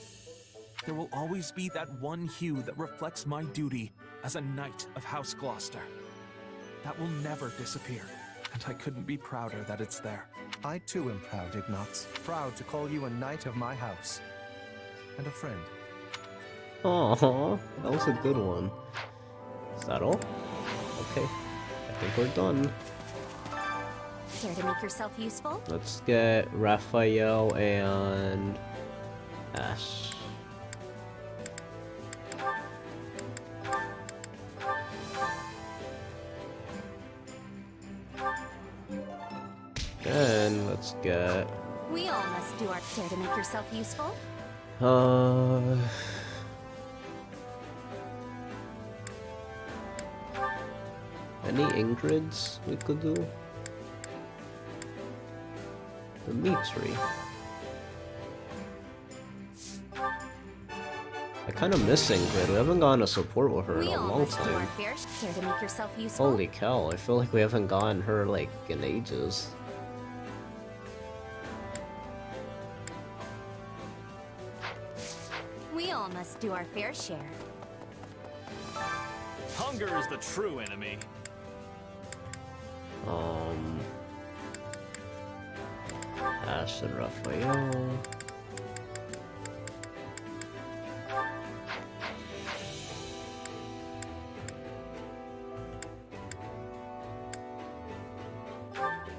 there will always be that one hue that reflects my duty as a knight of House Gloucester. That will never disappear, and I couldn't be prouder that it's there. I too am proud, Ignatz. Proud to call you a knight of my house. And a friend. Aww, that was a good one. Is that all? Okay, I think we're done. Care to make yourself useful? Let's get Raphael and Ash. Then let's get... We all must do our care to make yourself useful. Any Ingrids we could do? Dimitri. I kind of miss Ingrid. We haven't gotten a support with her in a long time. Care to make yourself useful. Holy cow, I feel like we haven't gotten her like in ages. We all must do our fair share. Hunger is the true enemy. Ash and Raphael.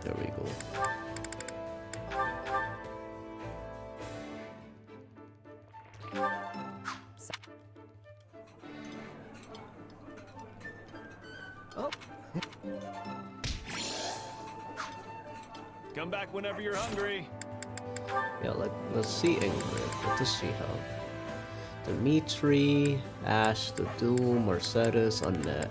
There we go. Oh. Come back whenever you're hungry. Yeah, let's see Ingrid. What does she have? Dimitri, Ash, the Doom, Mercedes, Annette.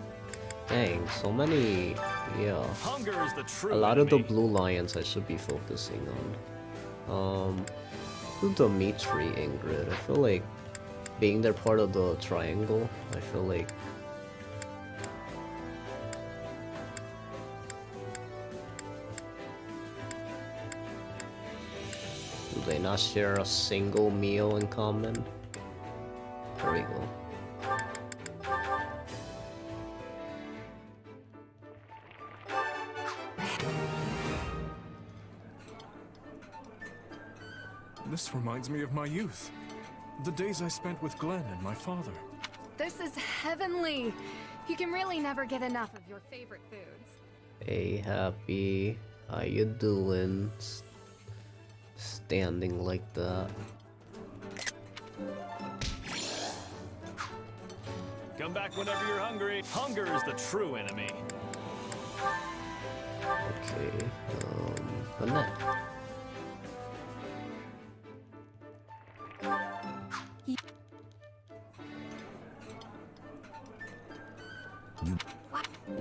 Dang, so many. Yeah. Hunger is the true a lot of the enemy. blue lions I should be focusing on. To Dimitri, Ingrid. I feel like being they're part of the triangle, I feel like do they not share a single meal in common? There we go. This reminds me of my youth. The days I spent with Glenn and my father. This is heavenly. You can really never get enough of your favorite foods. Hey, Happy. How you doing? Standing like that. Come back whenever you're hungry. Hunger is the true enemy. Okay, Annette.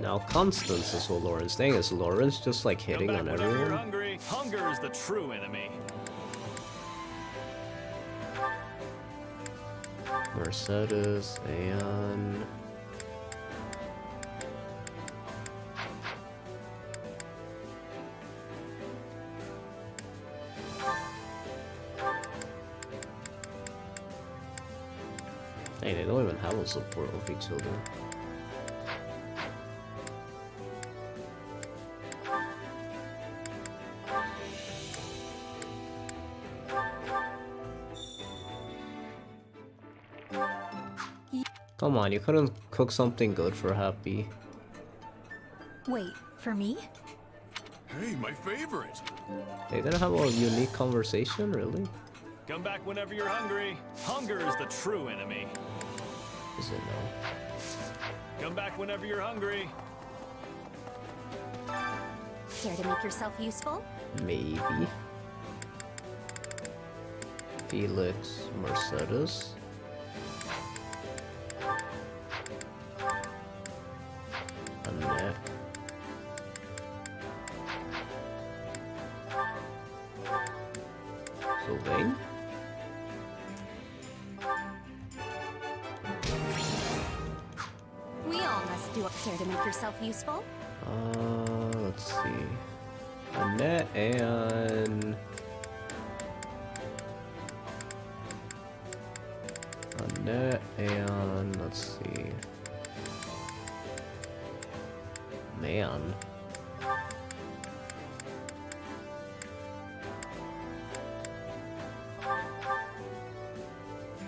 Now Constance is with Lawrence. Dang, is Lawrence just like hitting on everyone? hungry, hunger is the true enemy. Mercedes and... Hey, they don't even have a support of each other. Come on, you couldn't cook something good for Happy. Wait, for me? Hey, my favorite. They didn't have a unique conversation, really? Come back whenever you're hungry. Hunger is the true enemy. Is it no? Come back whenever you're hungry. Care to make yourself useful? Maybe. Felix, Mercedes. Annette. Sylvain? We all must do. Care to make yourself useful? Let's see. Annette and... Annette and... let's see. Man.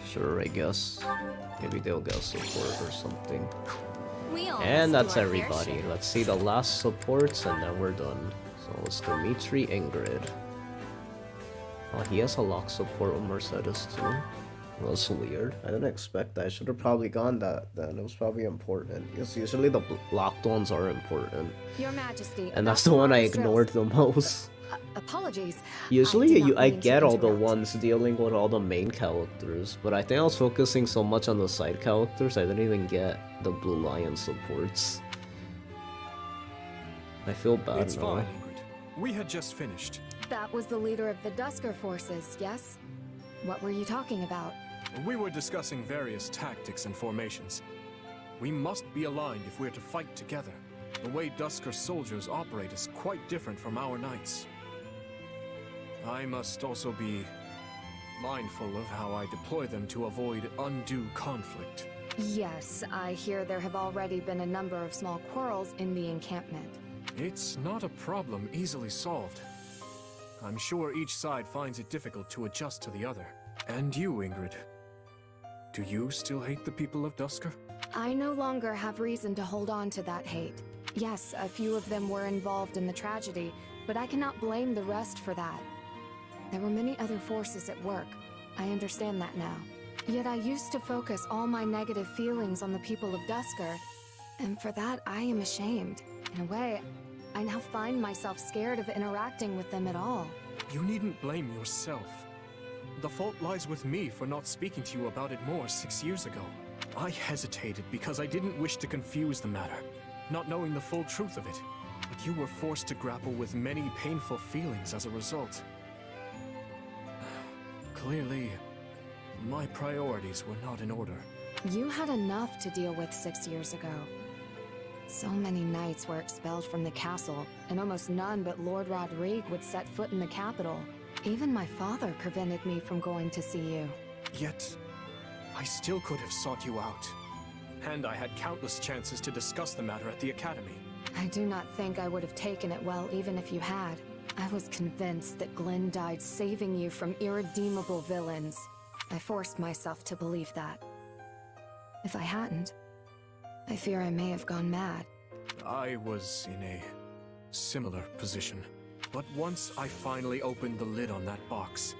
Sure, I guess. Maybe they'll get support or something. And that's everybody. Let's see the last supports and then we're done. So it's Dimitri Ingrid. Oh, he has a lock support with Mercedes too. That's weird. I didn't expect that. I should have probably gone that then. It was probably important. Because usually the locked ones are important. Your Majesty. And that's the one I ignored the most. Apologies. Usually I get all the ones dealing with all the main characters, but I think I was focusing so much on the side characters I didn't even get the Blue Lion supports. I feel bad It's now. fine, Ingrid. We had just finished. That was the leader of the Dusker forces, yes? What were you talking about? We were discussing various tactics and formations. We must be aligned if we're to fight together. The way Dusker soldiers operate is quite different from our knights. I must also be mindful of how I deploy them to avoid undue conflict. Yes, I hear there have already been a number of small quarrels in the encampment. It's not a problem easily solved. I'm sure each side finds it difficult to adjust to the other. And you, Ingrid. Do you still hate the people of Dusker? I no longer have reason to hold on to that hate. Yes, a few of them were involved in the tragedy, but I cannot blame the rest for that. There were many other forces at work. I understand that now. Yet I used to focus all my negative feelings on the people of Dusker, and for that I am ashamed. In a way, I now find myself scared of interacting with them at all. You needn't blame yourself. The fault lies with me for not speaking to you about it more 6 years ago. I hesitated because I didn't wish to confuse the matter, not knowing the full truth of it. But you were forced to grapple with many painful feelings as a result. Clearly, my priorities were not in order. You had enough to deal with 6 years ago. So many knights were expelled from the castle, and almost none but Lord Rodrigue would set foot in the capital. Even my father prevented me from going to see you. Yet, I still could have sought you out. And I had countless chances to discuss the matter at the academy. I do not think I would have taken it well even if you had. I was convinced that Glenn died saving you from irredeemable villains. I forced myself to believe that. If I hadn't, I fear I may have gone mad. I was in a similar position. But once I finally opened the lid on that box,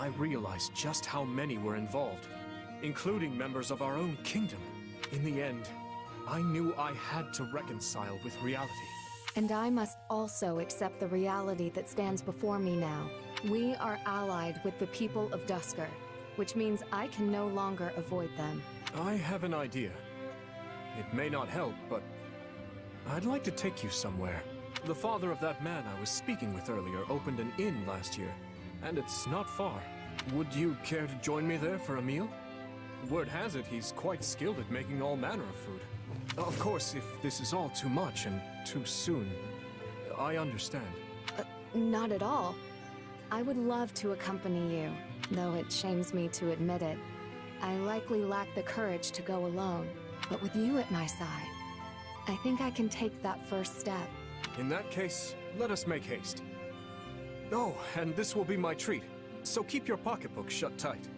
I realized just how many were involved, including members of our own kingdom. In the end, I knew I had to reconcile with reality. And I must also accept the reality that stands before me now. We are allied with the people of Dusker, which means I can no longer avoid them. I have an idea. It may not help, but I'd like to take you somewhere. The father of that man I was speaking with earlier opened an inn last year, and it's not far. Would you care to join me there for a meal? Word has it he's quite skilled at making all manner of food. Of course, if this is all too much and too soon, I understand. Not at all. I would love to accompany you, though it shames me to admit it. I likely lack the courage to go alone, but with you at my side, I think I can take that first step. In that case, let us make haste. Oh, and this will be my treat, so keep your pocketbook shut tight.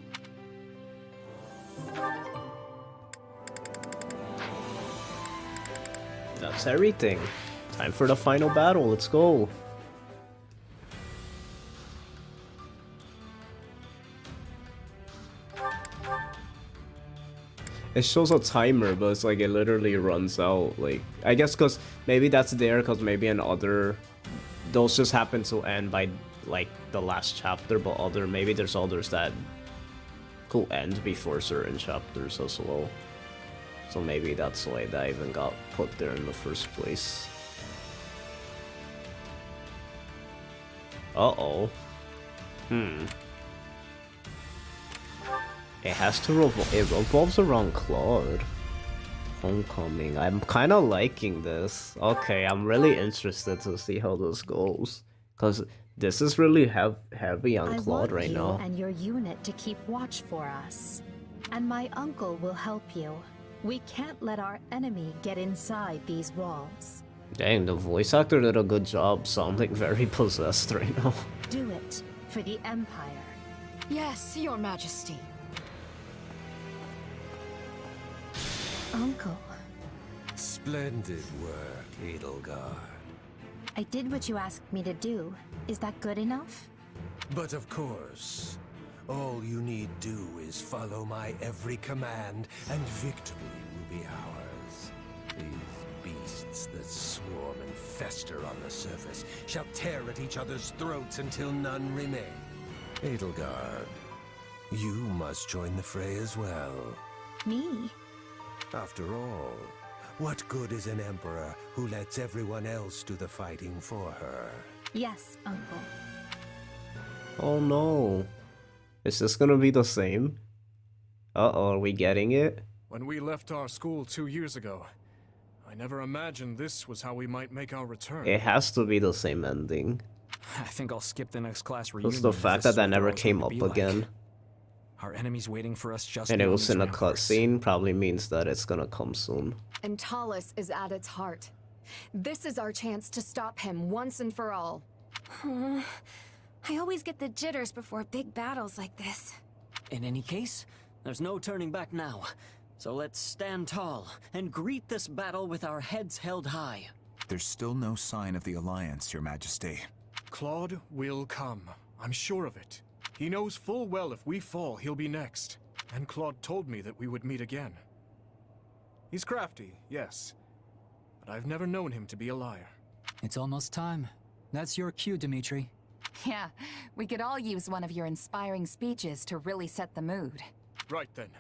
That's everything. Time for the final battle, let's go. It shows a timer, but it's like it literally runs out. Like, I guess because maybe that's there because maybe in other, those just happen to end by like the last chapter, but maybe there's others that could end before certain chapters as well. So maybe that's why that even got put there in the first place. Uh-oh. It has to it revolves around Claude. Homecoming. I'm kind of liking this. Okay, I'm really interested to see how this goes. Because this is really heavy on Claude right now. I want you and your unit to keep watch for us. And my uncle will help you. We can't let our enemy get inside these walls. Dang, the voice actor did a good job sounding very possessed right now. Do it for the Empire. Yes, Your Majesty. Uncle. Splendid work, Edelgard. I did what you asked me to do. Is that good enough? But of course, all you need do is follow my every command, and victory will be ours. These beasts that swarm and fester on the surface shall tear at each other's throats until none remain. Edelgard, you must join the fray as well. Me? After all, what good is an emperor who lets everyone else do the fighting for her? Yes, Uncle. Oh no. Is this gonna be the same? Uh-oh, are we getting it? When we left our school 2 years ago, I never imagined this was how we might make our return. It has to be the same ending. I think I'll skip the next class reunion. Just the fact that never came up again. Our enemies waiting for us just and it was in a ramparts. cutscene probably means that it's gonna come soon. And Talus is at its heart. This is our chance to stop him once and for all. I always get the jitters before big battles like this. In any case, there's no turning back now. So let's stand tall and greet this battle with our heads held high. There's still no sign of the Alliance, Your Majesty. Claude will come. I'm sure of it. He knows full well if we fall, he'll be next. And Claude told me that we would meet again. He's crafty, yes. But I've never known him to be a liar. It's almost time. That's your cue, Dimitri. Yeah, we could all use one of your inspiring speeches to really set the mood. Right then.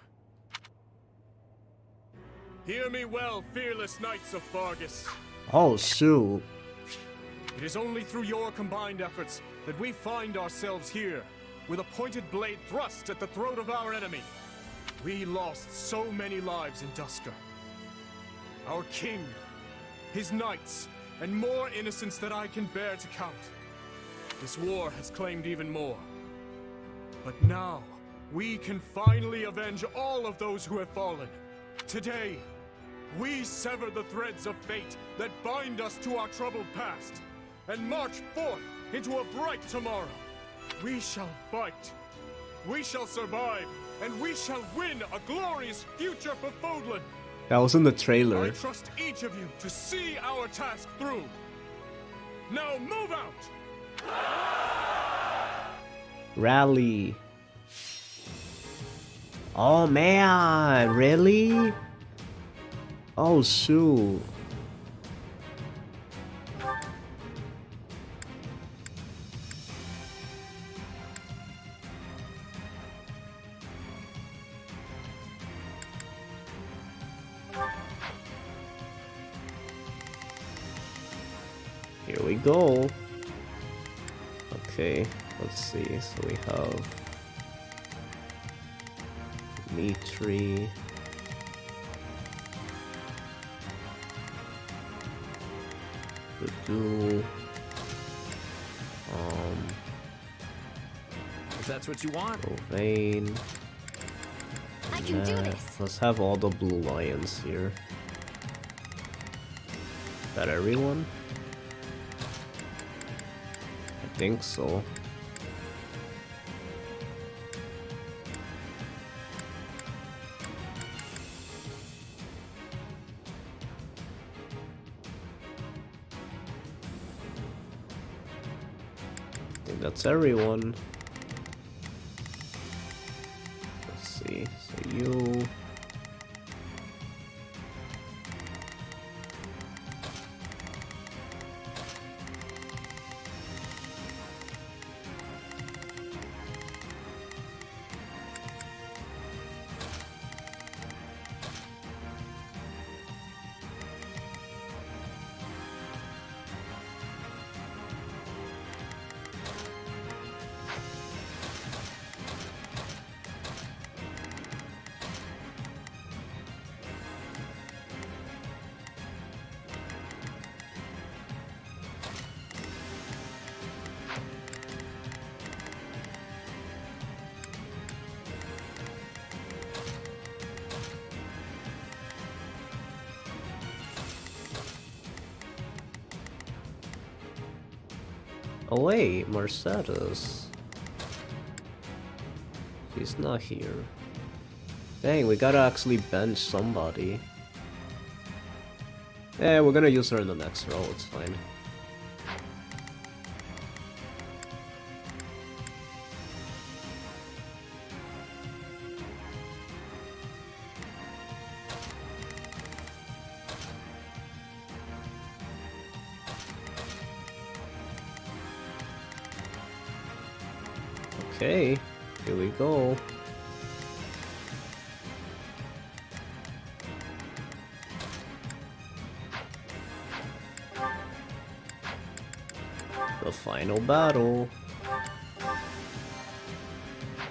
Hear me well, fearless knights of Fargus. Oh, shoot. It is only through your combined efforts that we find ourselves here, with a pointed blade thrust at the throat of our enemy. We lost so many lives in Dusker. Our king, his knights, and more innocents that I can bear to count. This war has claimed even more. But now, we can finally avenge all of those who have fallen. Today, we sever the threads of fate that bind us to our troubled past, and march forth into a bright tomorrow. We shall fight, we shall survive, and we shall win a glorious future for Fodlan. That was in the trailer. I trust each of you to see our task through. Now move out! Rally. Oh man, really? Oh shoot. Here we go. Okay, let's see. So we have Dimitri. If that's what you want. Vein. I can do this. Let's have all the blue lions here. Is that everyone? I think so. I think that's everyone. Let's see. So you. Oh wait, Mercedes. She's not here. Dang, we gotta actually bench somebody. Yeah, we're gonna use her in the next row, it's fine. Okay, here we go. The final battle.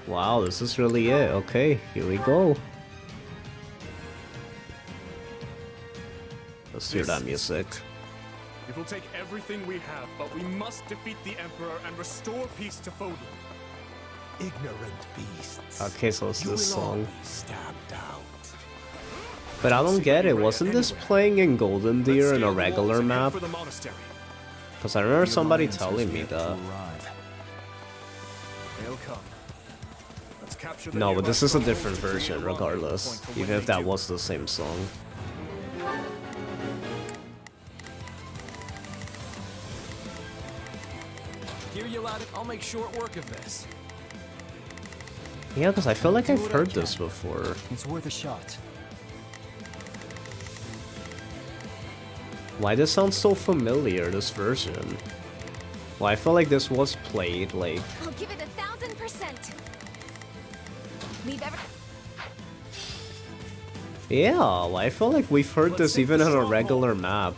Wow, this is really it. Okay, here we go. Let's hear that music. It will take everything we have, but we must defeat the Emperor and restore peace to Fodor. Ignorant beasts. Okay, so it's this song. Stamped out. But I don't get it. Wasn't this playing in Golden Deer in a regular map? Because I remember somebody telling me that. No, but this is a different version, regardless. Even if that was the same song. Hear you loud. I'll make short work of this. Yeah, because I feel like I've heard this before. It's worth a shot. Why does this sound so familiar, this version? Well, I feel like this was played, like... I'll give it 1000%. Leave every... Yeah, well, I feel like we've heard this even on a regular map.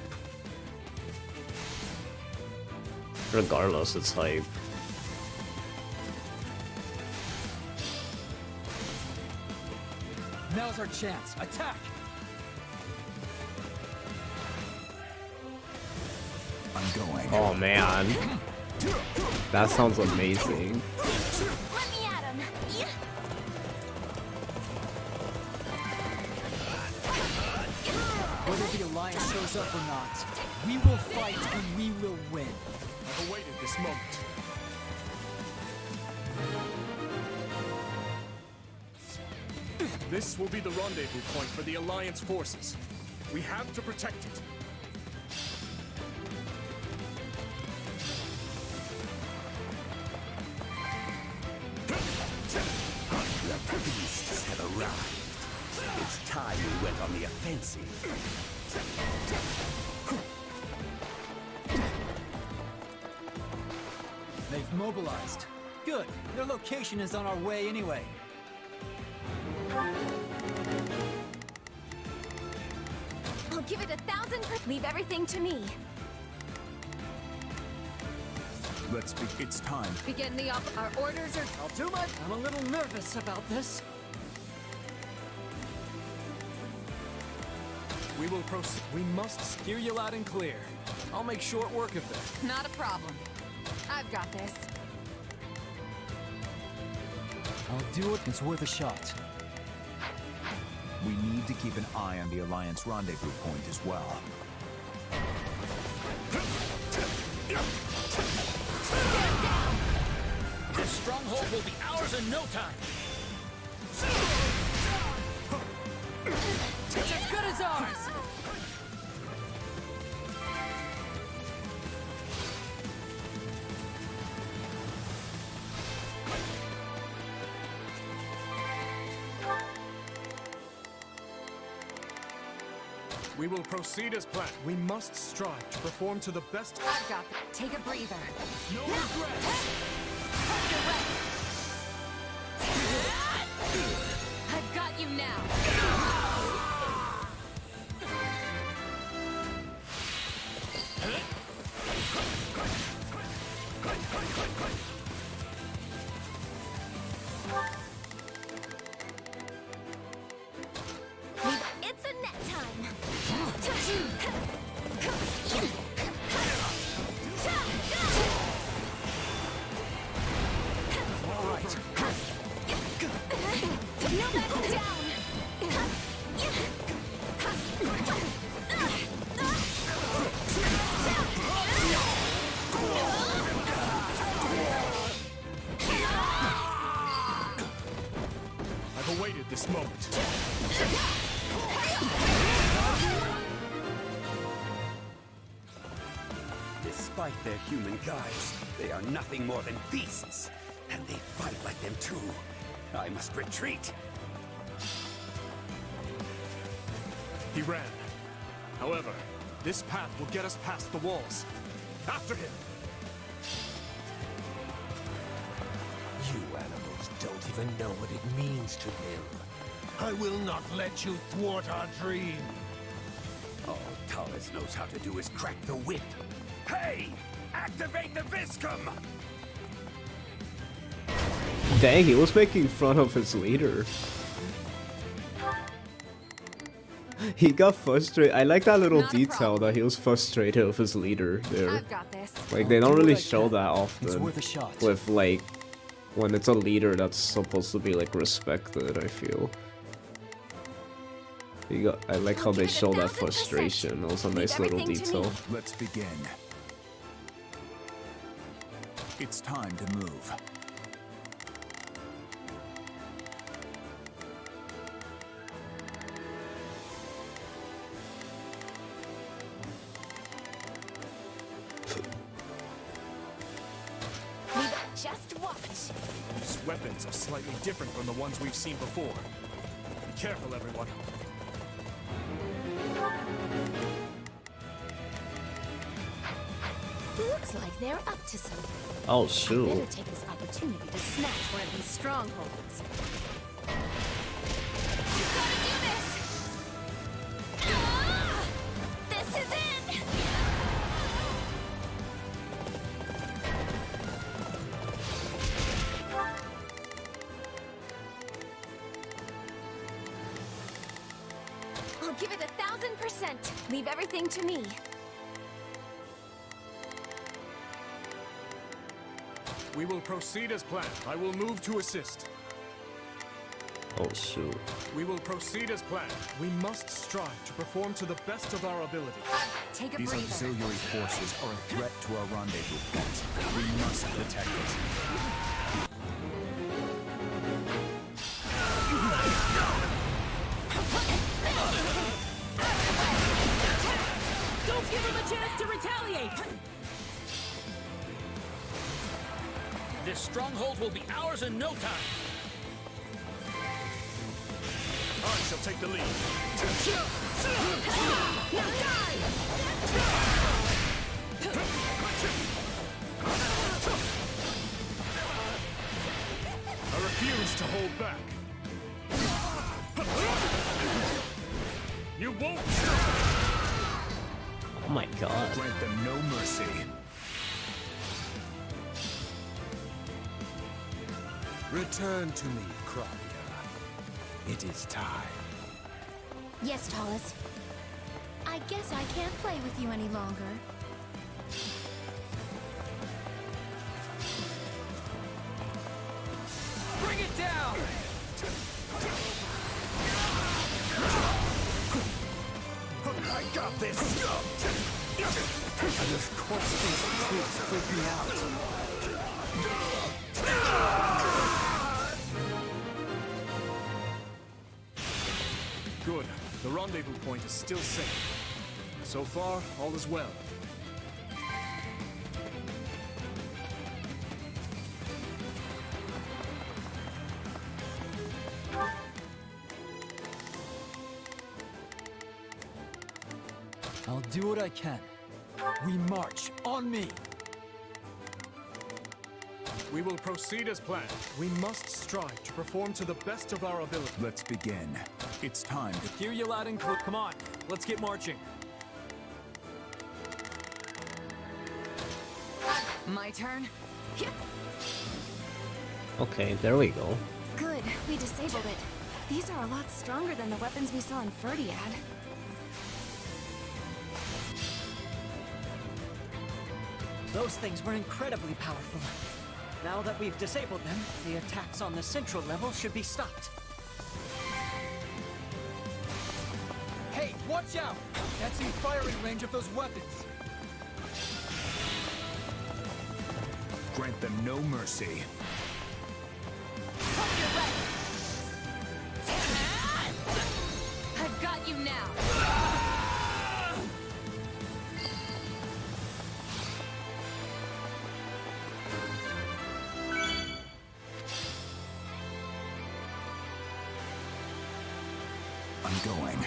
Regardless, it's hype. Now's our chance. Attack! I'm going. Oh man. That sounds amazing. Let me at him. Yeah. Whether the Alliance shows up or not, we will fight and we will win. I've awaited this moment. This will be the rendezvous point for the Alliance forces. We have to protect it. The beasts have arrived. It's time we went on the offensive. They've mobilized. Good. Their location is on our way anyway. I'll give it 1000%. Leave everything to me. It's time. Begin the our orders are Not too much. I'm a little nervous about this. We will proceed. We must hear you loud and clear. I'll make short work of this. not a problem. I've got this. I'll do it. It's worth a shot. We need to keep an eye on the Alliance rendezvous point as well. This stronghold will be ours in no time. It's as good as ours. We will proceed as planned. We must strive to perform to the best. I've got this. Take a breather. No regrets. I've got you now. It's a net time. All right. No backing down. I've awaited this moment. Despite their human guise, they are nothing more than beasts. And they fight like them too. I must retreat. He ran. However, this path will get us past the walls. After him! You animals don't even know what it means to live. I will not let you thwart our dream. All Talis knows how to do is crack the whip. Hey! Activate the Viscum! Dang, he was making fun of his leader. He got frustrated. I like that little detail that he was frustrated with his leader there. I've got this. Like, they don't really show that often. It's worth a shot. With, like, when it's a leader that's supposed to be, like, respected, I feel. I like how they show that frustration. That was a nice little detail. Let's begin. It's time to move. Just watch. These weapons are slightly different from the ones we've seen before. Be careful, everyone. Looks like they're up to something. Oh, shoot. Better take this opportunity to snatch one of these strongholds. You gotta do this! Ah! This is it! I'll give it 1,000%. Leave everything to me. We will proceed as planned. I will move to assist. Oh, shoot. We will proceed as planned. We must strive to perform to the best of our ability. Take a These breather. auxiliary forces are a threat to our rendezvous point. We must protect it. Don't give him a chance to retaliate! This stronghold will be ours in no time. I shall take the lead. Now die! I refuse to hold back. You won't! Oh my god. Grant them no mercy. Return to me, Claudia. It is time. Yes, Tallis. I guess I can't play with you any longer. Bring it down! I got this! And of course these troops freak me out. Good. The rendezvous point is still safe. So far, all is well. I'll do what I can. We march. On me! We will proceed as planned. We must strive to perform to the best of our ability. Let's begin. It's time to Hear you loud and clear. Come on, let's get marching. My turn? Okay, there we go. Good, we disabled it. These are a lot stronger than the weapons we saw in Ferdiad. Those things were incredibly powerful. Now that we've disabled them, the attacks on the central level should be stopped. Hey, watch out! That's in firing range of those weapons. grant them no mercy. I've got you now. I'm going.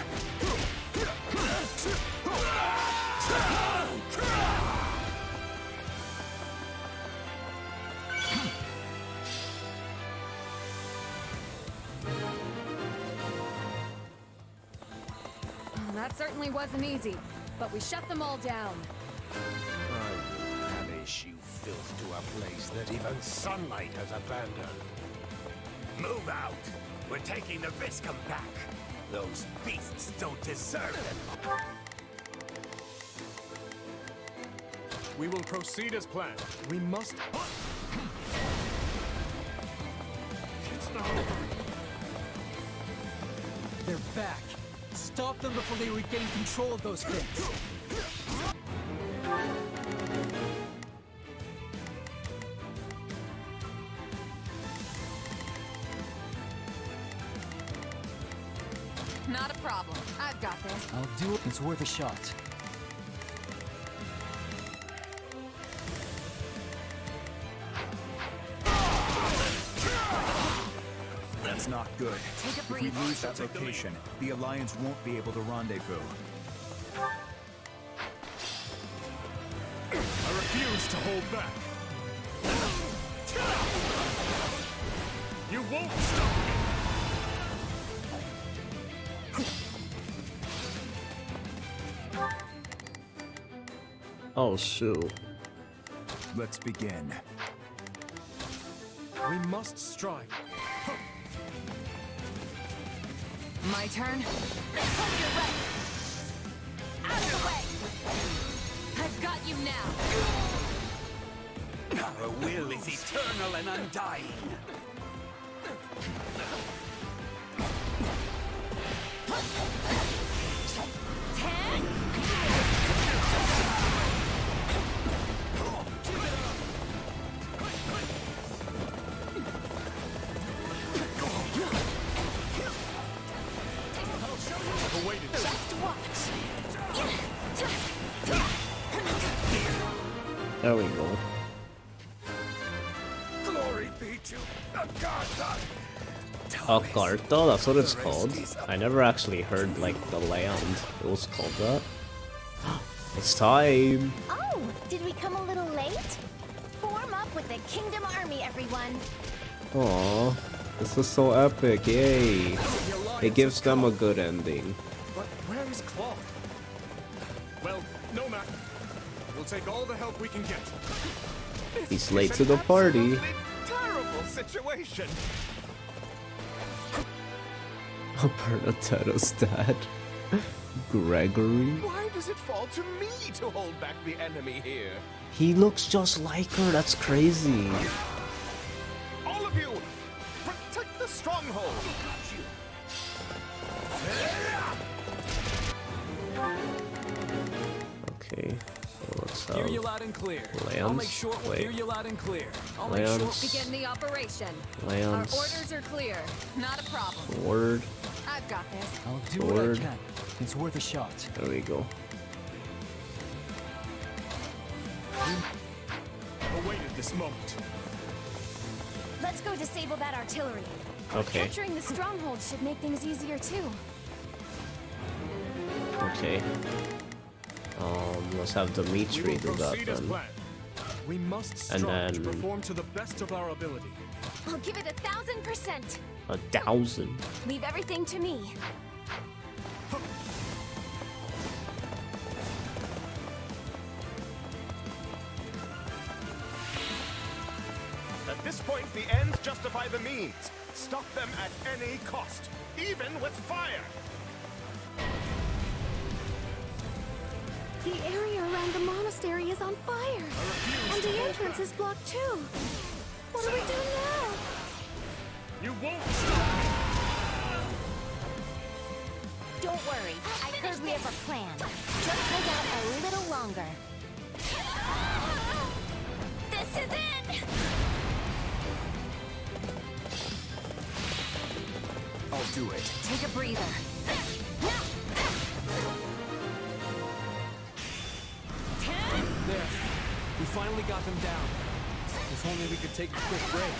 That certainly wasn't easy, but we shut them all down. I will banish you filth to a place that even sunlight has abandoned. Move out! We're taking the Viscum back. Those beasts don't deserve them. We will proceed as planned. We must... It's not over. They're back. Stop them before they regain control of those things. Not a problem. I've got this. I'll do it. It's worth a shot. That's not good. Take a If we breather. lose that location, the Alliance won't be able to rendezvous. I refuse to hold back. You won't stop me! Oh, shoot. Let's begin. We must strive. My turn. You're right. Out of the way. I've got you now. Our will is eternal and undying. There we go. Glory be to Agartha! Agartha? That's what it's called. I never actually heard, like, the land. It was called that. It's time! Oh, did we come a little late? Form up with the Kingdom Army, everyone. Aww. This is so epic, yay! It gives them a good ending. But where is Claw? Well, no matter. We'll take all the help we can get. He's late to the party. Terrible! terrible situation. Bernadette's dad. Gregory. Why does it fall to me to hold back the enemy here? He looks just like her, that's crazy. All of you, protect the stronghold. Okay, so let's Hear you loud and clear. Lance. I'll make sure we'll hear you loud and clear. I'll make sure. Begin the operation. Lance. Our orders are clear. Not a problem. Sword. I've got this. I'll do Sword. what I can. It's worth a shot. There we go. Awaited this moment. Let's go disable that artillery. Okay. Capturing the stronghold should make things easier too. Okay. Let's have Dimitri do that Proceed as then. planned. We must And strive to then- perform to the best of our ability. I'll give it 1,000%. 1,000. Leave everything to me. At this point, the ends justify the means. Stop them at any cost, even with fire. The area around the monastery is on fire. And the entrance is blocked too. What do we do now? You won't stop me! Don't worry. I heard we have a plan. Just hold out a little longer. This is it! I'll do it. Take a breather. There. We finally got them down. If only we could take a quick break.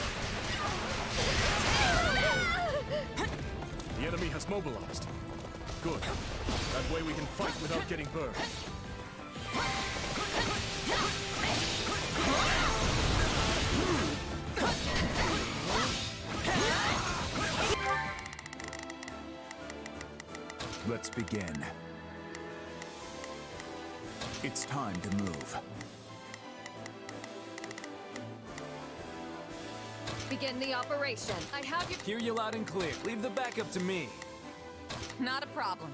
The enemy has mobilized. Good. That way we can fight without getting burned. Let's begin. It's time to move. Begin the operation. I have you. Hear you loud and clear. Leave the backup to me. Not a problem.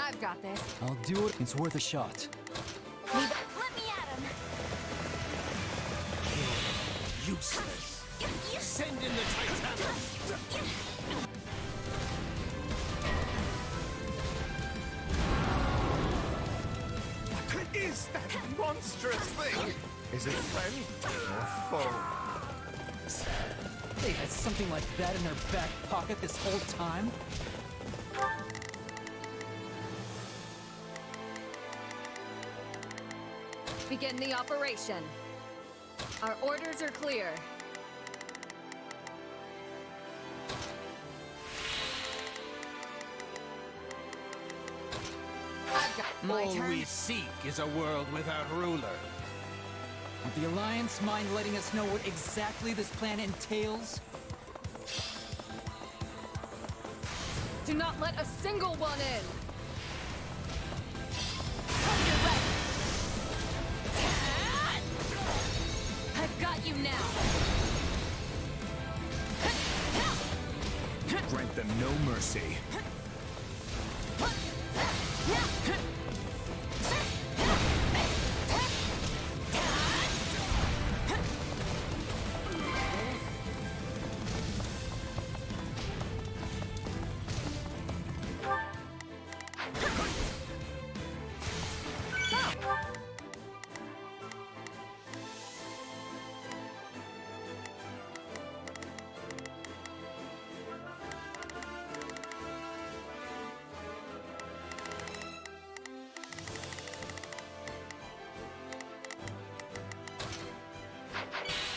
I've got this. I'll do it. It's worth a shot. Let me at him. Useless. Send in the Titanic. What is that monstrous thing? Is it friend or foe? They had something like that in their back pocket this whole time? Begin the operation. Our orders are clear. I've got my All turn. we seek is a world without ruler. Would the Alliance mind letting us know what exactly this plan entails? Do not let a single one in. I've got you now. Grant them no mercy.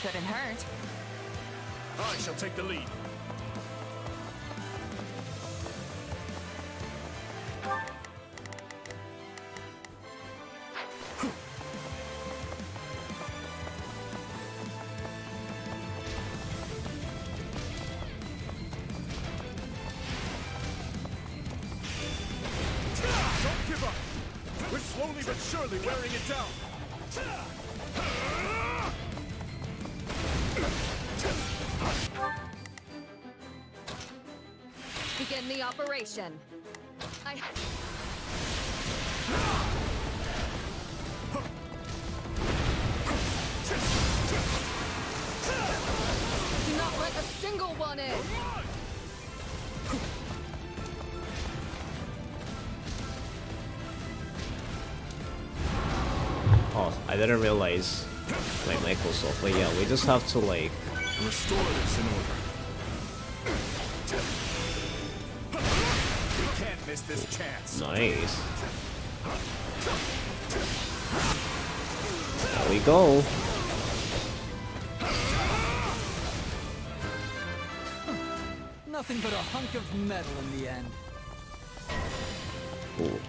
Couldn't hurt. I shall take the lead. Don't give up! We're slowly but surely wearing it down! Begin the operation. Do not let a single one in. Oh, I didn't realize like Microsoft, but yeah, we just have to like restore this in order. We can't miss this chance. Nice. There we go. Nothing but a hunk of metal in the end. Ooh.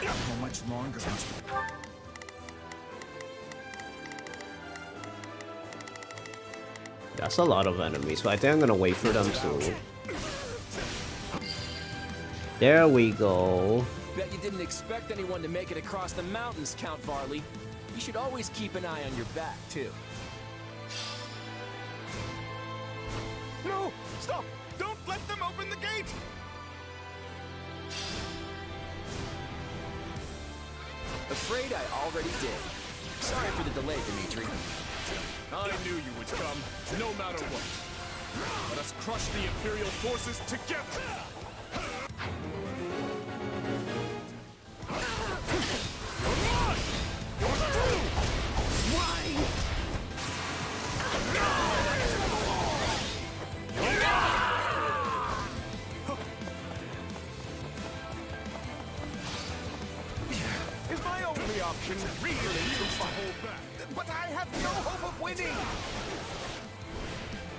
How much longer? That's a lot of enemies, but I think I'm gonna wait for them to. There we go. Bet you didn't expect anyone to make it across the mountains, Count Varley. You should always keep an eye on your back, too. No! Stop! Don't let them open the gate! Afraid I already did. Sorry for the delay, Dimitri. I knew you would come, no matter what. Let us crush the Imperial forces together! Is my only option really to hold back? But I have no hope of winning!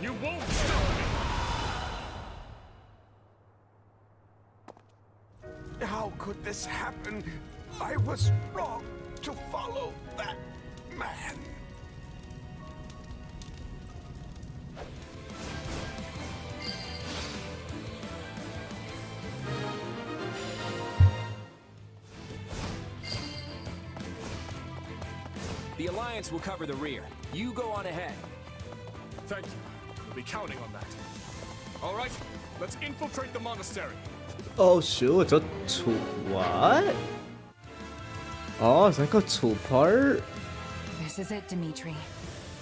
You won't stop me! How could this happen? I was wrong to follow that man. The Alliance will cover the rear. You go on ahead. Thank you. We'll be counting on that. All right, let's infiltrate the monastery. Oh shoot, it's a two. What? Oh, it's like a two-part? This is it, Dimitri.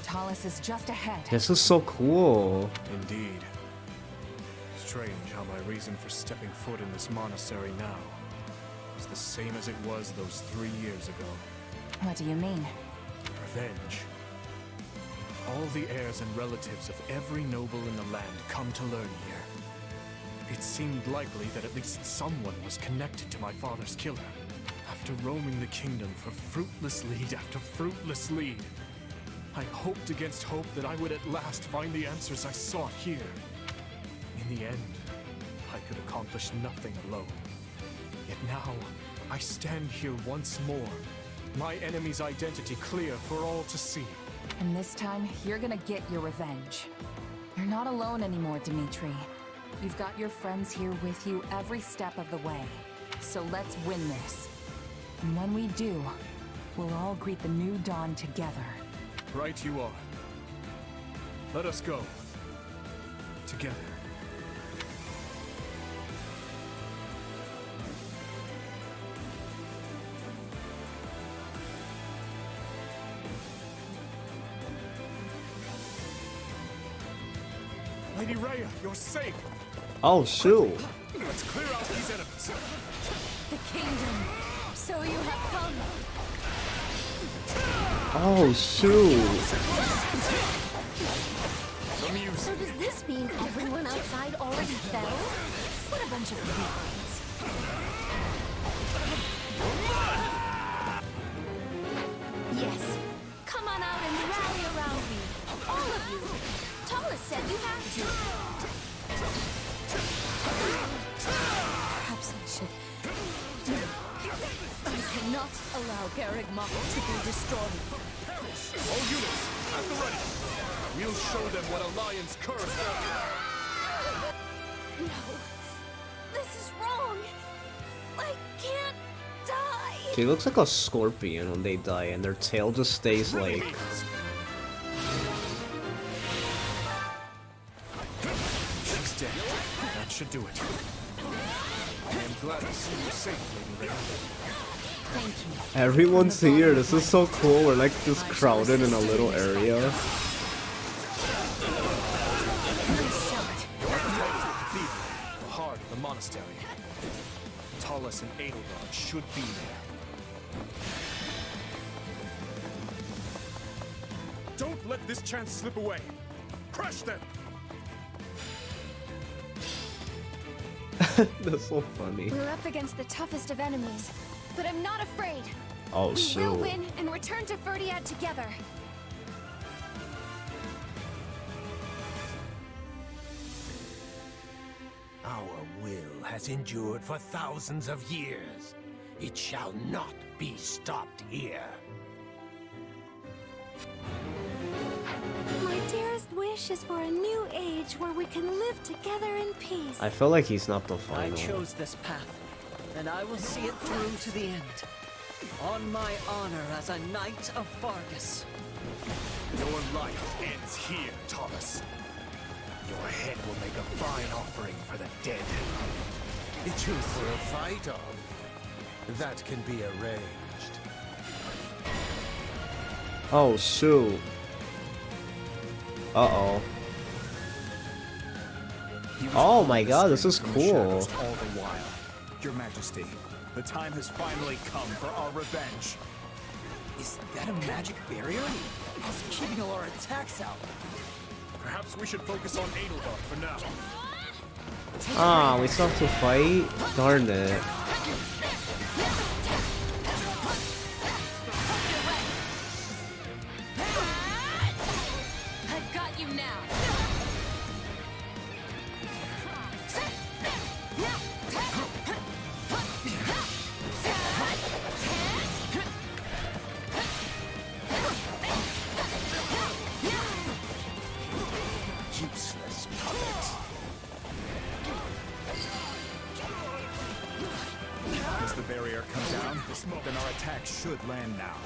Talus is just ahead. This is so cool. Indeed. Strange how my reason for stepping foot in this monastery now is the same as it was those 3 years ago. What do you mean? Revenge. All the heirs and relatives of every noble in the land come to learn here. It seemed likely that at least someone was connected to my father's killer. After roaming the kingdom for fruitless lead after fruitless lead, I hoped against hope that I would at last find the answers I sought here. In the end, I could accomplish nothing alone. Yet now, I stand here once more, my enemy's identity clear for all to see. And this time, you're gonna get your revenge. You're not alone anymore, Dimitri. You've got your friends here with you every step of the way. So let's win this. And when we do, we'll all greet the new dawn together. Right you are. Let us go. Together. Lady Rhea, you're safe. Oh shoot. Let's clear out these enemies. The kingdom. So you have come. Oh shoot. So does this mean everyone outside already fell? What a bunch of weaklings. Yes. Come on out and rally around me. All of you. Talus said you have to. Perhaps I should. I cannot allow Garreg Mach to be destroyed. All units, at the ready. We'll show them what Alliance curse. No. This is wrong. I can't die. She looks like a scorpion when they die, and their tail just stays like. should do it. I am glad to see you safe, Lady Rain. Thank you. Everyone's here. This is so cool. We're like just crowded in a little area. The heart of the monastery. Tullus and Edelgard should be there. Don't let this chance slip away. Crush them! That's so funny. We're up against the toughest of enemies, but I'm not afraid. Oh, we will shoot. win and return to Verdiad together. Our will has endured for thousands of years. It shall not be stopped here. My dearest wish is for a new age where we can live together in peace. I feel like he's not the I final. chose this path, and I will see it through to the end. On my honor as a Knight of Fargus. Your life ends here, Thomas. Your head will make a fine offering for the dead. Choose for a fight on. That can be arranged. Oh, shoot. Uh-oh. Oh my god, this is cool. All the while. Your Majesty, the time has finally come for our revenge. Is that a magic barrier? How's keeping all our attacks out? Perhaps we should focus on Edelgard for now. Ah, we still have to fight? Darn it. I've got you now. Useless puppets. As the barrier comes down, then our attack should land now.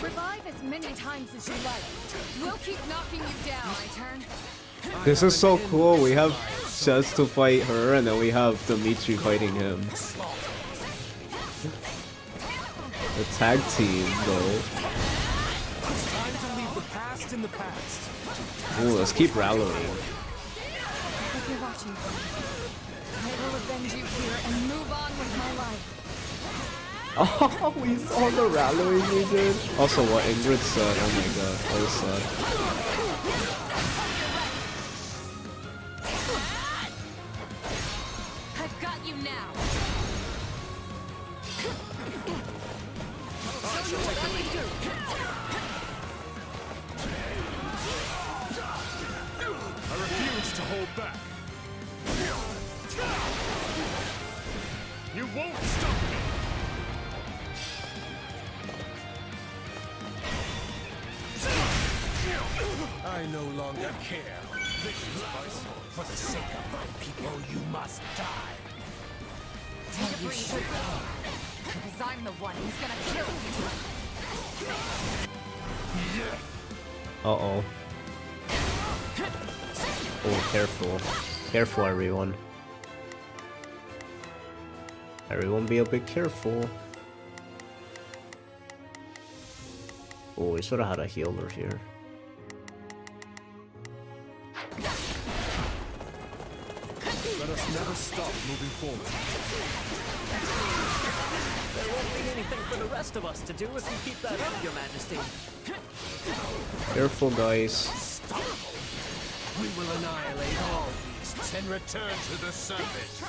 Revive as many times as you like. We'll keep knocking you down. My turn. This is so cool. We have Chess to fight her, and then we have Dimitri fighting him. The tag team, though. It's time to leave the past in the past. Ooh, let's keep rallying. If you're watching, I will avenge you here and move on with my life. Oh, we saw the rallying we did. Also, what Ingrid said. Oh my god, that was sad. I've got you now. I shall take the lead. I refuse to hold back. You won't stop me. I no longer care. For the sake of my people, you must die. You should be. Because I'm the one who's gonna kill you. Uh-oh. Oh, careful. Careful, everyone. Everyone be a bit careful. Oh, we should have had a healer here. Let us never stop moving forward. There won't be anything for the rest of us to do if you keep that up, Your Majesty. Careful, guys. We will annihilate all beasts and return to the surface.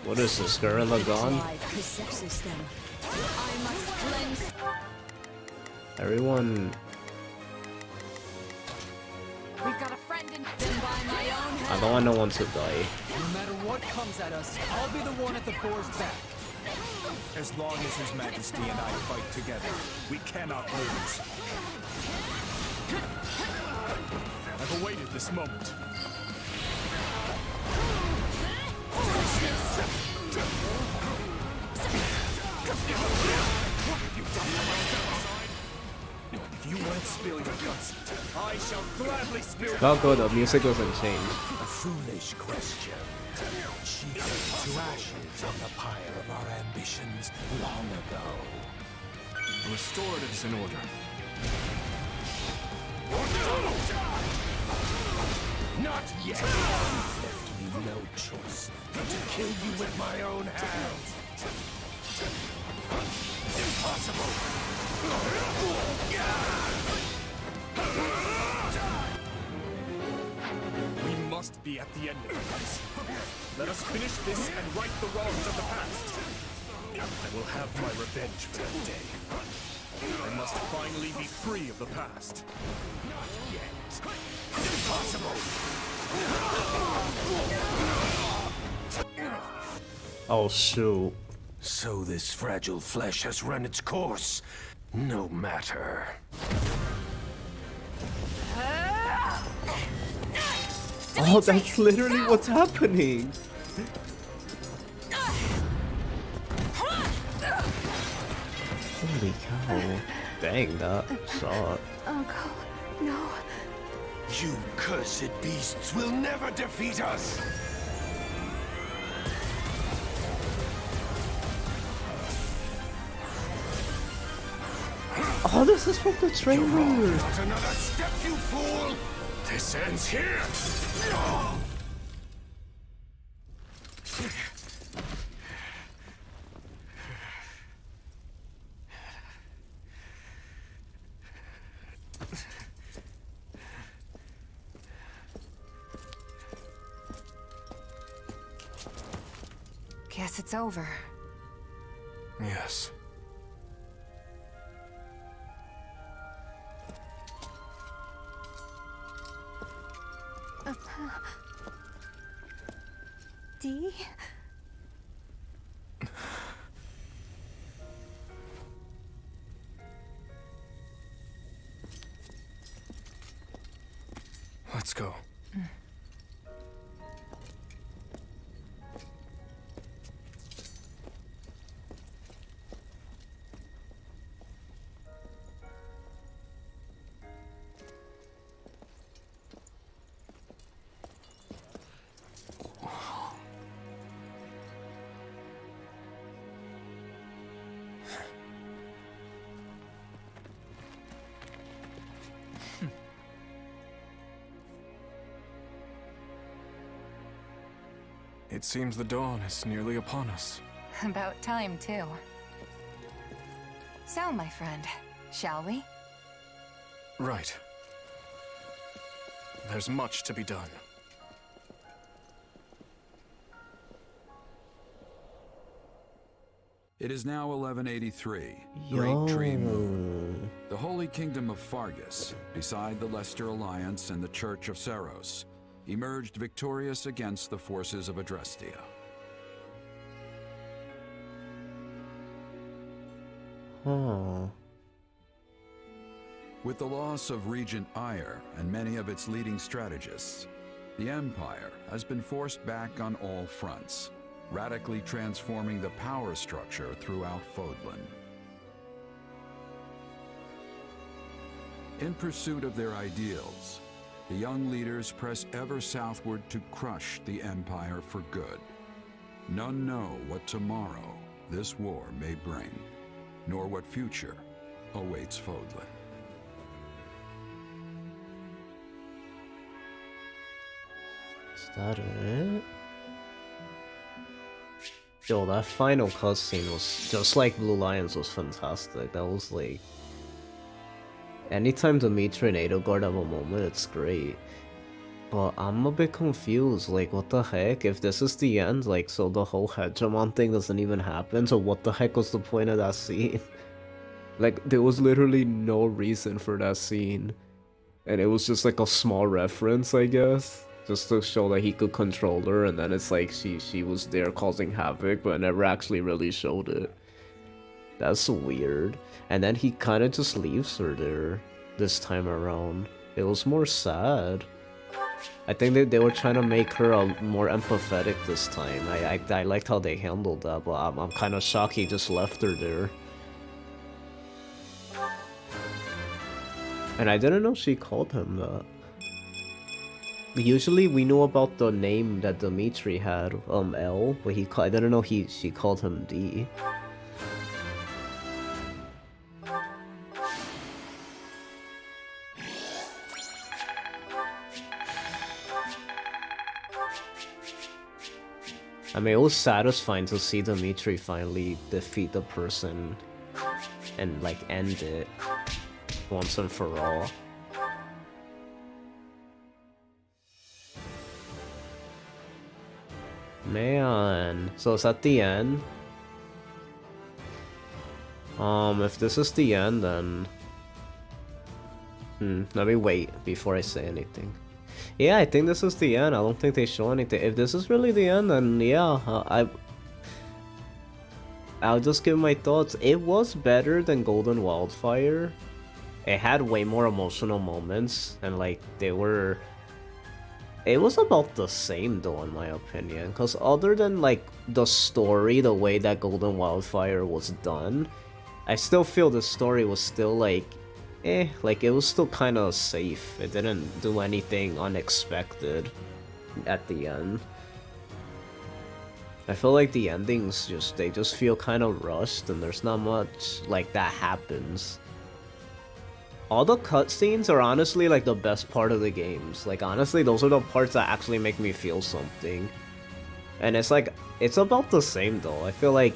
What is this, Gorilla gone? Life possesses them. I must cleanse. Everyone... We've got a friend in by my own hand. I don't want no one to die. No matter what comes at us, I'll be the one at the boar's back. As long as His Majesty and I fight together, we cannot lose. A I've awaited this moment. If you won't spill your guts, I shall gladly spill. Oh good, the music doesn't change. A foolish question. She fell to ashes on the pyre of our ambitions long ago. The restorative's in order. Not yet. You've left me no choice but to kill you with my own hands. Impossible. We must be at the end of this. Let us finish this and right the wrongs of the past. I will have my revenge for that day. I must finally be free of the past. Not yet. Impossible. Oh shoot. So this fragile flesh has run its course. No matter. Oh, that's literally what's happening. Holy cow. Dang, that shot. Uncle, no. You cursed beasts will never defeat us! Oh, this is from the trailer. Not another step, you fool! This ends here! Guess it's over. Yes. Dee? Let's go. It seems the dawn is nearly upon us. About time, too. So, my friend, shall we? Right. There's much to be done. It is now 1183, Yo. Great Tree Moon. The Holy Kingdom of Fargus, beside the Leicester Alliance and the Church of Saros, emerged victorious against the forces of Adrestia. Oh. With the loss of Regent Ire and many of its leading strategists, the Empire has been forced back on all fronts, radically transforming the power structure throughout Fodlan. In pursuit of their ideals, the young leaders press ever southward to crush the Empire for good. None know what tomorrow this war may bring, nor what future awaits Fodlan. Is that it? Yo, that final cutscene was just like Blue Lions was fantastic. That was like... Anytime Dimitri and Edelgard have a moment, it's great. But I'm a bit confused, like what the heck? If this is the end, like so the whole hegemon thing doesn't even happen, so what the heck was the point of that scene? Like, there was literally no reason for that scene. And it was just like a small reference, I guess. Just to show that he could control her, and then it's like she was there causing havoc, but never actually really showed it. That's weird. And then he kind of just leaves her there this time around. It was more sad. I think they were trying to make her more empathetic this time. I liked how they handled that, but I'm kind of shocked he just left her there. And I didn't know she called him that. Usually we knew about the name that Dimitri had, L, but I didn't know she called him D. I mean, it was satisfying to see Dimitri finally defeat the person and, like, end it once and for all. Man, so it's at the end. If this is the end, then... let me wait before I say anything. Yeah, I think this is the end. I don't think they show anything. If this is really the end, then yeah, I'll just give my thoughts. It was better than Golden Wildfire. It had way more emotional moments, and like it was about the same though, in my opinion, because other than like the story, the way that Golden Wildfire was done, I still feel the story was still like like it was still kind of safe. It didn't do anything unexpected at the end. I feel like the endings they just feel kind of rushed, and there's not much like that happens. All the cutscenes are honestly like the best part of the games. Like honestly, those are the parts that actually make me feel something. And it's like, it's about the same though. I feel like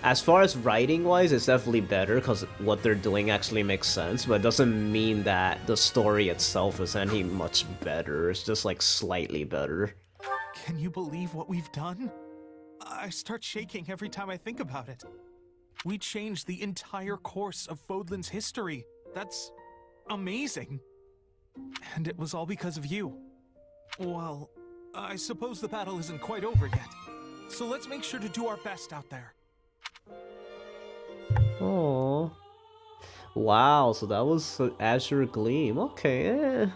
as far as writing wise, it's definitely better because what they're doing actually makes sense, but it doesn't mean that the story itself is any much better. It's just like slightly better. Can you believe what we've done? I start shaking every time I think about it. We changed the entire course of Fodlan's history. That's amazing. And it was all because of you. Well, I suppose the battle isn't quite over yet. So let's make sure to do our best out there. Oh, wow! So that was Azure Gleam. Okay,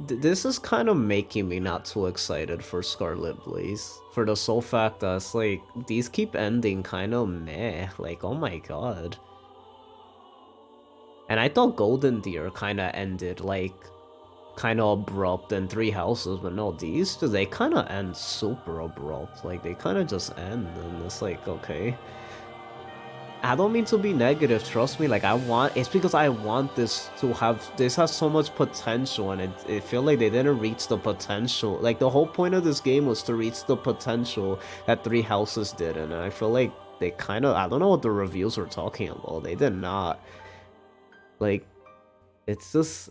this is kind of making me not too excited for Scarlet Blaze, for the sole fact that it's like these keep ending kind of meh. Like, oh my god! And I thought Golden Deer kind of ended like kind of abrupt in Three Houses, but no, these they kind of end super abrupt. Like they kind of just end, and it's like okay. I don't mean to be negative, trust me, like it's because I want this to have, this has so much potential, and it feel like they didn't reach the potential. Like the whole point of this game was to reach the potential that Three Houses did, and I feel like they kind of, I don't know what the reviews were talking about, they did not. Like, it's just,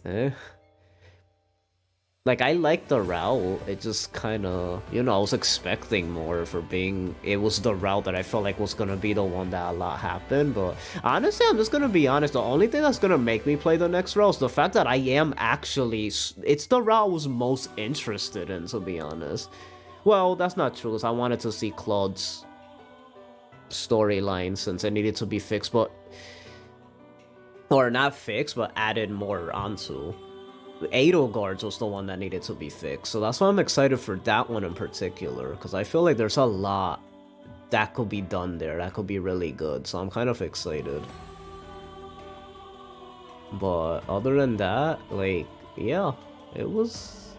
Like, I like the route, it just kind of, you know, I was expecting more for being, it was the route that I felt like was going to be the one that a lot happened, but honestly, I'm just going to be honest, the only thing that's going to make me play the next route is the fact that I am actually, it's the route I was most interested in, to be honest. Well, that's not true, because I wanted to see Claude's storyline since it needed to be fixed, but, or not fixed, but added more onto. Edelgard's was the one that needed to be fixed, so that's why I'm excited for that one in particular, because I feel like there's a lot that could be done there, that could be really good, so I'm kind of excited. But other than that, like, yeah, it was,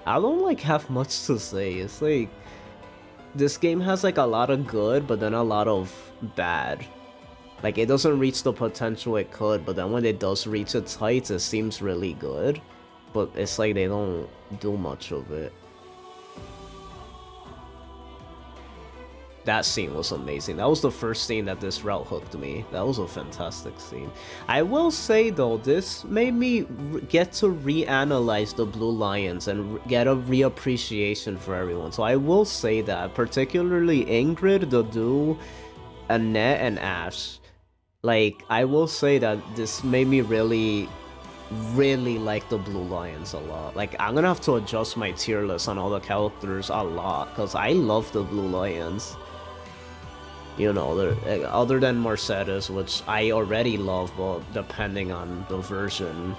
I don't like have much to say. It's like, this game has like a lot of good, but then a lot of bad. Like, it doesn't reach the potential it could, but then when it does reach its heights, it seems really good. But it's like they don't do much of it. That scene was amazing. That was the first scene that this route hooked me. That was a fantastic scene. I will say though, this made me get to reanalyze the Blue Lions and get a reappreciation for everyone. So I will say that, particularly Ingrid, Dudu, Annette, and Ash. Like, I will say that this made me really like the Blue Lions a lot. Like, I'm gonna have to adjust my tier list on all the characters a lot, because I love the Blue Lions. You know, other than Mercedes, which I already love, but depending on the version,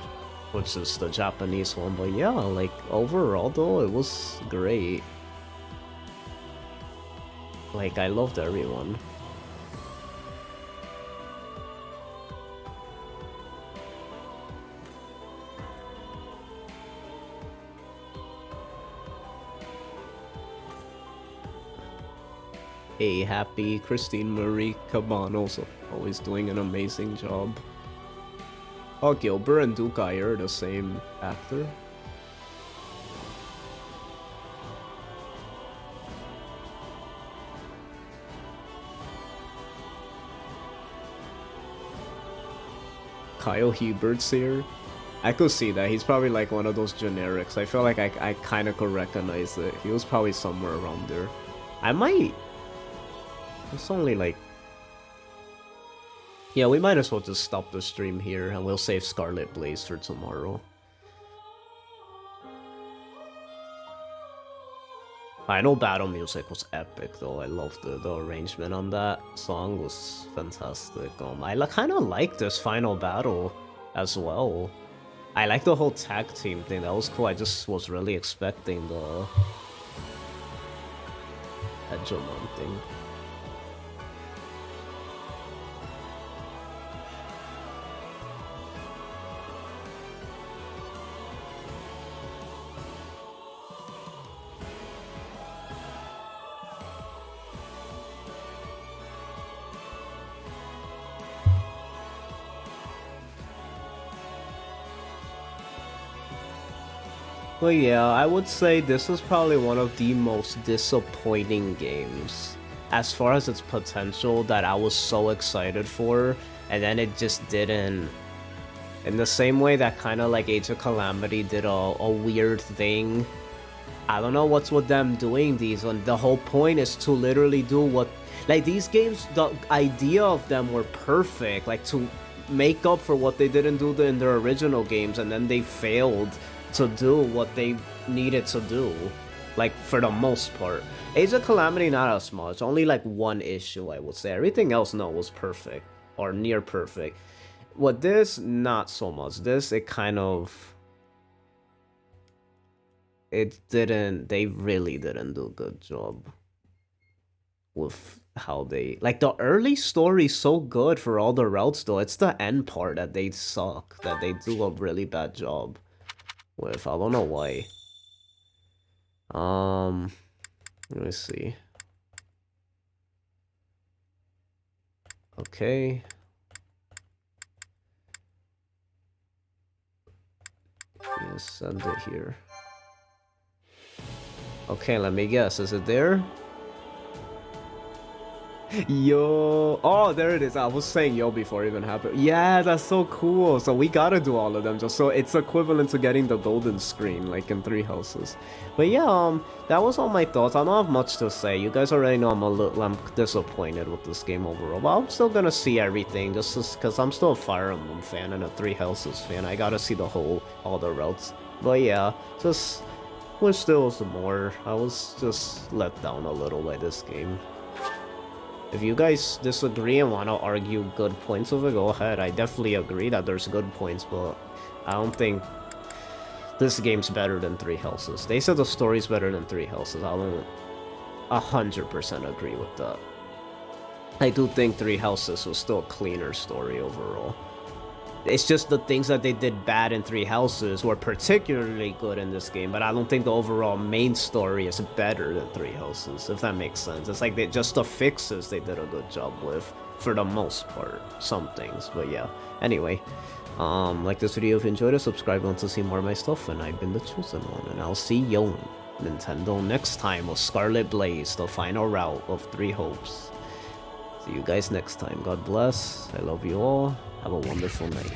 which is the Japanese one. But yeah, like overall though, it was great. Like I loved everyone. Hey, happy Christine Marie Cabanos, always doing an amazing job. Oh, Gilbert and Duke are the same actor. Kyle Hubert's here. I could see that. He's probably like one of those generics. I feel like I kind of could recognize it. He was probably somewhere around there. I might... It's only like... Yeah, we might as well just stop the stream here and we'll save Scarlet Blaze for tomorrow. Final battle music was epic though. I loved the arrangement on that song was fantastic. I kind of like this final battle as well. I like the whole tag team thing. That was cool. I just was really expecting the hegemon thing. But yeah, I would say this was probably one of the most disappointing games as far as its potential that I was so excited for, and then it just didn't. In the same way that kind of like Age of Calamity did a weird thing. I don't know what's with them doing these, when the whole point is to literally do what... Like these games, the idea of them were perfect, like to make up for what they didn't do in their original games, and then they failed to do what they needed to do, like for the most part. Age of Calamity not as much, only like one issue I would say. Everything else no was perfect or near perfect. With this, not so much. This, it kind of, they really didn't do a good job with how they, like the early story's so good for all the routes though. It's the end part that they suck, that they do a really bad job with. I don't know why. Let me see. Okay. Yeah, send it here. Okay, let me guess. Is it there? Yo, oh, there it is. I was saying yo before it even happened. Yeah, that's so cool. So we gotta do all of them just so it's equivalent to getting the golden screen like in Three Houses. But yeah, that was all my thoughts. I don't have much to say. You guys already know I'm disappointed with this game overall, but I'm still gonna see everything just because I'm still a Fire Emblem fan and a Three Houses fan. I gotta see all the routes. But yeah, just wish there was more. I was just let down a little by this game. If you guys disagree and want to argue good points of it, go ahead. I definitely agree that there's good points, but I don't think this game's better than Three Houses. They said the story's better than Three Houses. I don't 100% agree with that. I do think Three Houses was still a cleaner story overall. It's just the things that they did bad in Three Houses were particularly good in this game, but I don't think the overall main story is better than Three Houses, if that makes sense. It's like just the fixes they did a good job with, for the most part. Some things, but yeah. Anyway, like this video if you enjoyed it, subscribe want to see more of my stuff, and I've been the Chosen One, and I'll see you Nintendo next time with Scarlet Blaze, the final route of Three Hopes. See you guys next time. God bless. I love you all. Have a wonderful night.